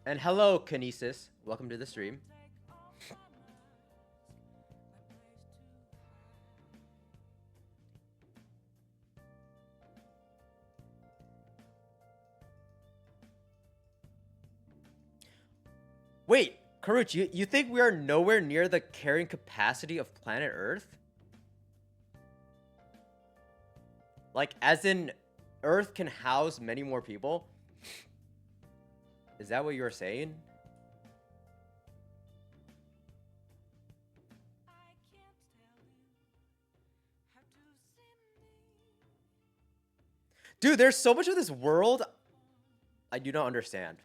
And hello, Kinesis. Welcome to the stream. Wait, Karuch, you think we are nowhere near the carrying capacity of planet Earth? Like, as in, Earth can house many more people? Is that what you're saying? Dude, there's so much of this world I do not understand.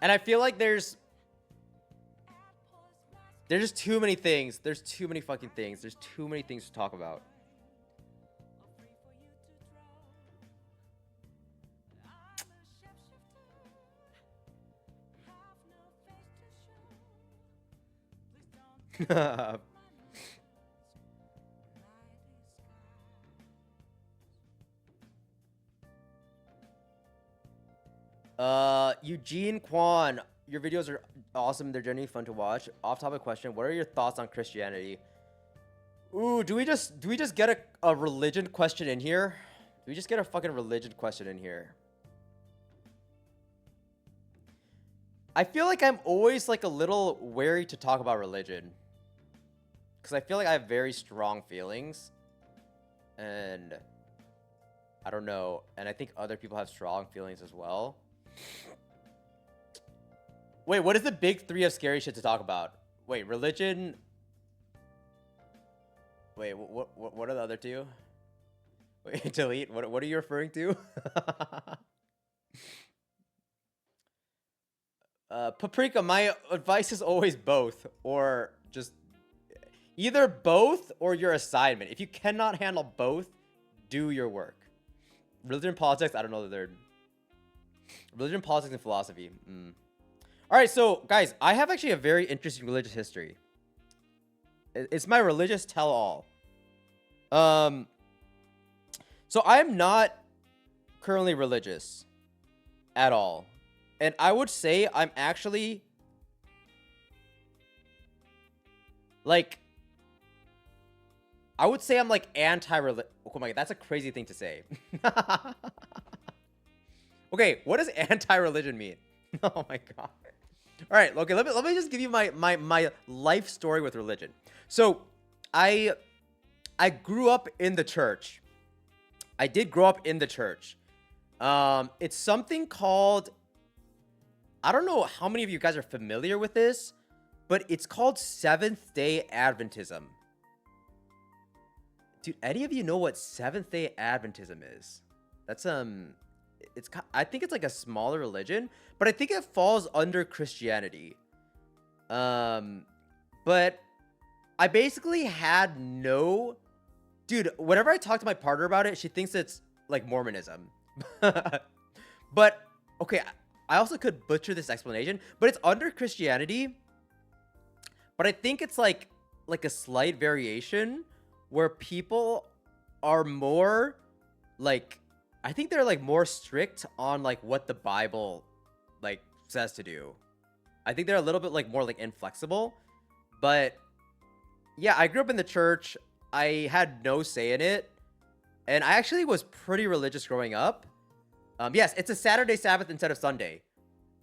And I feel like there's just too many things. There's too many fucking things. There's too many things to talk about. Eugene Kwan, your videos are awesome. They're genuinely fun to watch. Off-topic question: what are your thoughts on Christianity? Ooh, do we just get a religion question in here? Do we just get a fucking religion question in here? I feel like I'm always like a little wary to talk about religion, because I feel like I have very strong feelings, and I don't know, and I think other people have strong feelings as well. Wait, what is the big three of scary shit to talk about? Wait, religion. Wait, what are the other two? Wait, delete. What are you referring to? Paprika, my advice is always both, or just either both or your assignment. If you cannot handle both, do your work. Religion, politics, I don't know the third. Religion, politics, and philosophy. All right, so guys, I have actually a very interesting religious history. It's my religious tell-all. So I'm not currently religious at all. And I would say I'm actually like, I would say I'm like anti-religion. Oh my god, that's a crazy thing to say. Okay, what does anti-religion mean? Oh my god. All right, okay, let me just give you my life story with religion. So, I grew up in the church. I did grow up in the church. It's something called, I don't know how many of you guys are familiar with this, but it's called Seventh-day Adventism. Dude, any of you know what Seventh-day Adventism is? That's I think it's like a smaller religion, but I think it falls under Christianity. But I basically had no, dude, whenever I talk to my partner about it, she thinks it's like Mormonism. But okay, I also could butcher this explanation, but it's under Christianity. But I think it's like a slight variation where people are more like, I think they're like more strict on like what the Bible like says to do. I think they're a little bit like more like inflexible. But yeah, I grew up in the church. I had no say in it, and I actually was pretty religious growing up. Yes, it's a Saturday Sabbath instead of Sunday.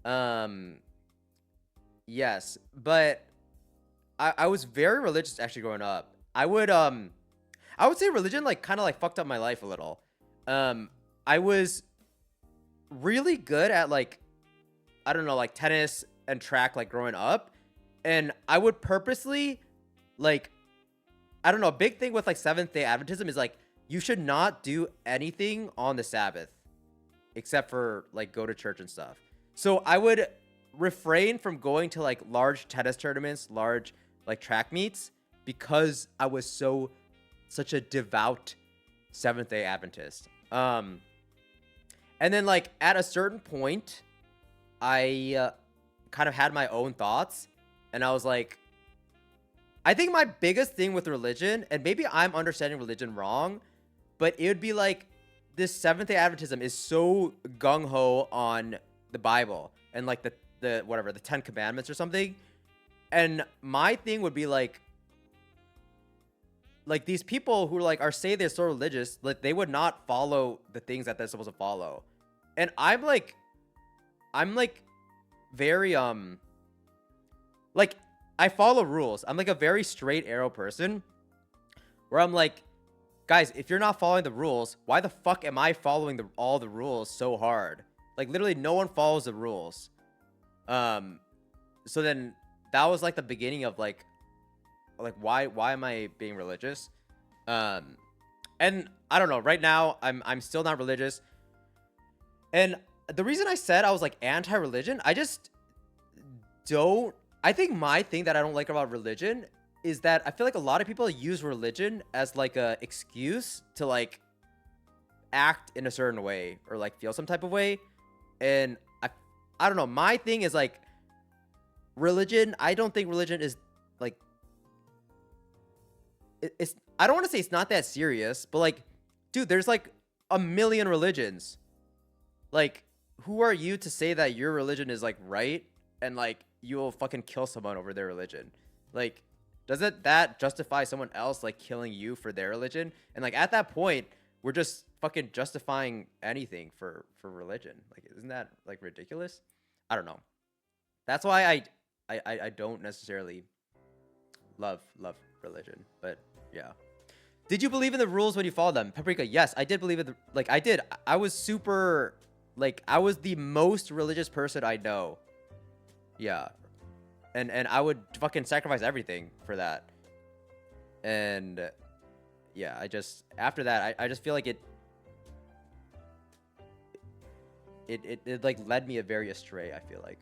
Um, yes, but I was very religious actually growing up. I would say religion like kind of like fucked up my life a little. Um, I was really good at like I don't know like tennis and track like growing up, and I would purposely like I don't know, a big thing with like Seventh Day Adventism is like you should not do anything on the Sabbath except for like go to church and stuff. So I would refrain from going to like large tennis tournaments, large like track meets because I was such a devout Seventh Day Adventist. And then like at a certain point, I kind of had my own thoughts, and I was like, I think my biggest thing with religion, and maybe I'm understanding religion wrong, but it would be like this Seventh Day Adventism is so gung ho on the Bible and like the whatever the Ten Commandments or something, and my thing would be like these people who like are say they're so religious, like they would not follow the things that they're supposed to follow, and I'm like very like I follow rules. I'm like a very straight arrow person where I'm like, guys, if you're not following the rules, why the fuck am I following all the rules so hard? Like literally no one follows the rules. So then that was like the beginning of like why am I being religious? And I don't know, right now I'm still not religious. And the reason I said I was like anti-religion, I just don't I think my thing that I don't like about religion is that I feel like a lot of people use religion as like a excuse to like act in a certain way or like feel some type of way. And I don't know, my thing is like religion, I don't think religion is like it's I don't want to say it's not that serious, but like dude, there's like a million religions. Like who are you to say that your religion is like right and like you will fucking kill someone over their religion? Like doesn't that justify someone else like killing you for their religion? And like at that point we're just fucking justifying anything for religion. Like isn't that like ridiculous? I don't know. That's why I don't necessarily love religion. But yeah, did you believe in the rules when you followed them? Paprika, yes, I did believe in I did. I was super like I was the most religious person I know. Yeah. And I would fucking sacrifice everything for that. And yeah, I just after that I just feel like it like led me a very astray, I feel like.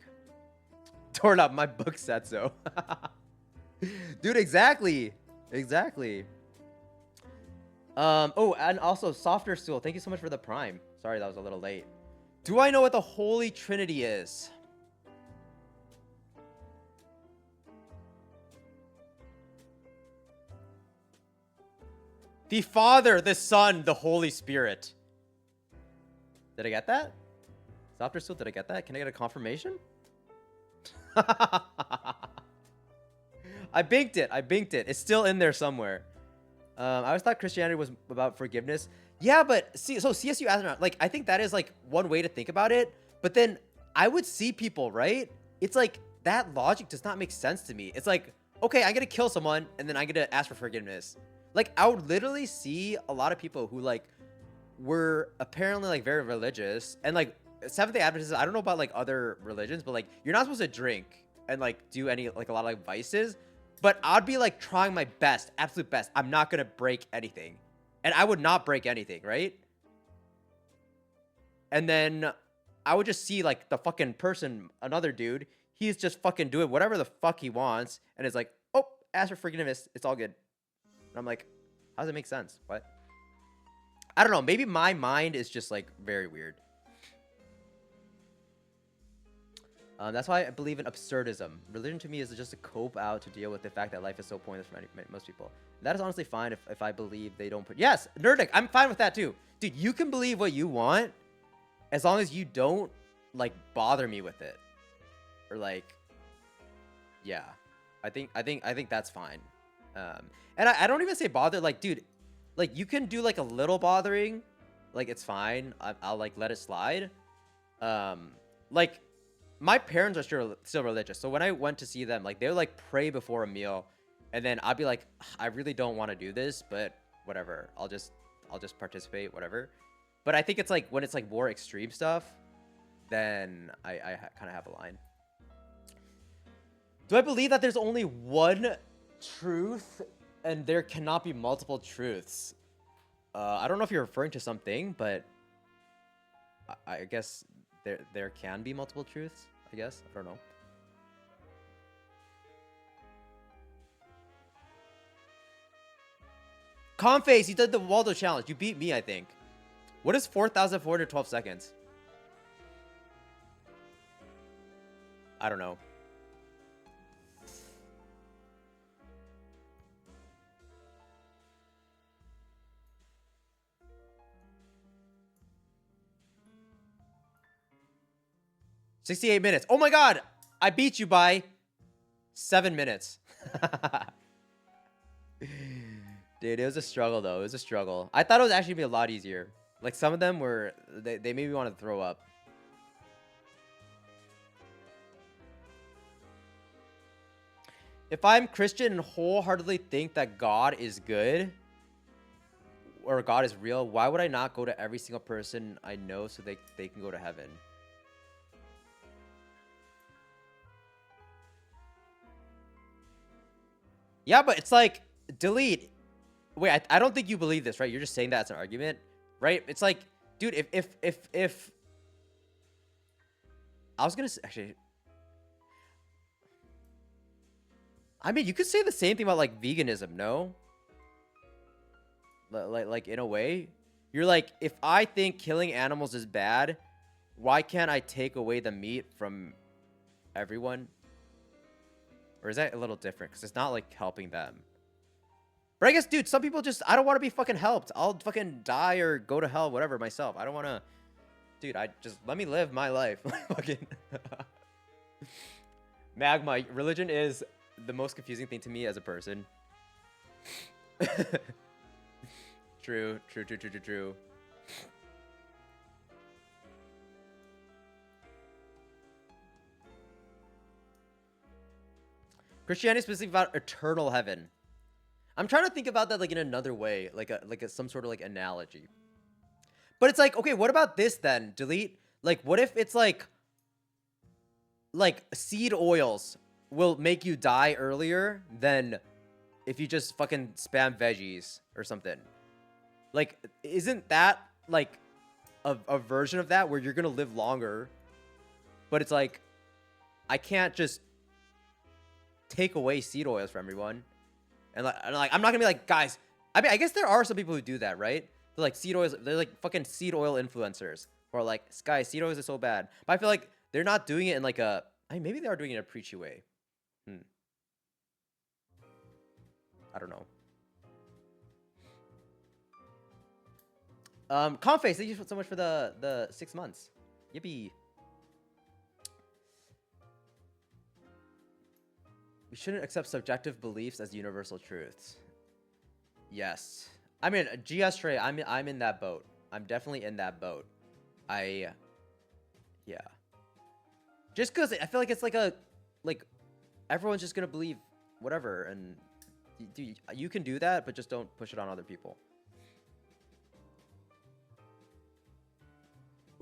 Torn up, my book said so. Dude, exactly. Exactly. Oh, and also Softer Stool, thank you so much for the Prime. Sorry that was a little late. Do I know what the Holy Trinity is? The Father, the Son, the Holy Spirit. Did I get that? Softer Stool, did I get that? Can I get a confirmation? I binked it. It's still in there somewhere. I always thought Christianity was about forgiveness. Yeah, but see, so CSU astronaut, like, I think that is like one way to think about it. But then I would see people, right? It's like that logic does not make sense to me. It's like, okay, I'm gonna kill someone and then I'm gonna ask for forgiveness. Like, I would literally see a lot of people who like were apparently like very religious and like Seventh Day Adventists. I don't know about like other religions, but like you're not supposed to drink and like do any like a lot of like vices. But I'd be like trying my best, absolute best. I'm not gonna break anything, and I would not break anything, right? And then I would just see like the fucking person, another dude. He's just fucking doing whatever the fuck he wants, and it's like, oh, ask for forgiveness, it's all good. And I'm like, how does it make sense? What? I don't know. Maybe my mind is just like very weird. That's why I believe in absurdism. Religion to me is just a cope out to deal with the fact that life is so pointless for most people. That is honestly fine if I believe they don't put... Yes, Nerdic, I'm fine with that too. Dude, you can believe what you want as long as you don't, like, bother me with it. Or, like... Yeah. I think that's fine. And I don't even say bother. Like, dude, like you can do like a little bothering, like it's fine. I'll like let it slide. Like my parents are still religious, so when I went to see them, like they would like pray before a meal, and then I'd be like, I really don't want to do this, but whatever. I'll just participate, whatever. But I think it's like when it's like more extreme stuff, then I kind of have a line. Do I believe that there's only one truth and there cannot be multiple truths? I don't know if you're referring to something, but I guess there can be multiple truths, I guess. I don't know. Conface, you did the Waldo challenge. You beat me, I think. What is 4,412 seconds? I don't know. $68 minutes. Oh my god! I beat you by 7 minutes. Dude, it was a struggle though. It was a struggle. I thought it was actually be a lot easier. Like some of them were, they made me want to throw up. If I'm Christian and wholeheartedly think that God is good, or God is real, why would I not go to every single person I know so they can go to heaven? Yeah, but it's like, delete. Wait, I don't think you believe this, right? You're just saying that as an argument, right? It's like, dude, if I was gonna say, actually, I mean, you could say the same thing about like veganism, no? Like in a way, you're like, if I think killing animals is bad, why can't I take away the meat from everyone? Or is that a little different? Because it's not like helping them. But I guess, dude, some people just, I don't want to be fucking helped. I'll fucking die or go to hell, whatever, myself. I don't want to, dude, let me live my life. Fucking. Magma, religion is the most confusing thing to me as a person. True. Christianity is specifically about eternal heaven. I'm trying to think about that like in another way, like some sort of like analogy. But it's like, okay, what about this then? Delete. Like, what if it's like seed oils will make you die earlier than if you just fucking spam veggies or something? Like, isn't that like a version of that where you're gonna live longer, but it's like I can't just take away seed oils from everyone, and like I'm not gonna be like, guys. I mean, I guess there are some people who do that, right? They're like seed oils. They're like fucking seed oil influencers, who are like, guys, seed oils are so bad. But I feel like they're not doing it in like a. I mean, maybe they are doing it in a preachy way. I don't know. Conface, thank you so much for the 6 months. Yippee. We shouldn't accept subjective beliefs as universal truths. Yes. I mean, GS Trey, I'm in that boat. I'm definitely in that boat. Yeah. Just because I feel like it's like everyone's just gonna believe whatever, and you can do that, but just don't push it on other people.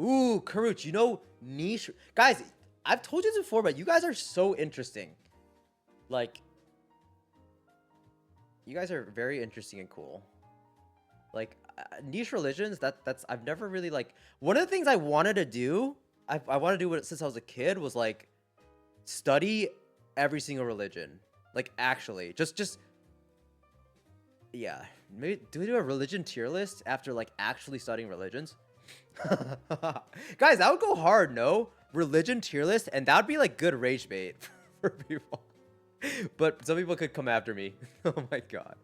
Ooh, Karuch, you know niche guys. I've told you this before, but you guys are so interesting. Like, you guys are very interesting and cool. Like, niche religions. That's I've never really like. One of the things I wanted to do, I wanted to do it since I was a kid, was like study every single religion. Like, actually, just yeah. Maybe do we do a religion tier list after like actually studying religions? Guys, that would go hard, no? Religion tier list, and that would be like good rage bait for people. But some people could come after me. Oh my god.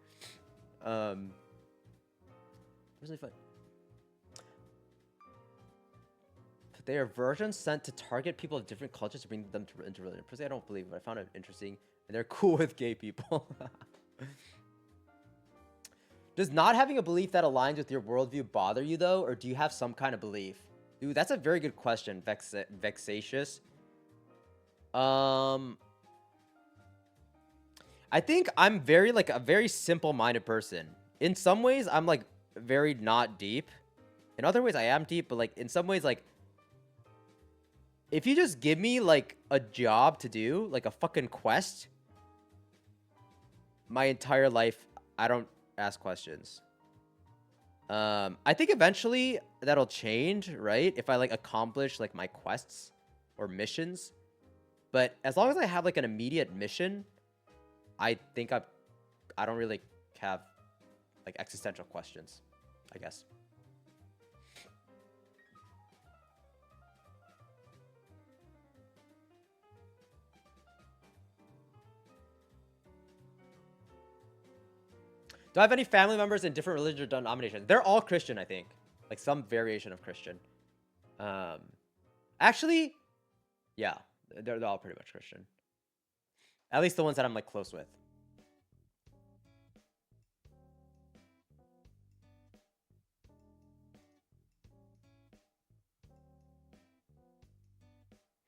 Really fun. They are versions sent to target people of different cultures to bring them into religion. Personally, I don't believe it, but I found it interesting, and they're cool with gay people. Does not having a belief that aligns with your worldview bother you, though? Or do you have some kind of belief? Dude, that's a very good question. Vexatious. I think I'm very, like, a very simple-minded person. In some ways, I'm, like, very not deep. In other ways, I am deep, but, like, in some ways, like, if you just give me, like, a job to do, like a fucking quest, my entire life, I don't ask questions. I think eventually that'll change, right? If I, like, accomplish, like, my quests or missions. But as long as I have, like, an immediate mission, I think I don't really have, like, existential questions, I guess. Do I have any family members in different religions or denominations? They're all Christian, I think. Like, some variation of Christian. Actually, yeah. They're all pretty much Christian. At least the ones that I'm, like, close with.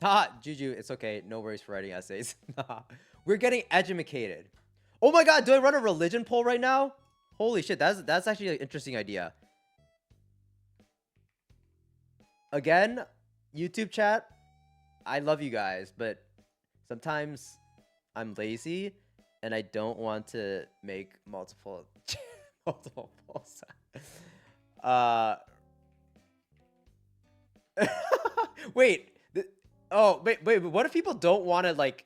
Ha! Juju, it's okay. No worries for writing essays. We're getting edumacated. Oh my god, do I run a religion poll right now? Holy shit, that's actually an interesting idea. Again, YouTube chat, I love you guys, but sometimes I'm lazy and I don't want to make multiple multiple polls. Wait. Oh, wait, what if people don't want to like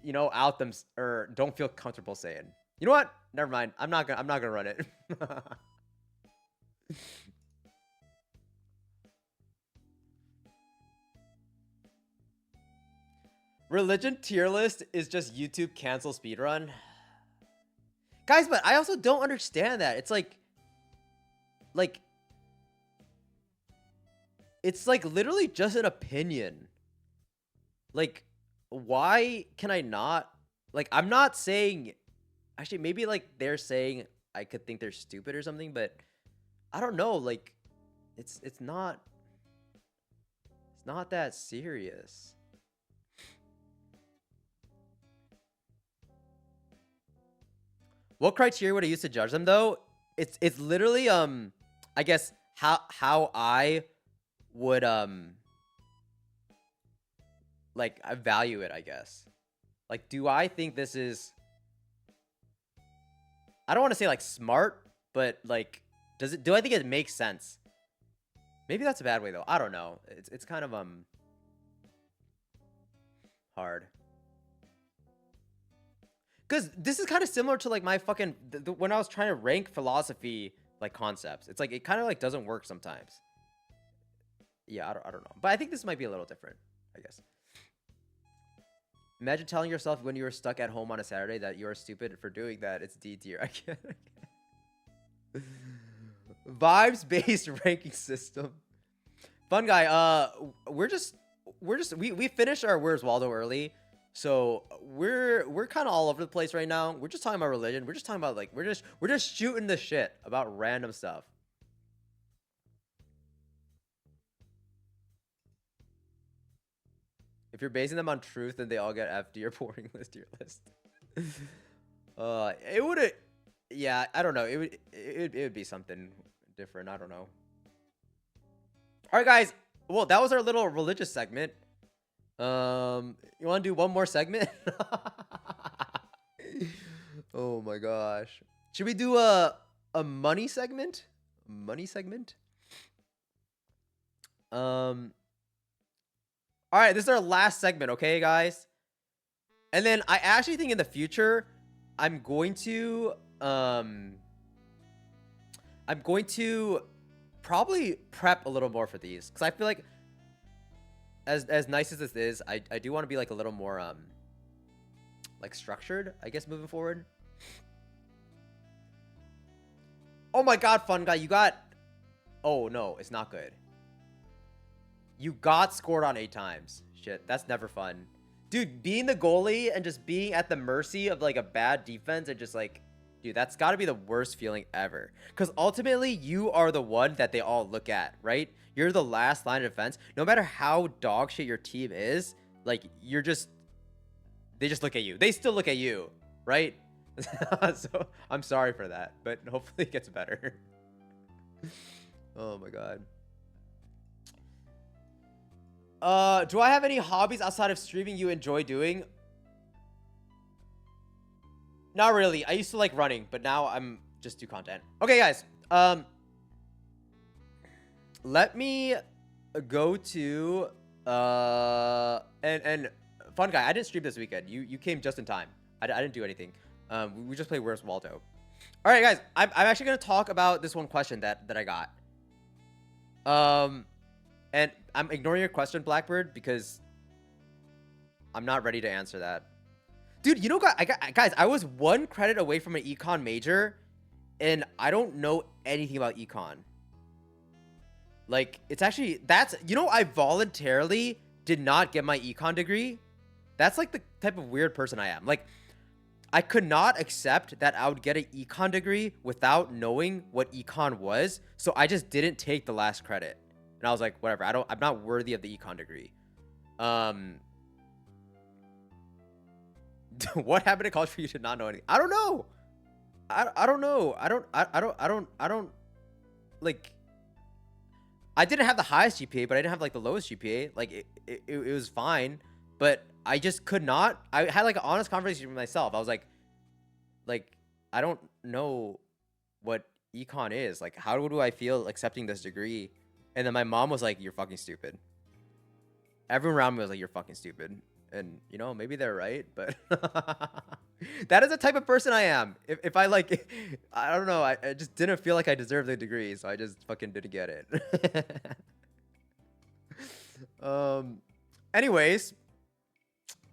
you know, out them or don't feel comfortable saying? You know what? Never mind. I'm not gonna run it. Religion tier list is just YouTube cancel speedrun. Guys, but I also don't understand that. It's like it's like literally just an opinion. Like, why can I not? Like, I'm not saying, actually, maybe like they're saying I could think they're stupid or something, but I don't know. Like, it's not that serious. What criteria would I use to judge them, though? It's literally I guess how I would like I value it, I guess. Like, do I think this is, I don't want to say like smart, but like do I think it makes sense? Maybe that's a bad way though. I don't know. It's kind of hard. Cuz this is kind of similar to like my fucking when I was trying to rank philosophy like concepts. It's like it kind of like doesn't work sometimes. Yeah, I don't know. But I think this might be a little different, I guess. Imagine telling yourself when you were stuck at home on a Saturday that you're stupid for doing that. It's D tier. I can't. Vibes-based ranking system. Fun guy. We finished our Where's Waldo early, so we're kind of all over the place right now. We're just talking about religion. We're just talking about like we're just shooting the shit about random stuff. If you're basing them on truth, then they all get F to your boring list to your list. It would, yeah, I don't know. It would be something different. I don't know. All right, guys. Well, that was our little religious segment. You want to do one more segment? Oh my gosh. Should we do a money segment? Money segment? All right, this is our last segment, okay, guys? And then I actually think in the future, I'm going to probably prep a little more for these, because I feel like as nice as this is, I do want to be like a little more like structured, I guess, moving forward. Oh my god, fun guy, you got, oh no, it's not good. You got scored on 8 times. Shit, that's never fun. Dude, being the goalie and just being at the mercy of like a bad defense and just like, dude, that's got to be the worst feeling ever. Because ultimately, you are the one that they all look at, right? You're the last line of defense. No matter how dog shit your team is, like you're just, they just look at you. They still look at you, right? So I'm sorry for that, but hopefully it gets better. Oh my god. Do I have any hobbies outside of streaming you enjoy doing? Not really. I used to like running, but now I'm just do content. Okay, guys. Let me go to and fun guy. I didn't stream this weekend. You came just in time. I didn't do anything. We just played Where's Waldo. All right, guys. I'm actually gonna talk about this one question that I got. And I'm ignoring your question, Blackbird, because I'm not ready to answer that. Dude, you know, guys, I was 1 credit away from an econ major, and I don't know anything about econ. Like, it's actually, that's, you know, I voluntarily did not get my econ degree. That's like the type of weird person I am. Like, I could not accept that I would get an econ degree without knowing what econ was, so I just didn't take the last credit. And I was like, whatever, I'm not worthy of the econ degree. What happened in college for you to not know anything? I don't know. I don't know. I don't like, I didn't have the highest GPA, but I didn't have like the lowest GPA. Like it was fine, but I just could not. I had like an honest conversation with myself. I was like I don't know what econ is. Like, how do I feel accepting this degree? And then my mom was like, you're fucking stupid. Everyone around me was like, you're fucking stupid. And, you know, maybe they're right, but that is the type of person I am. If I like, I don't know, I just didn't feel like I deserved the degree, so I just fucking didn't get it. Anyways,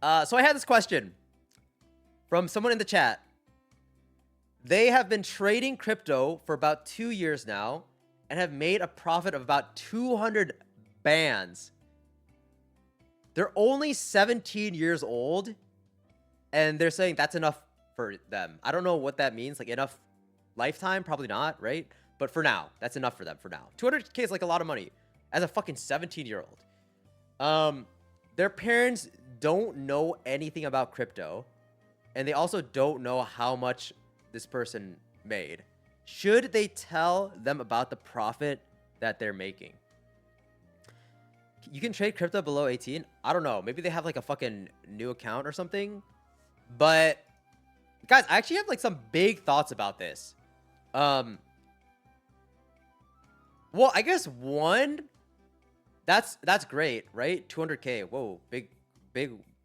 so I had this question from someone in the chat. They have been trading crypto for about 2 years now and have made a profit of about 200 bands. They're only 17 years old, and they're saying that's enough for them. I don't know what that means. Like, enough lifetime? Probably not, right? But for now, that's enough for them for now. 200K is like a lot of money as a fucking 17-year-old. Their parents don't know anything about crypto, and they also don't know how much this person made. Should they tell them about the profit that they're making? You can trade crypto below 18. I don't know. Maybe they have like a fucking new account or something. But guys, I actually have like some big thoughts about this. Well, I guess one, that's great, right? 200K. Whoa, big.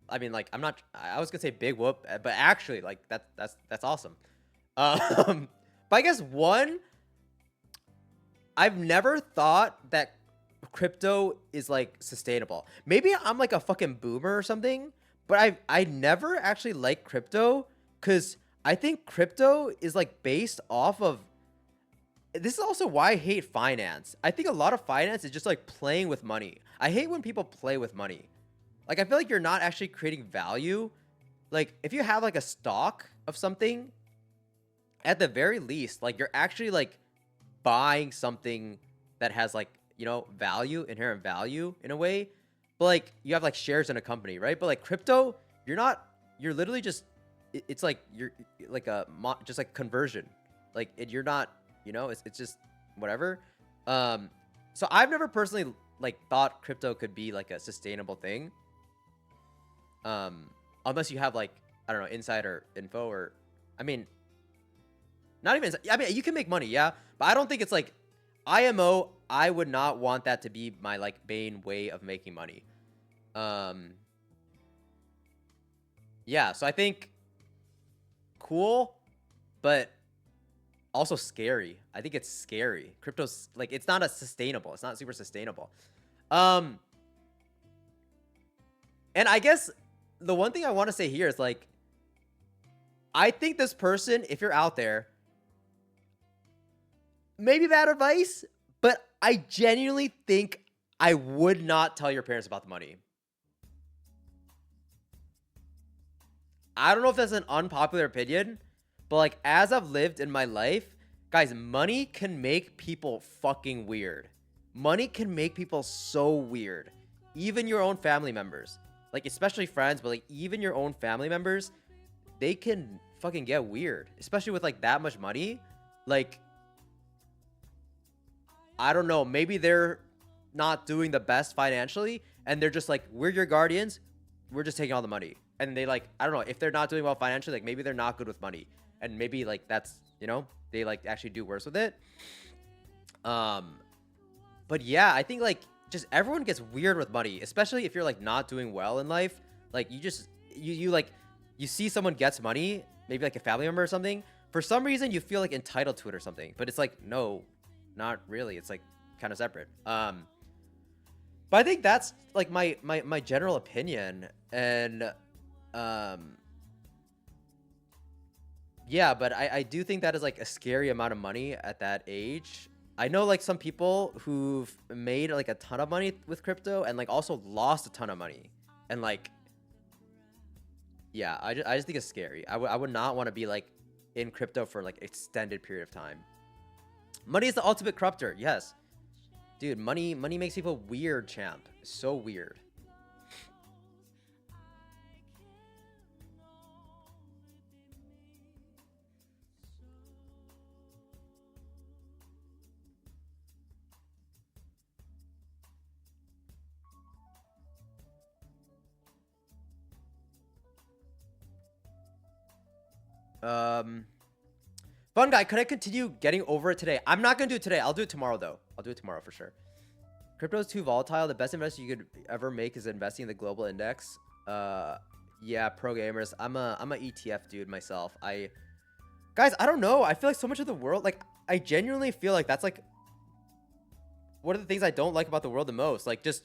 I mean, like, I was gonna say big whoop, but actually, like, that's awesome. But I guess one, I've never thought that crypto is like sustainable. Maybe I'm like a fucking boomer or something, but I never actually liked crypto because I think crypto is like based off of, this is also why I hate finance. I think a lot of finance is just like playing with money. I hate when people play with money. Like, I feel like you're not actually creating value. Like, if you have like a stock of something, at the very least, like, you're actually like buying something that has like, you know, value, inherent value in a way. But like, you have like shares in a company, right? But like crypto, you're literally just, it's like, you're like just like conversion. Like, you're not, you know, it's just whatever. So I've never personally like thought crypto could be like a sustainable thing. Unless you have like, I don't know, insider info or, I mean, not even, I mean, you can make money, yeah, but I don't think it's like IMO. I would not want that to be my like main way of making money. Yeah, so I think cool, but also scary. I think it's scary. Crypto's like, it's not sustainable. It's not super sustainable. And I guess the one thing I want to say here is like, I think this person, if you're out there, maybe bad advice, but I genuinely think I would not tell your parents about the money. I don't know if that's an unpopular opinion, but like as I've lived in my life, guys, money can make people fucking weird. Money can make people so weird. Even your own family members. Like especially friends, but like even your own family members, they can fucking get weird. Especially with like that much money. Like I don't know, maybe they're not doing the best financially and they're just like, we're your guardians, we're just taking all the money. And they like, I don't know, if they're not doing well financially, like maybe they're not good with money. And maybe like that's, you know, they like actually do worse with it. But yeah, I think like just everyone gets weird with money, especially if you're like not doing well in life. Like you just you like you see someone gets money, maybe like a family member or something. For some reason you feel like entitled to it or something. But it's like, no, not really. It's like kind of separate. But I think that's like my general opinion. And yeah, but I do think that is like a scary amount of money at that age. I know like some people who've made like a ton of money with crypto and like also lost a ton of money. And like, yeah, I just think it's scary. I would not want to be like in crypto for like extended period of time. Money is the ultimate corruptor. Yes. Dude, money makes people weird, champ. So weird. Fun guy, could I continue getting over it today? I'm not gonna do it today. I'll do it tomorrow though. I'll do it tomorrow for sure. Crypto is too volatile. The best investment you could ever make is investing in the global index. Yeah, pro gamers. I'm a ETF dude myself. Guys, I don't know. I feel like so much of the world, like I genuinely feel like that's like one of the things I don't like about the world the most. Like just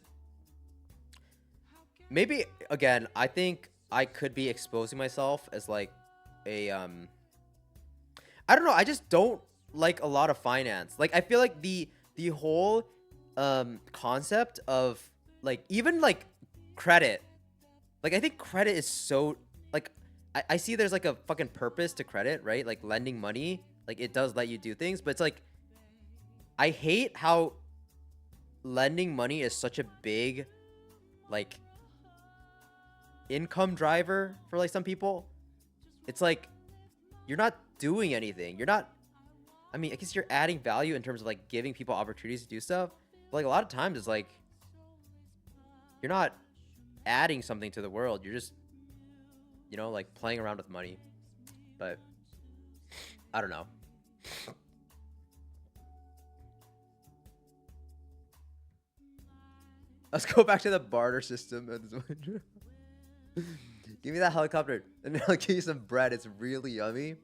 maybe again, I think I could be exposing myself as like a I don't know. I just don't like a lot of finance. Like I feel like the whole concept of like even like credit. Like I think credit is so like I see there's like a fucking purpose to credit, right? Like lending money, like it does let you do things, but it's like I hate how lending money is such a big like income driver for like some people. It's like you're not doing anything. You're not I mean, I guess you're adding value in terms of like giving people opportunities to do stuff. But like a lot of times it's like you're not adding something to the world. You're just, you know, like playing around with money. But I don't know. Let's go back to the barter system. Give me that helicopter and I'll give you some bread. It's really yummy.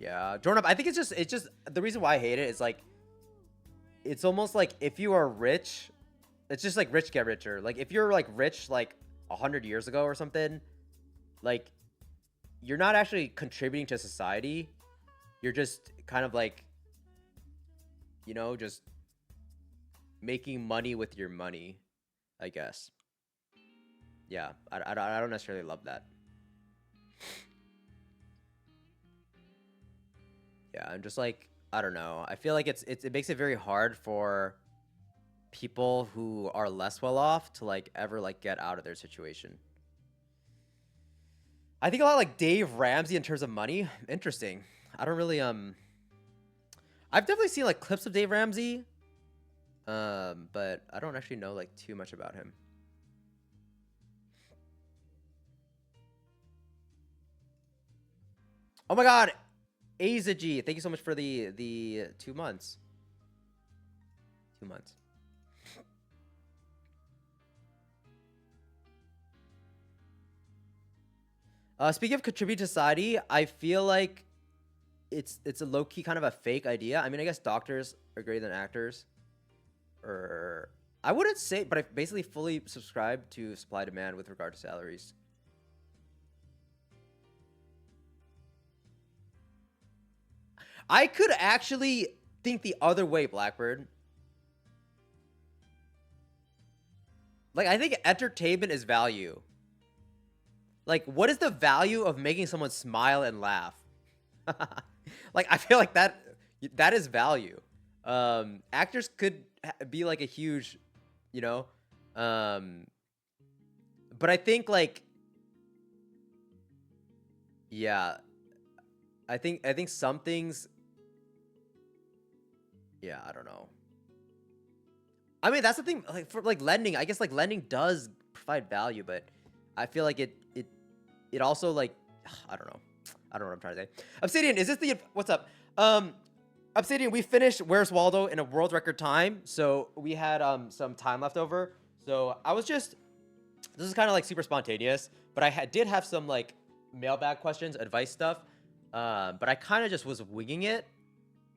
Yeah, Jordan, I think it's just the reason why I hate it is like it's almost like if you are rich, it's just like rich get richer. Like if you're like rich like 100 years ago or something, like you're not actually contributing to society. You're just kind of like, you know, just making money with your money, I guess. Yeah, I don't necessarily love that. Yeah, I'm just like, I don't know. I feel like it makes it very hard for people who are less well off to like ever like get out of their situation. I think a lot like Dave Ramsey in terms of money. Interesting. I don't really I've definitely seen like clips of Dave Ramsey. But I don't actually know like too much about him. Oh my god. Aza G, thank you so much for the 2 months. 2 months. Speaking of contribute to society, I feel like it's a low-key kind of a fake idea. I mean, I guess doctors are greater than actors. Or I wouldn't say, but I basically fully subscribe to supply demand with regard to salaries. I could actually think the other way, Blackbird. Like, I think entertainment is value. Like, what is the value of making someone smile and laugh? Like, I feel like that is value. Actors could be like a huge, you know, but I think like, yeah, I think some things, yeah, I don't know. I mean, that's the thing. Like for like lending, I guess like lending does provide value, but I feel like it also like I don't know. I don't know what I'm trying to say. Obsidian, is this the what's up? Obsidian, we finished Where's Waldo in a world record time, so we had some time left over. So I was just this is kind of like super spontaneous, but I did have some like mailbag questions, advice stuff. But I kind of just was winging it.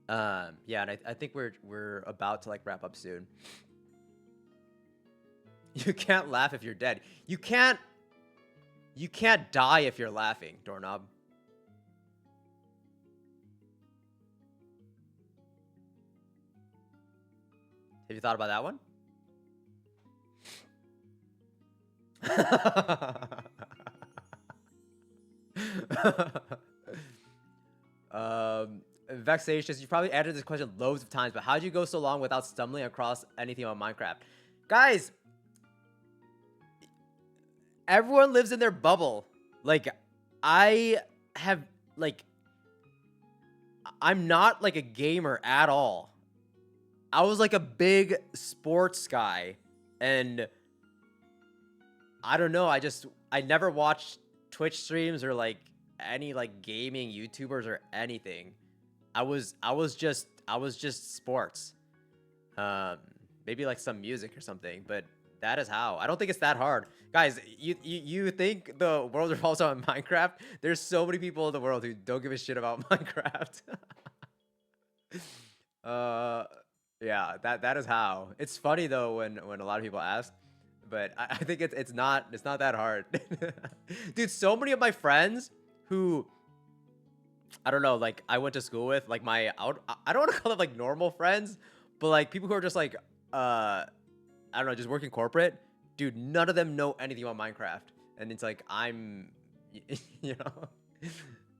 Yeah, and I think we're about to like wrap up soon. You can't laugh if you're dead. You can't die if you're laughing, Doorknob. Have you thought about that one? Vexatious, you probably answered this question loads of times, but how did you go so long without stumbling across anything on Minecraft? Guys, everyone lives in their bubble. Like, I have, like, I'm not, like, a gamer at all. I was, like, a big sports guy, and I don't know, I never watched Twitch streams or, like, any, like, gaming YouTubers or anything. I was just sports. Maybe, like, some music or something, but that is how. I don't think it's that hard. Guys, you think the world revolves around Minecraft? There's so many people in the world who don't give a shit about Minecraft. Yeah, that is how. It's funny though when a lot of people ask, but I think it's not that hard. Dude, so many of my friends who I don't know, like I went to school with, like I don't want to call them like normal friends, but like people who are just like I don't know, just working corporate. Dude, none of them know anything about Minecraft. And it's like, I'm, you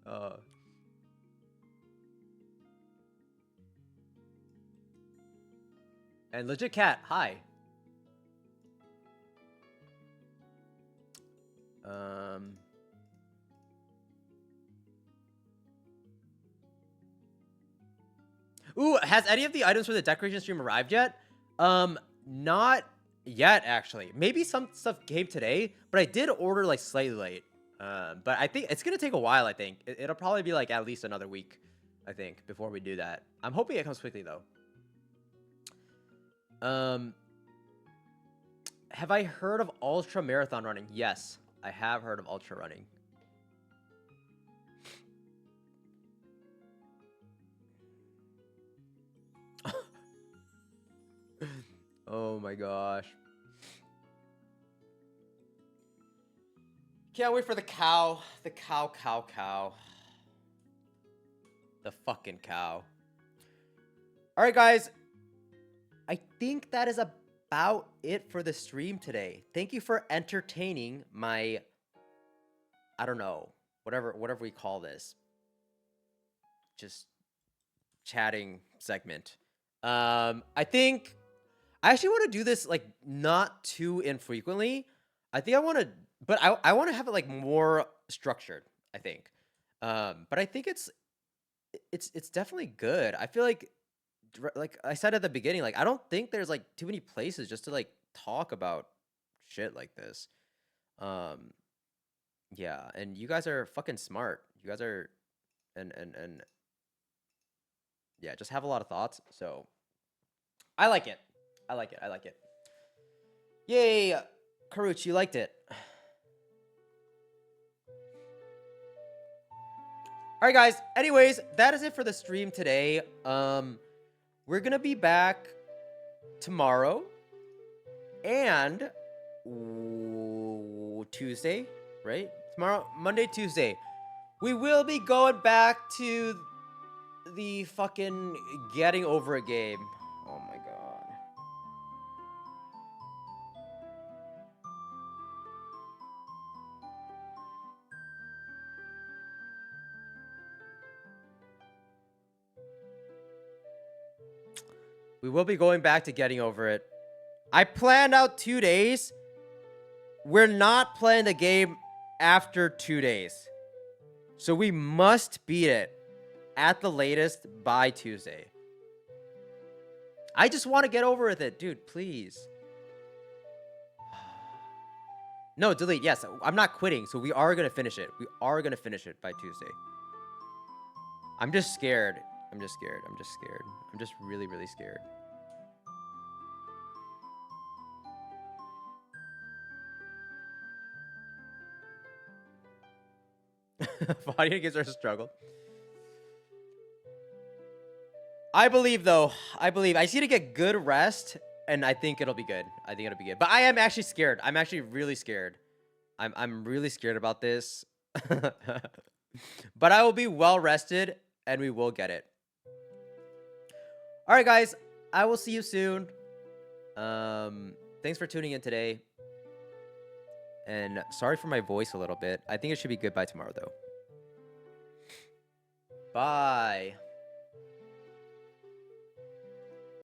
know, and Legit Cat, hi. Ooh, has any of the items for the decoration stream arrived yet? Not yet, actually. Maybe some stuff came today, but I did order like slightly late. But I think it's gonna take a while. I think it'll probably be like at least another week, I think, before we do that. I'm hoping it comes quickly though. Have I heard of ultra marathon running? Yes, I have heard of ultra running. Oh my gosh. Can't wait for the cow. The cow. The fucking cow. All right, guys. I think that is about it for the stream today. Thank you for entertaining my, I don't know, whatever we call this. Just chatting segment. I think I actually want to do this like not too infrequently. I think I want to, but I want to have it like more structured, I think. But I think it's definitely good. I feel like I said at the beginning, like I don't think there's like too many places just to like talk about shit like this. Yeah, and you guys are fucking smart. You guys are and yeah, just have a lot of thoughts. So I like it. I like it. Yay, Karuch, you liked it. All right, guys. Anyways, that is it for the stream today. We're gonna be back tomorrow and Tuesday, right? Tomorrow, Monday, Tuesday. We will be going back to the fucking getting over a game. Oh my god. We will be going back to getting over it. I planned out 2 days. We're not playing the game after 2 days. So we must beat it at the latest by Tuesday. I just want to get over with it, dude, please. No, delete. Yes, I'm not quitting, so we are going to finish it. We are going to finish it by Tuesday. I'm just scared. I'm just scared. I'm just scared. I'm just really, really scared. Fighting games are a struggle. I believe, though. I believe. I just need to get good rest, and I think it'll be good. I think it'll be good. But I am actually scared. I'm actually really scared. I'm really scared about this. But I will be well rested, and we will get it. All right, guys. I will see you soon. Thanks for tuning in today. And sorry for my voice a little bit. I think it should be good by tomorrow, though. Bye.